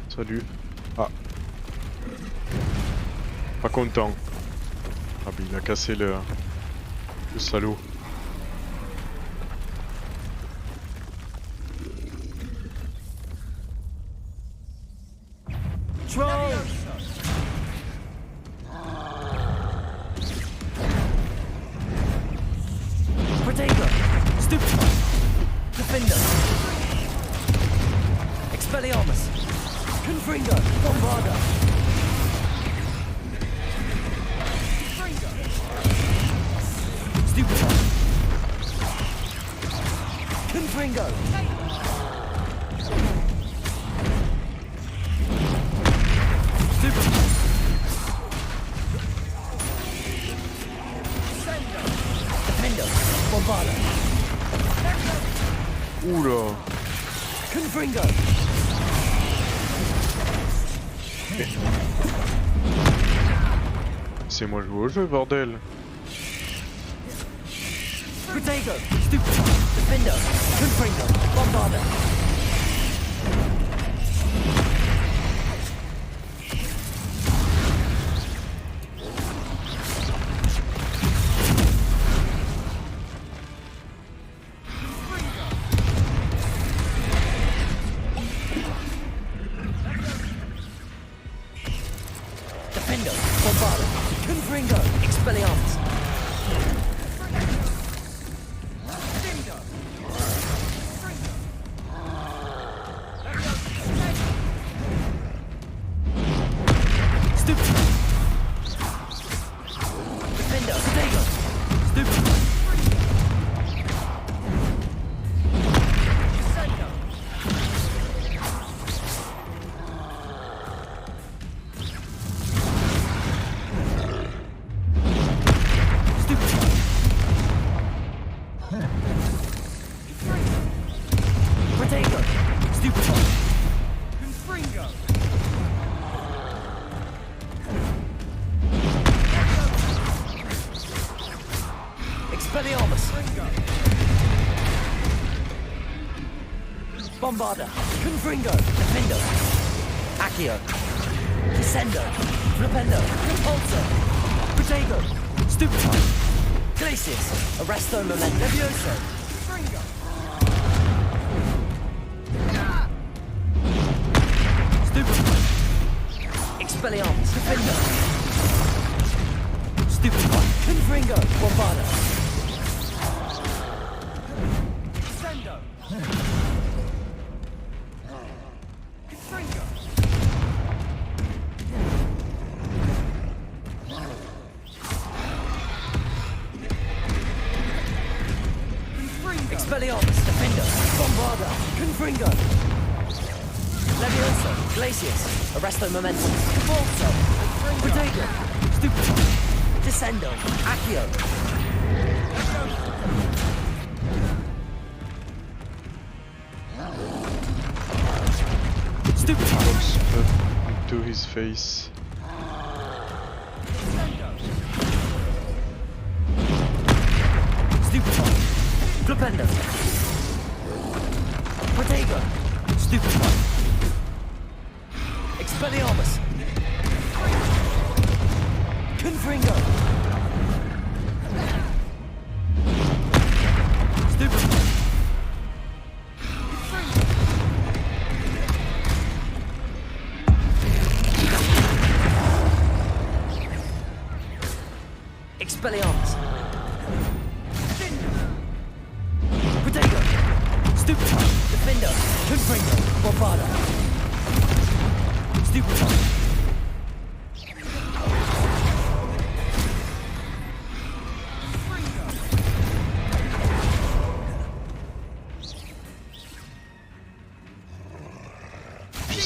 Salut. Ah. Pas content. Ah bah il a cassé le salaud. Troll! Protego! Stupefy! Defender! Expelliarmus! Confringo! Bombarda! Stupefy! Confringo! Bombarda. Oula. Confringo. C'est moi jouer au jeu, bordel. Protego. Stupefy. Defender. Confringo. Bombarda. Bombarda, Confringo, Defendo, Accio, Descendo, Flipendo, Repulsor, Protego, Stupefy, Glacius, Arresto Memento, Levioso, Stupefy, Expelliarmus, Defendo, Stupefy, Confringo, Bombarda, Descendo. Expelliarmus, Defender, Bombarda, Confringo, Levioso, Glacius, Arresto Momentum, Volso, Protego, Stupefy, Descendo, Accio. Stupefy. Into his face. Stupefy. Flipendo. Protego. Stupefy. Expelliarmus. Confringo. Stupefy. Expelliarmus. Protego. Stupefy. Defender. Confringo. Bombarda. Stupefy.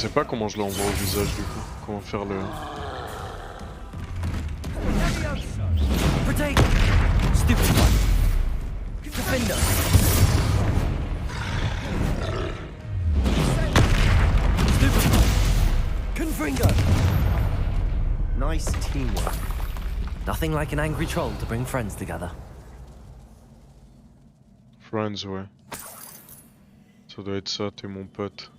sais pas comment je l'envoie au visage du coup. Comment faire le... Protect! Stupid one! Defender! Stupid one! Confringo! Nice teamwork. Nothing like an angry troll to bring friends together. Friends, ouais. Ça doit être ça, t'es mon pote.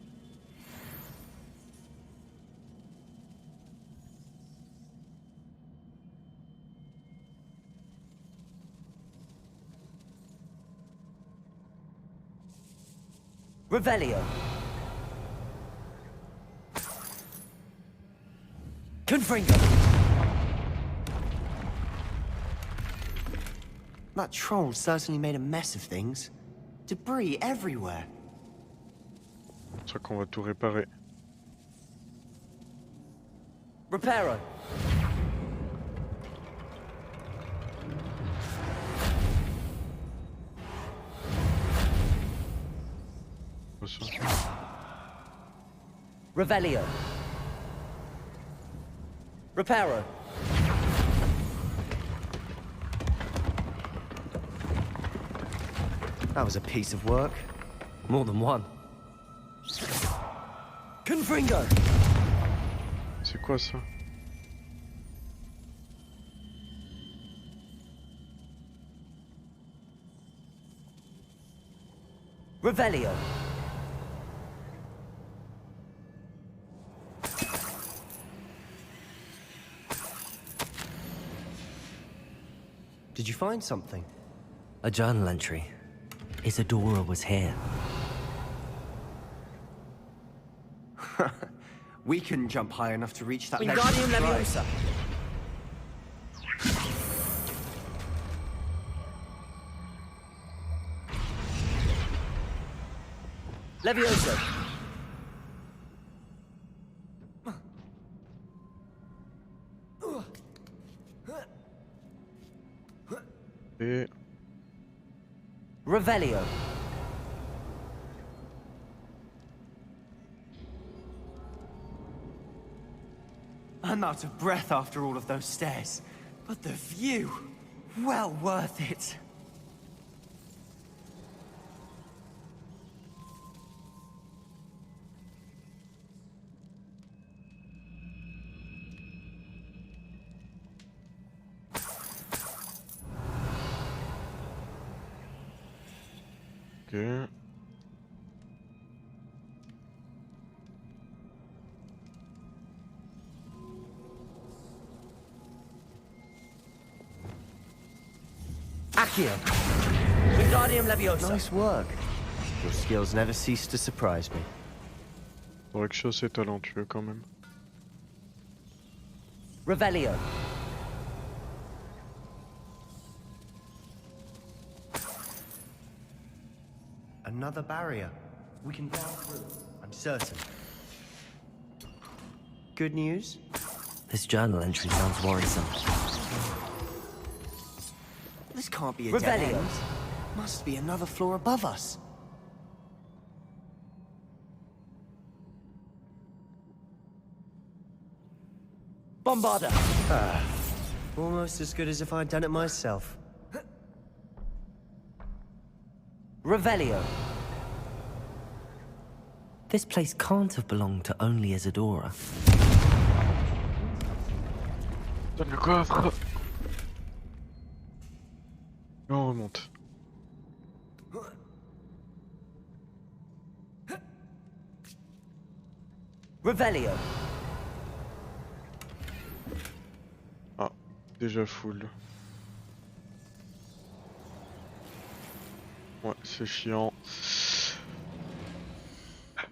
Revelio. Confringo. That troll certainly made a mess of things. Debris everywhere. C'est ça qu'on va tout réparer. Reparo. Revelio. Reparo. That was a piece of work. More than one. Confringo. C'est quoi ça? Revelio. Did you find something? A journal entry. Isadora was here. We couldn't jump high enough to reach that ledge. Wingardium Leviosa. Leviosa. Et... Revelio. I'm out of breath after all of those stairs. But the view, well worth it. Ok. Accio. Wingardium Leviosa. Nice work. Your skills never cease to surprise me. Faudrait que je sois assez talentueux quand même. Revelio. Another barrier. We can pass through, I'm certain. Good news? This journal entry sounds worrisome. This can't be a dead Revelio. end. Must be another floor above us. Bombarda. Ah, almost as good as if I'd done it myself. Revelio. This place can't have belonged to only Isadora. Donne le coffre. Et on remonte. Revelio. Ah, déjà full. Ouais, c'est chiant.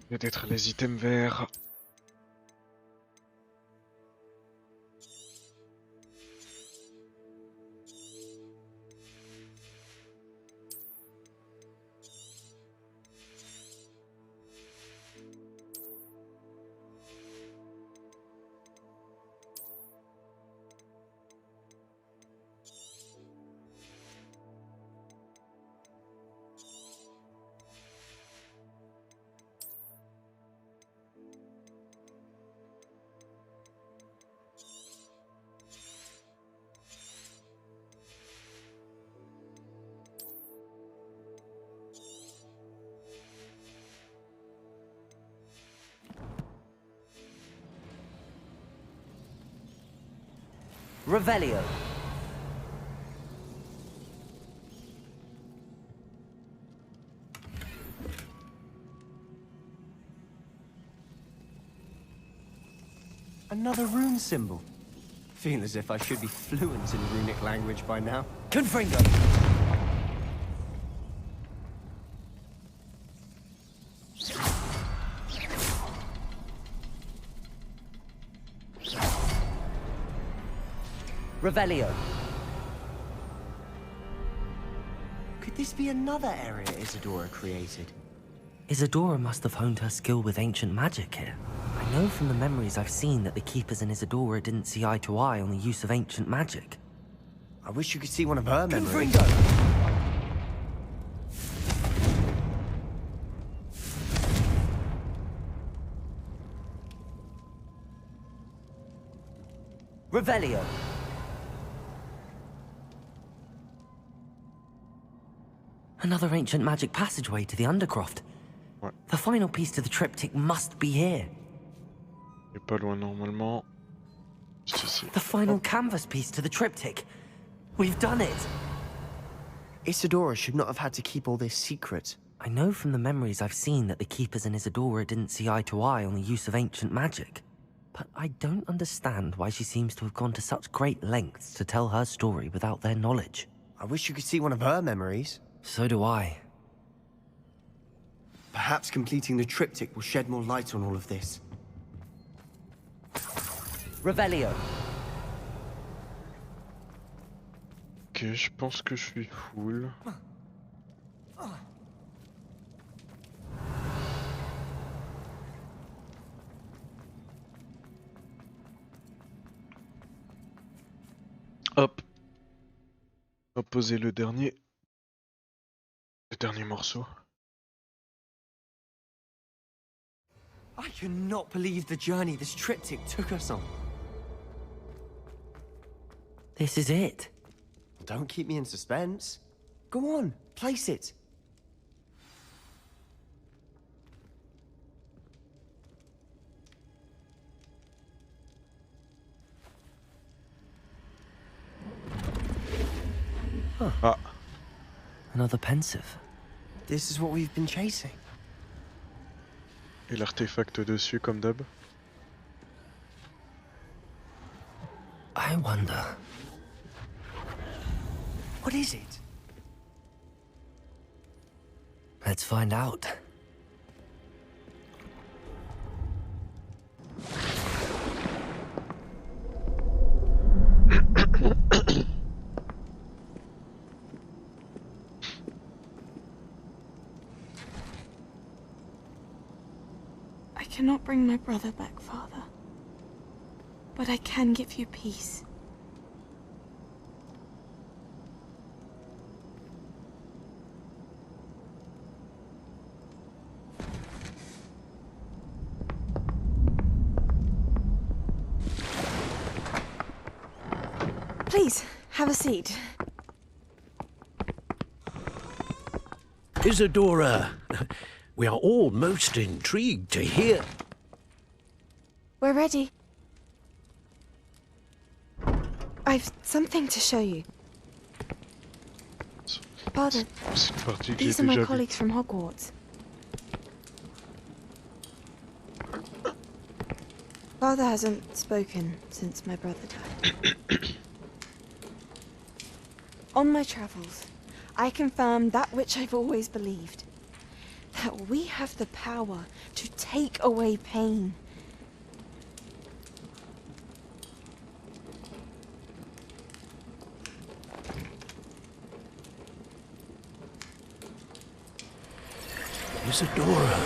Peut-être les items verts. Revelio. Another rune symbol. Feel as if I should be fluent in runic language by now. Confringo. Revelio. Could this be another area Isadora created? Isadora must have honed her skill with ancient magic here. I know from the memories I've seen that the Keepers and Isadora didn't see eye to eye on the use of ancient magic. I wish you could see one of her memories. Revelio. Another ancient magic passageway to the Undercroft. Ouais. The final piece to the triptych must be here. Il est pas loin normalement. C'est ici. The final canvas piece to the triptych. We've done it. Isadora should not have had to keep all this secret. I know from the memories I've seen that the Keepers and Isadora didn't see eye to eye on the use of ancient magic. But I don't understand why she seems to have gone to such great lengths to tell her story without their knowledge. I wish you could see one of her memories. So do I. Perhaps completing the triptych will shed more light on all of this. Revelio. Ok, je pense que je suis full. Hop. On va poser le dernier morceau. I cannot believe the journey this triptych took us on. This is it. Don't keep me in suspense. Go on, place it. Huh. Ah. Another pensive. This is what we've been chasing. Et l'artefact dessus comme d'hab. I wonder. What is it? Let's find out. I cannot bring my brother back, Father. But I can give you peace. Please, have a seat. Isadora, we are all most intrigued to hear. We're ready. I've something to show you. Father, these are my colleagues from Hogwarts. Father hasn't spoken since my brother died. On my travels, I confirmed that which I've always believed. That we have the power to take away pain. Isadora.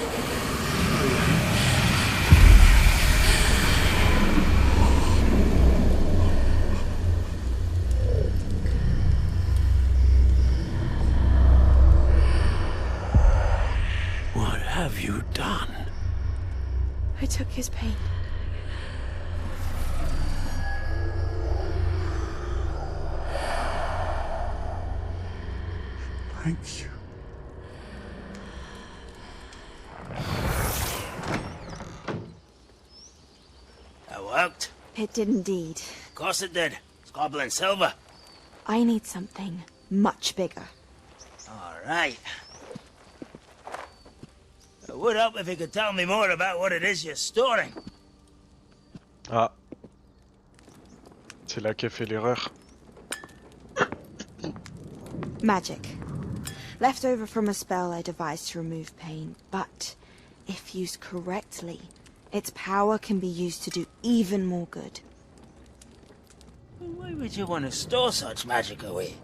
What have you done? I took his pain. Thank you. That worked. It did indeed. Of course it did. It's Goblin silver. I need something much bigger. All right. It would help if you could tell me more about what it is you're storing. Ah. C'est là qu'a fait l'erreur. Magic. Left over from a spell I devised to remove pain, but if used correctly, its power can be used to do even more good. Why would you want to store such magic away?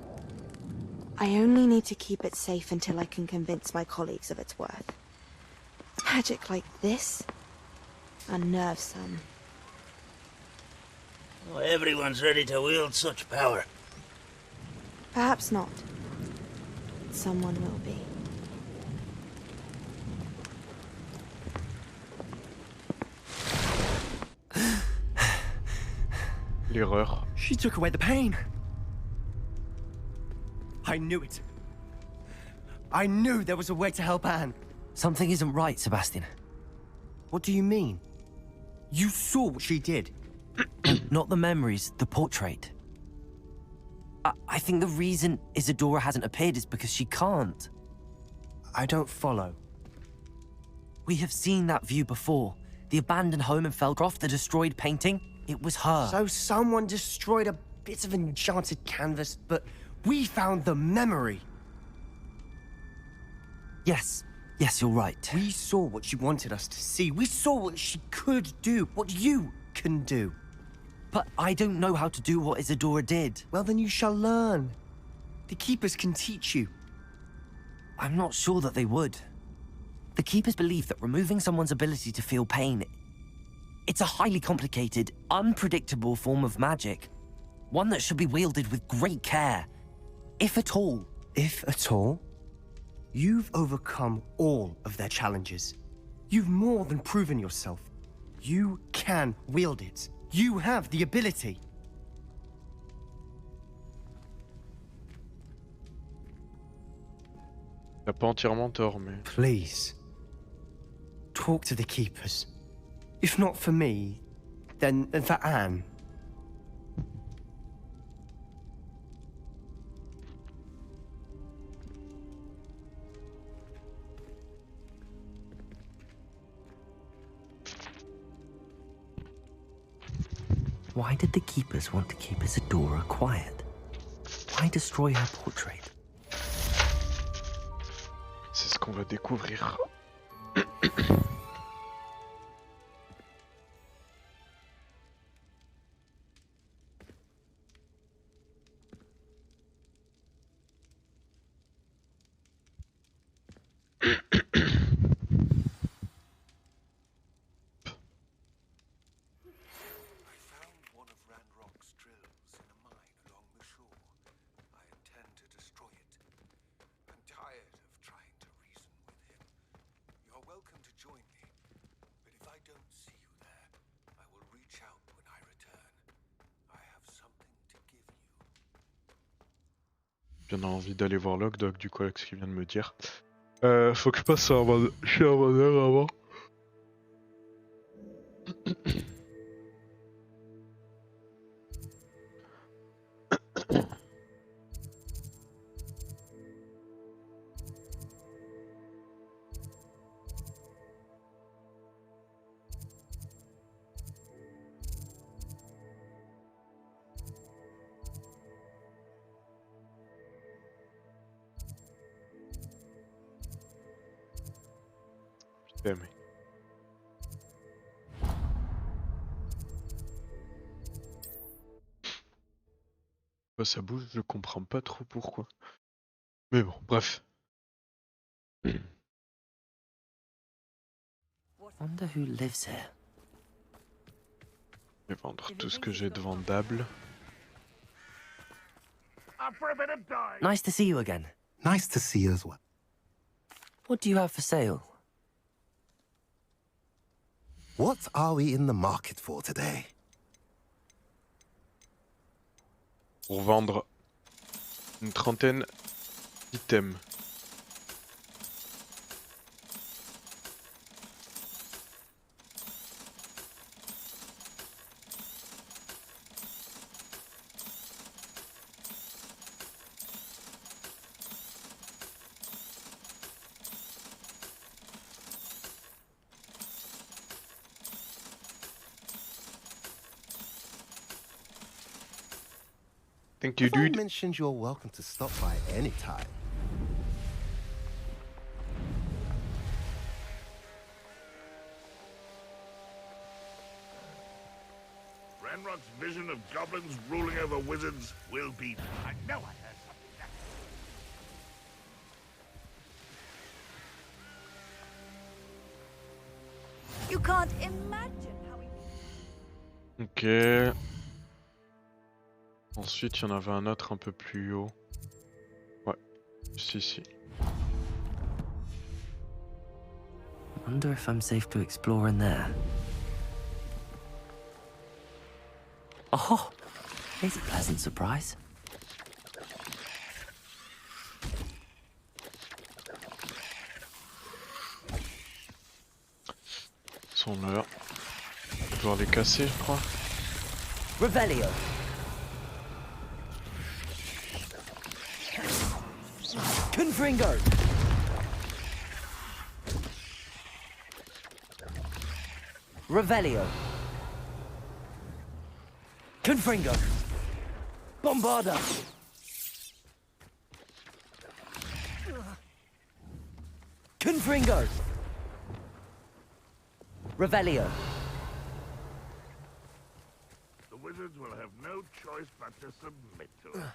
I only need to keep it safe until I can convince my colleagues of its worth. Magic like this unnerves some. Well, everyone's ready to wield such power. Perhaps not. Someone will be. L'erreur. She took away the pain. I knew it. I knew there was a way to help Anne. Something isn't right, Sebastian. What do you mean? You saw what she did. Not the memories, the portrait. I think the reason Isadora hasn't appeared is because she can't. I don't follow. We have seen that view before. The abandoned home in Felcroft, the destroyed painting. It was her. So someone destroyed a bit of enchanted canvas, but we found the memory. Yes. Yes, you're right. We saw what she wanted us to see. We saw what she could do, what you can do. But I don't know how to do what Isadora did. Well, then you shall learn. The Keepers can teach you. I'm not sure that they would. The Keepers believe that removing someone's ability to feel pain, it's a highly complicated, unpredictable form of magic. One that should be wielded with great care. If at all. If at all? You've overcome all of their challenges. You've more than proven yourself. You can wield it. You have the ability. T'as pas entièrement tort, mais... Please. Talk to the Keepers. If not for me, then for Anne. Why did the Keepers want to keep Isadora quiet? Why destroy her portrait? C'est ce qu'on va découvrir. Bien envie d'aller voir Logdog du coup avec ce qu'il vient de me dire. Faut que je passe chez un vendeur avant. Putain mais... Ça bouge, je comprends pas trop pourquoi. Mais bon, bref. Wonder who lives here. Je vais vendre tout ce que j'ai de vendable. Nice to see you again. Nice to see you as well. What do you have for sale? What are we in the market for today? Pour vendre une trentaine d'items. Thank you, Have I dude. mentioned you're welcome to stop by any time? Ranrock's vision of goblins ruling over wizards will be... I know I heard something that... You can't imagine how he... Ok. Ensuite, il y en avait un autre un peu plus haut. Ouais, juste ici. Wonder if I'm safe to explore in there. Oh, here's a pleasant surprise. Ils sont là. On va devoir les casser, je crois. Revelio. Confringo. Revelio. Confringo. Bombarda. Confringo. Revelio. The wizards will have no choice but to submit to it.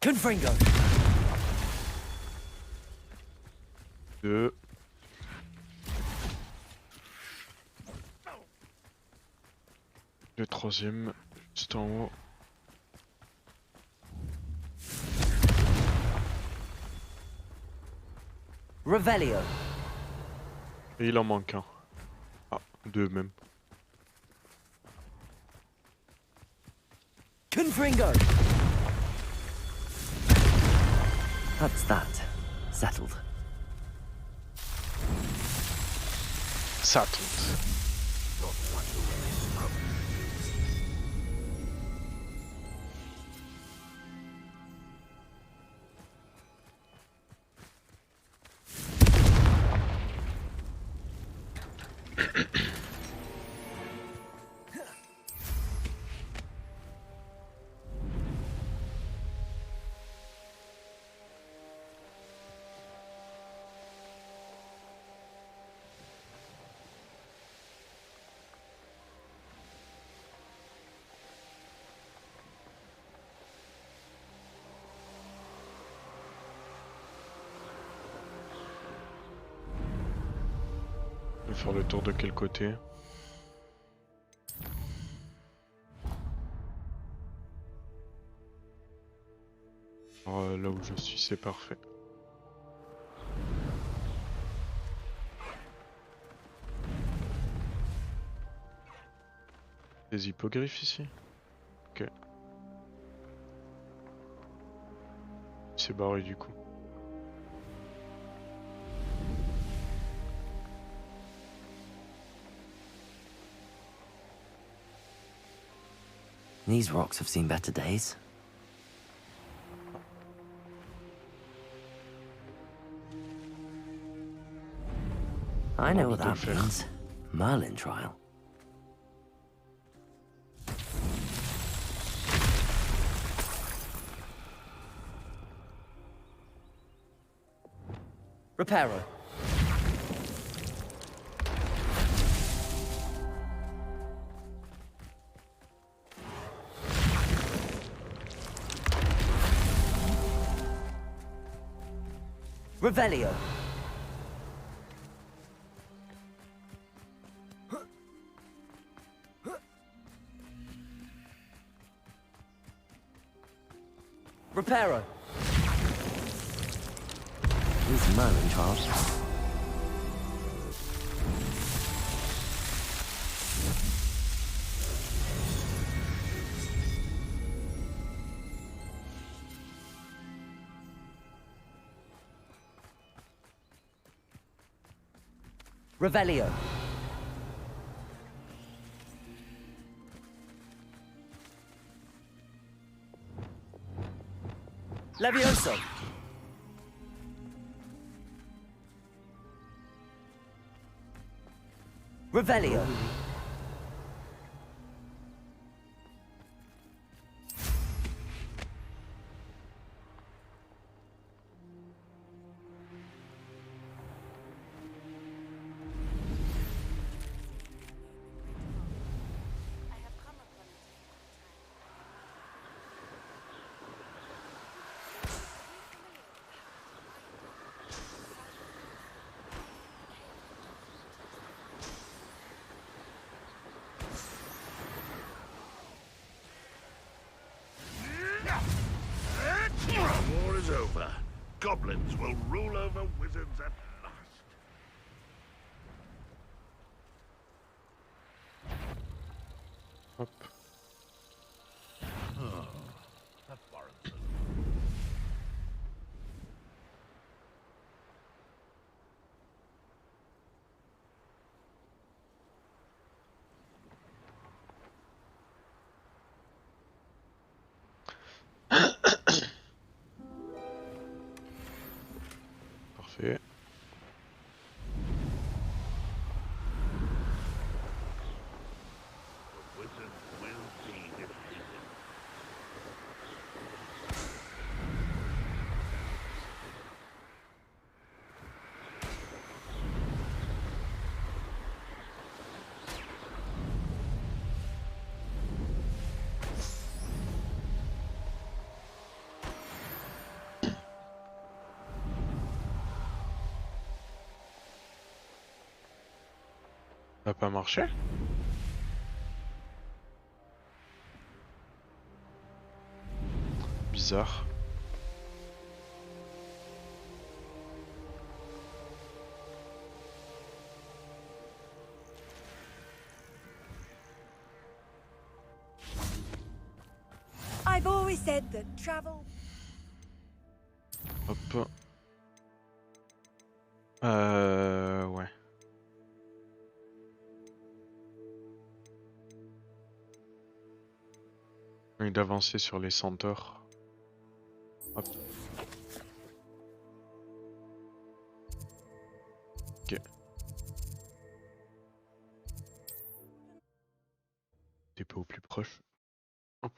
Confringo. 2. Le troisième, juste en haut. Revelio. Et il en manque un. Ah, 2 même. Confringo. That's that. Settled. Settled. Je vais faire le tour de quel côté? Alors, là où je suis, c'est parfait. Des hippogriffes ici? Ok. C'est barré du coup. These rocks have seen better days. I know what that means. Merlin trial. Reparo. Revelio. Reparo. These Merlin trials. Revelio. Levioso! Revelio! War is over. Goblins will rule over wizards at last. Hop. Oh, that warrants it. Parfait. The wizard will be defeated. Ça n'a pas marché? Bizarre. I've always said that travel. Hop. Ouais. Et d'avancer sur les centaures. Hop. Ok. Dépôt au plus proche. Hop.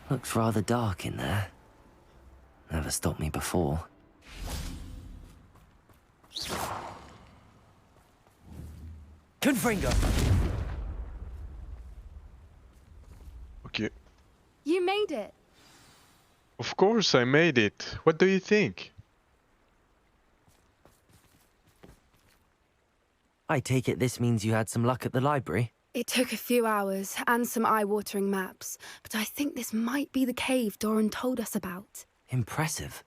Looks rather dark in there. Never stopped me before. Confringo! Ok. You made it. Of course I made it. What do you think? I take it this means you had some luck at the library? It took a few hours and some eye-watering maps, but I think this might be the cave Doran told us about. Impressive.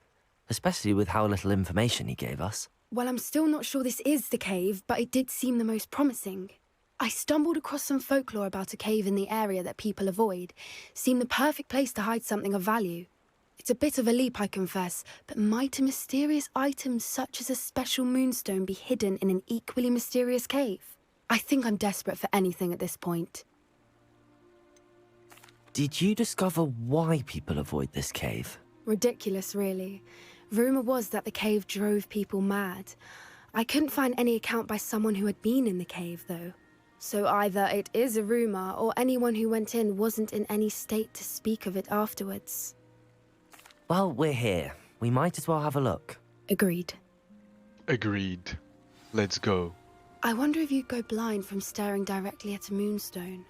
Especially with how little information he gave us. Well, I'm still not sure this is the cave, but it did seem the most promising. I stumbled across some folklore about a cave in the area that people avoid. Seemed the perfect place to hide something of value. It's a bit of a leap, I confess, but might a mysterious item such as a special moonstone be hidden in an equally mysterious cave? I think I'm desperate for anything at this point. Did you discover why people avoid this cave? Ridiculous, really. Rumour was that the cave drove people mad. I couldn't find any account by someone who had been in the cave, though. So either it is a rumour, or anyone who went in wasn't in any state to speak of it afterwards. Well, we're here. We might as well have a look. Agreed. Agreed. Let's go. I wonder if you'd go blind from staring directly at a moonstone.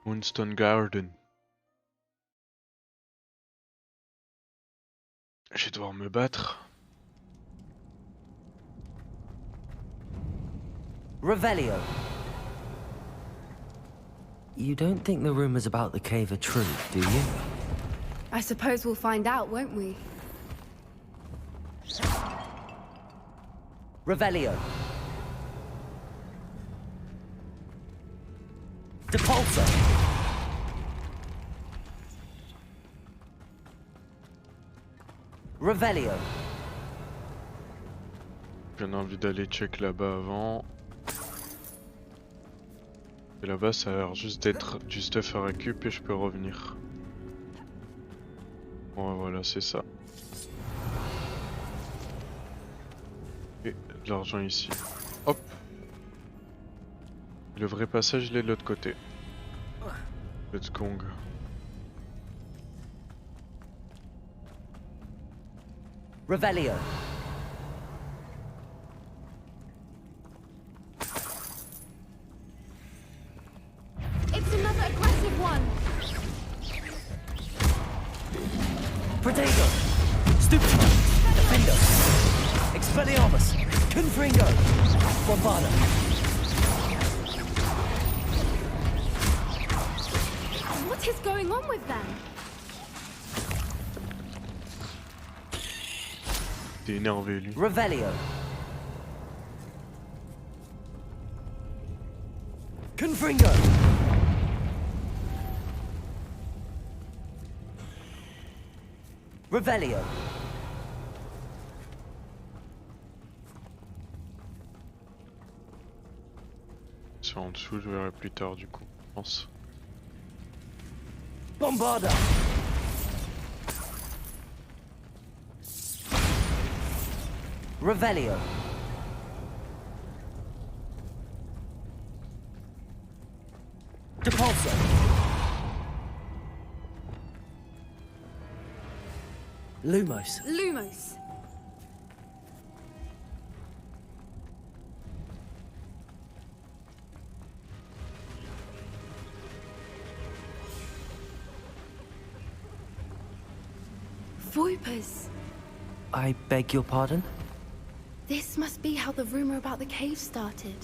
Moonstone Garden. Je vais devoir me battre. Revelio. You don't think the rumors about the cave are true, do you? I suppose we'll find out, won't we? Revelio. Depulso. Revelio. J'ai envie d'aller check là-bas avant. Et là-bas, ça a l'air juste d'être du stuff à récup et je peux revenir. Bon, voilà, c'est ça. Et de l'argent ici. Hop. Le vrai passage, il est de l'autre côté. Let's go. Revelio. It's another aggressive one. Protego. Stupid. Defendo. Expelliarmus. Confringo. Bombada. What is going on with them? T'es énervé lui. Revelio. Confringo. Revelio. C'est en dessous, je verrai plus tard du coup, je pense. Bombarda. Revelio. Depulso. Lumos. Lumos. Voipers. I beg your pardon? This must be how the rumor about the cave started.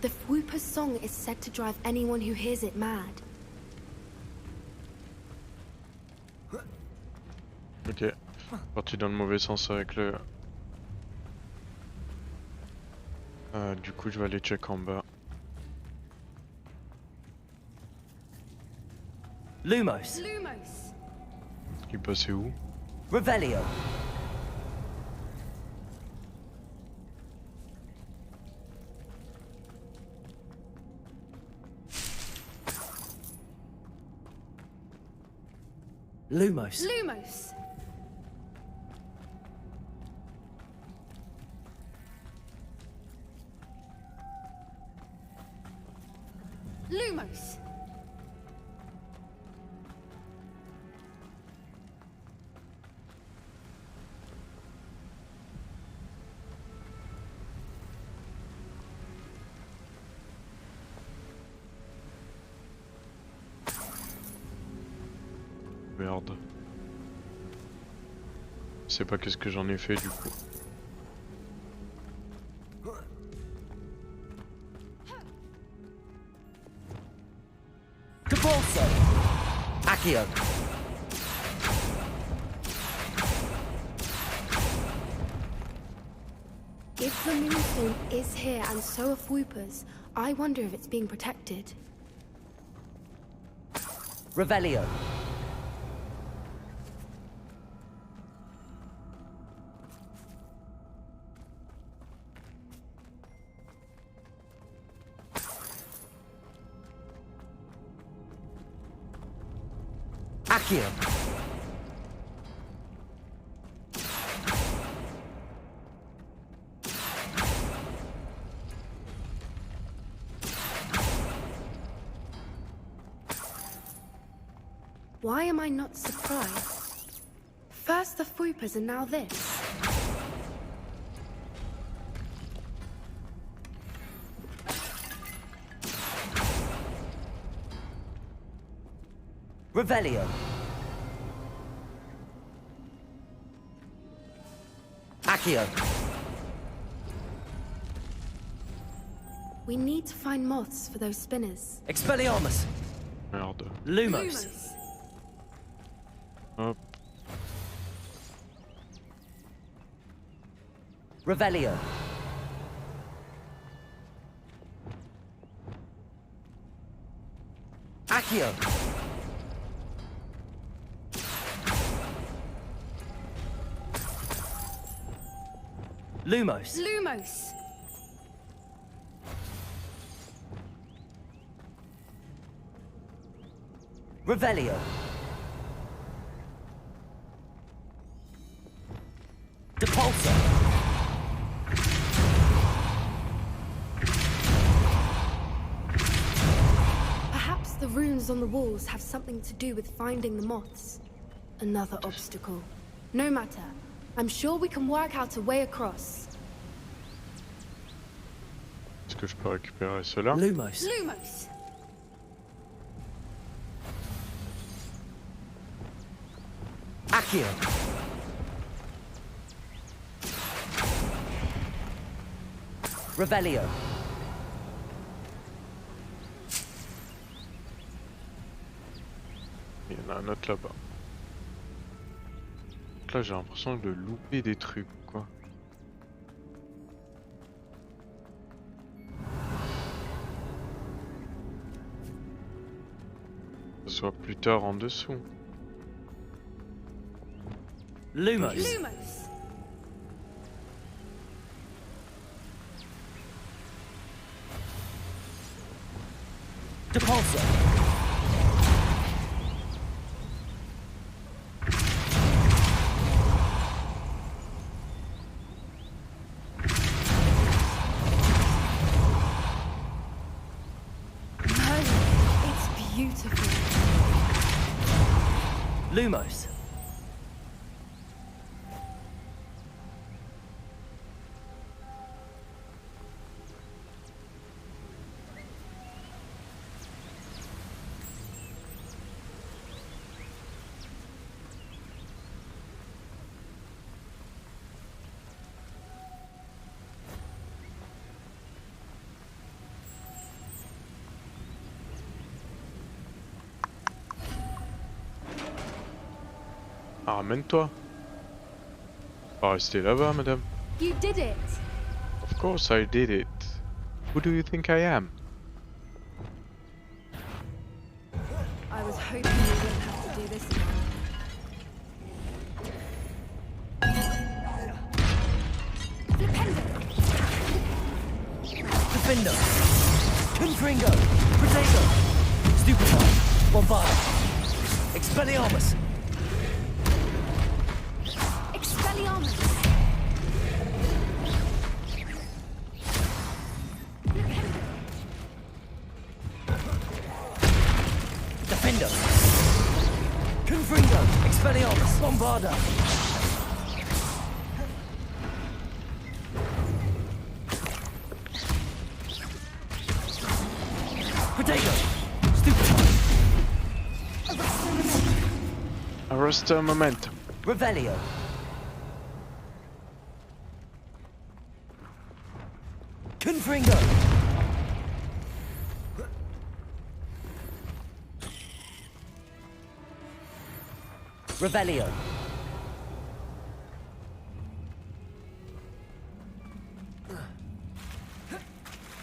The Whooper's song is said to drive anyone who hears it mad. Ok, parti dans le mauvais sens avec le... du coup je vais aller check en bas. Lumos. Lumos. Il passait où? Revelio. Lumos. Lumos. Lumos. Merde. Je sais pas qu'est-ce que j'en ai fait du coup. Depulso. Accio. If the moonstone is here and so are Whoopers, I wonder if it's being protected. Revelio. Accio. Why am I not surprised? First the Whoopers and now this. Revelio. Accio. We need to find moths for those spinners. Expelliarmus. Merde. Lumos. Hop. Revelio. Accio. Lumos. Lumos. Revelio. Depulso. Perhaps the runes on the walls have something to do with finding the moths. Another obstacle. No matter. I'm sure we can work out a way across. Est-ce que je peux récupérer cela? Lumos. Lumos. Accio. Revelio. Il y en a un autre là-bas. Là j'ai l'impression de louper des trucs quoi. Que ce soit plus tard en dessous. Lumos. Lumos. Depulso. It's beautiful. Lumos. Ah, ramène-toi. Pas rester là-bas, madame. You did it. Of course I did it. Who do you think I am? I was hoping we wouldn't have to do this again. Defender. Confringo. Protego. Stupefy. Bombard. Expelliarmus. Expelliarmus. Defender. Confringo. Expelliarmus. Bombarda. Protego. Stupefy. Arresta momentum. Revelio. Confringo. Revelio.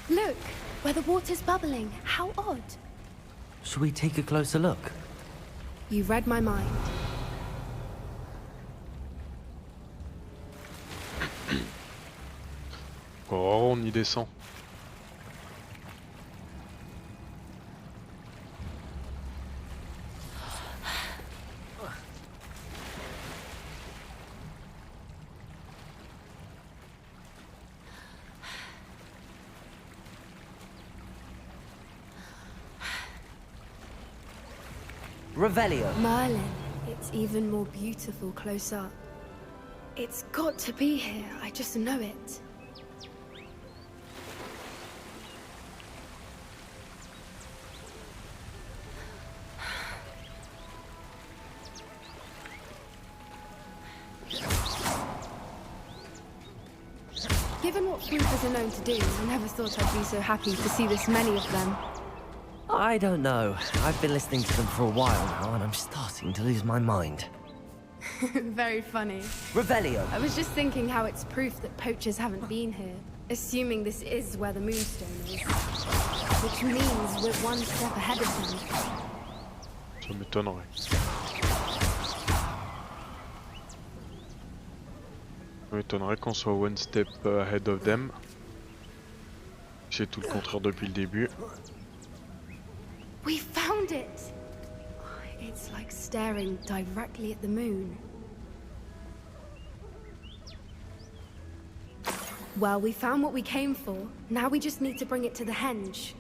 Look, where the water's bubbling. How odd. Shall we take a closer look? You read my mind. Oh, on y descend. Revelio. Merlin, it's even more beautiful close up. It's got to be here, I just know it. Given what fruiters are known to do, I never thought I'd be so happy to see this many of them. I don't know. I've been listening to them for a while now, and I'm starting to lose my mind. Very funny. Revelio. I was just thinking how it's proof that poachers haven't been here. Assuming this is where the Moonstone is. Which means we're one step ahead of them. Ça m'étonnerait. Ça m'étonnerait qu'on soit one step ahead of them. C'est tout le contraire depuis le début. We found it! It's like staring directly at the moon. Well, we found what we came for. Now we just need to bring it to the henge.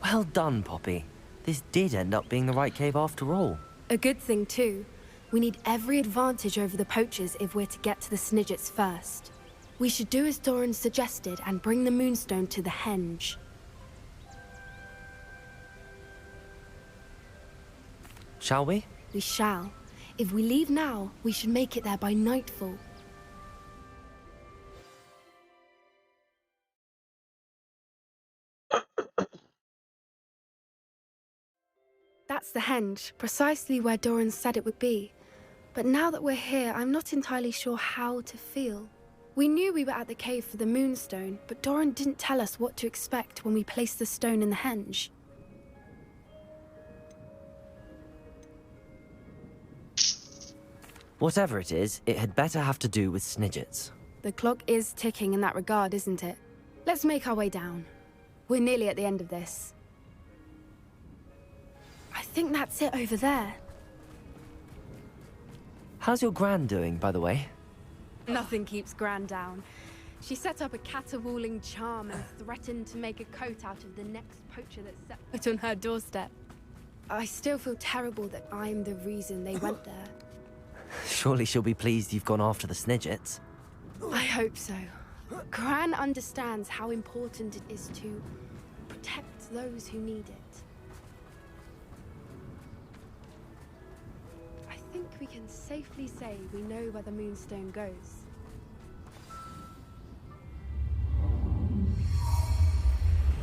Well done, Poppy. This did end up being the right cave after all. A good thing, too. We need every advantage over the poachers if we're to get to the Snidgets first. We should do as Doran suggested and bring the Moonstone to the henge. Shall we? We shall. If we leave now, we should make it there by nightfall. That's the henge, precisely where Doran said it would be. But now that we're here, I'm not entirely sure how to feel. We knew we were at the cave for the Moonstone, but Doran didn't tell us what to expect when we placed the stone in the henge. Whatever it is, it had better have to do with Snidgets. The clock is ticking in that regard, isn't it? Let's make our way down. We're nearly at the end of this. I think that's it over there. How's your Gran doing, by the way? Nothing keeps Gran down. She set up a caterwauling charm and threatened to make a coat out of the next poacher that set foot on her doorstep. I still feel terrible that I'm the reason they went there. Surely she'll be pleased you've gone after the Snidgets. I hope so. Gran understands how important it is to protect those who need it. I think we can safely say we know where the Moonstone goes.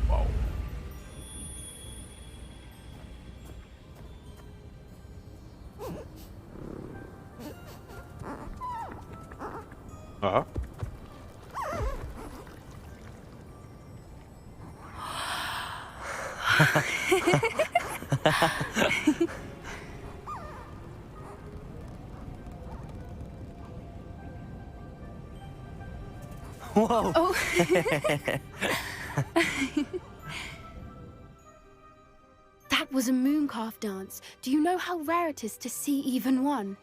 Wow. Ah. Whoa! Oh. That was a mooncalf dance. Do you know how rare it is to see even one?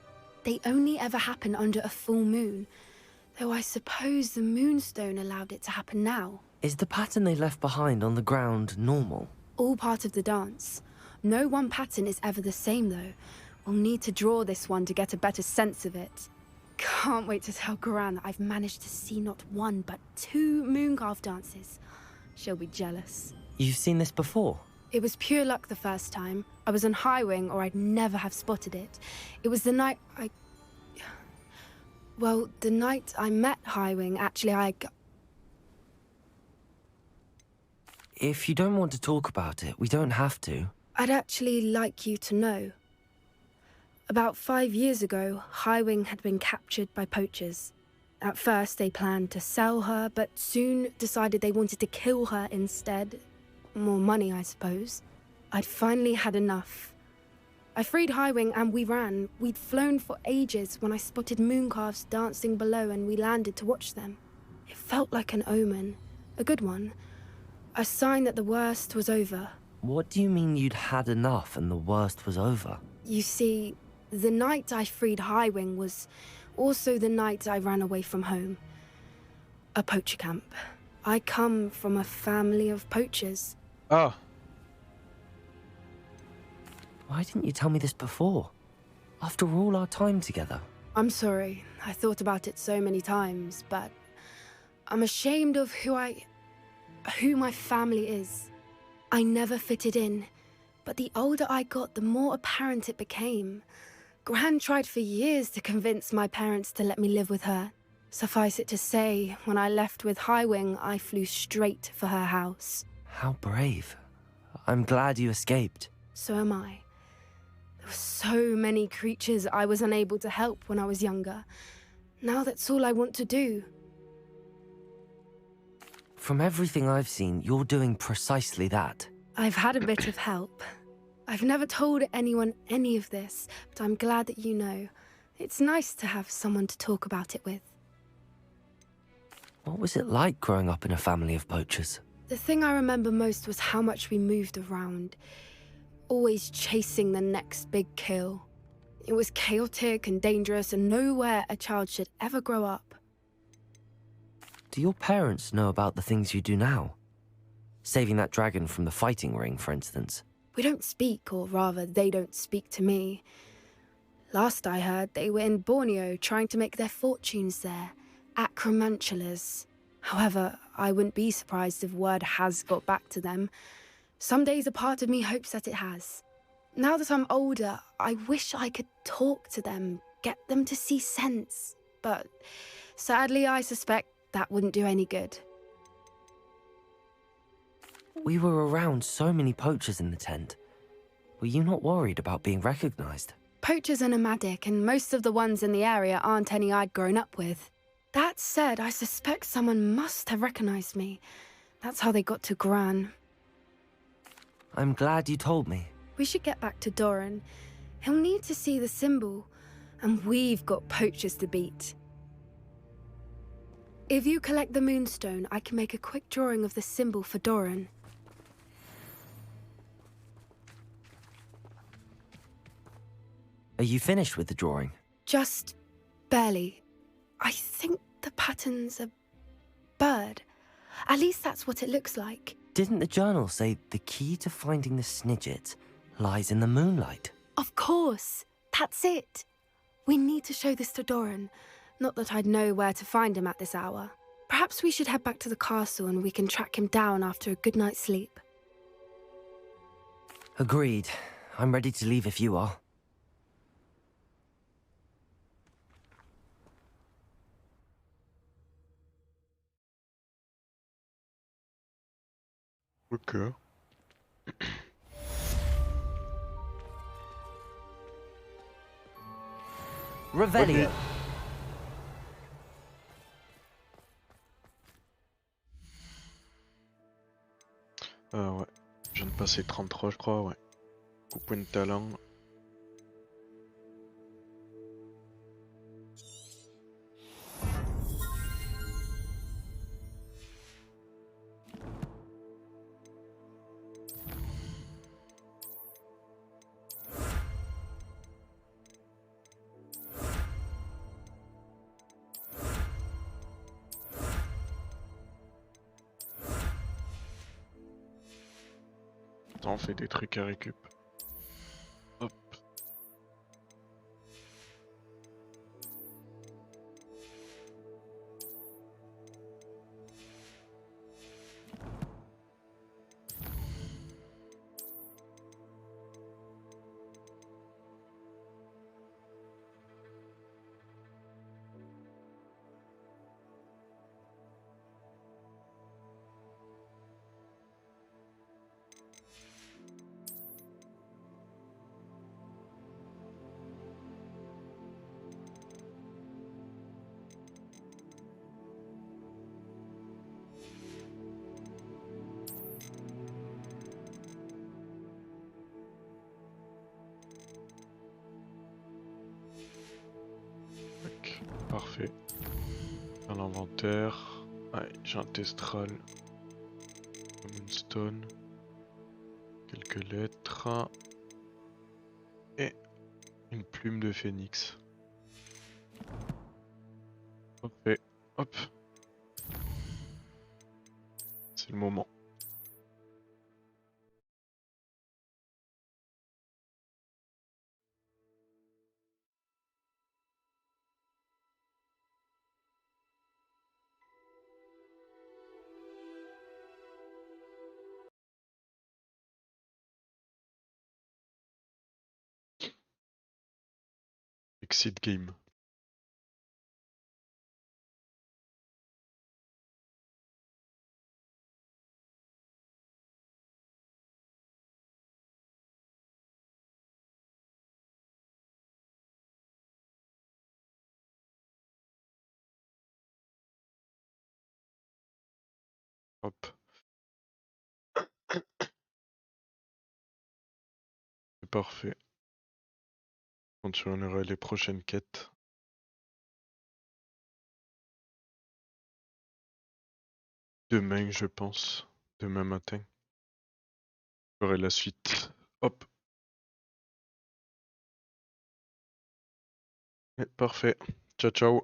They only ever happen under a full moon. Though I suppose the Moonstone allowed it to happen now. Is the pattern they left behind on the ground normal? All part of the dance. No one pattern is ever the same, though. We'll need to draw this one to get a better sense of it. Can't wait to tell Gran that I've managed to see not one, but 2 mooncalf dances. She'll be jealous. You've seen this before? It was pure luck the first time. I was on Highwing, or I'd never have spotted it. It was the night Well, the night I met Highwing, actually, If you don't want to talk about it, we don't have to. I'd actually like you to know. About 5 years ago, Highwing had been captured by poachers. At first, they planned to sell her, but soon decided they wanted to kill her instead. More money, I suppose. I'd finally had enough. I freed Highwing and we ran. We'd flown for ages when I spotted mooncalves dancing below and we landed to watch them. It felt like an omen. A good one. A sign that the worst was over. What do you mean you'd had enough and the worst was over? You see, the night I freed Highwing was also the night I ran away from home. A poacher camp. I come from a family of poachers. Ah. Why didn't you tell me this before? After all our time together. I'm sorry. I thought about it so many times, but I'm ashamed of who my family is. I never fitted in, but the older I got, the more apparent it became. Gran tried for years to convince my parents to let me live with her. Suffice it to say, when I left with Highwing, I flew straight for her house. How brave. I'm glad you escaped. So am I. The So many creatures I was unable to help when I was younger. Now that's all I want to do. From everything I've seen, you're doing precisely that. I've had a bit of help. I've never told anyone any of this, but I'm glad that you know. It's nice to have someone to talk about it with. What was it like growing up in a family of poachers? The thing I remember most was how much we moved around, always chasing the next big kill. It was chaotic and dangerous, and nowhere a child should ever grow up. Do your parents know about the things you do now? Saving that dragon from the fighting ring, for instance. We don't speak, or rather, they don't speak to me. Last I heard, they were in Borneo trying to make their fortunes there, acromantulas. However, I wouldn't be surprised if word has got back to them. Some days a part of me hopes that it has. Now that I'm older, I wish I could talk to them, get them to see sense. But sadly, I suspect that wouldn't do any good. We were around so many poachers in the tent. Were you not worried about being recognized? Poachers are nomadic, and most of the ones in the area aren't any I'd grown up with. That said, I suspect someone must have recognized me. That's how they got to Gran. I'm glad you told me. We should get back to Doran. He'll need to see the symbol, and we've got poachers to beat. If you collect the moonstone, I can make a quick drawing of the symbol for Doran. Are you finished with the drawing? Just barely. I think the pattern's a bird. At least that's what it looks like. Didn't the journal say the key to finding the Snidget lies in the moonlight? Of course. That's it. We need to show this to Doran. Not that I'd know where to find him at this hour. Perhaps we should head back to the castle and we can track him down after a good night's sleep. Agreed. I'm ready to leave if you are. Ok. Revelio. Ouais. Je viens de passer 33, je crois, ouais. Au point de talent. On fait des trucs à récup. Hop. Parfait. Dans l'inventaire. Ouais, j'ai un testral. Un moonstone. Quelques lettres. Et une plume de phénix. Parfait. Hop. C'est le moment. Exit game. Hop. C'est parfait. Continuera les prochaines quêtes. Demain, je pense. Demain matin. J'aurai la suite. Hop. Parfait. Ciao, ciao.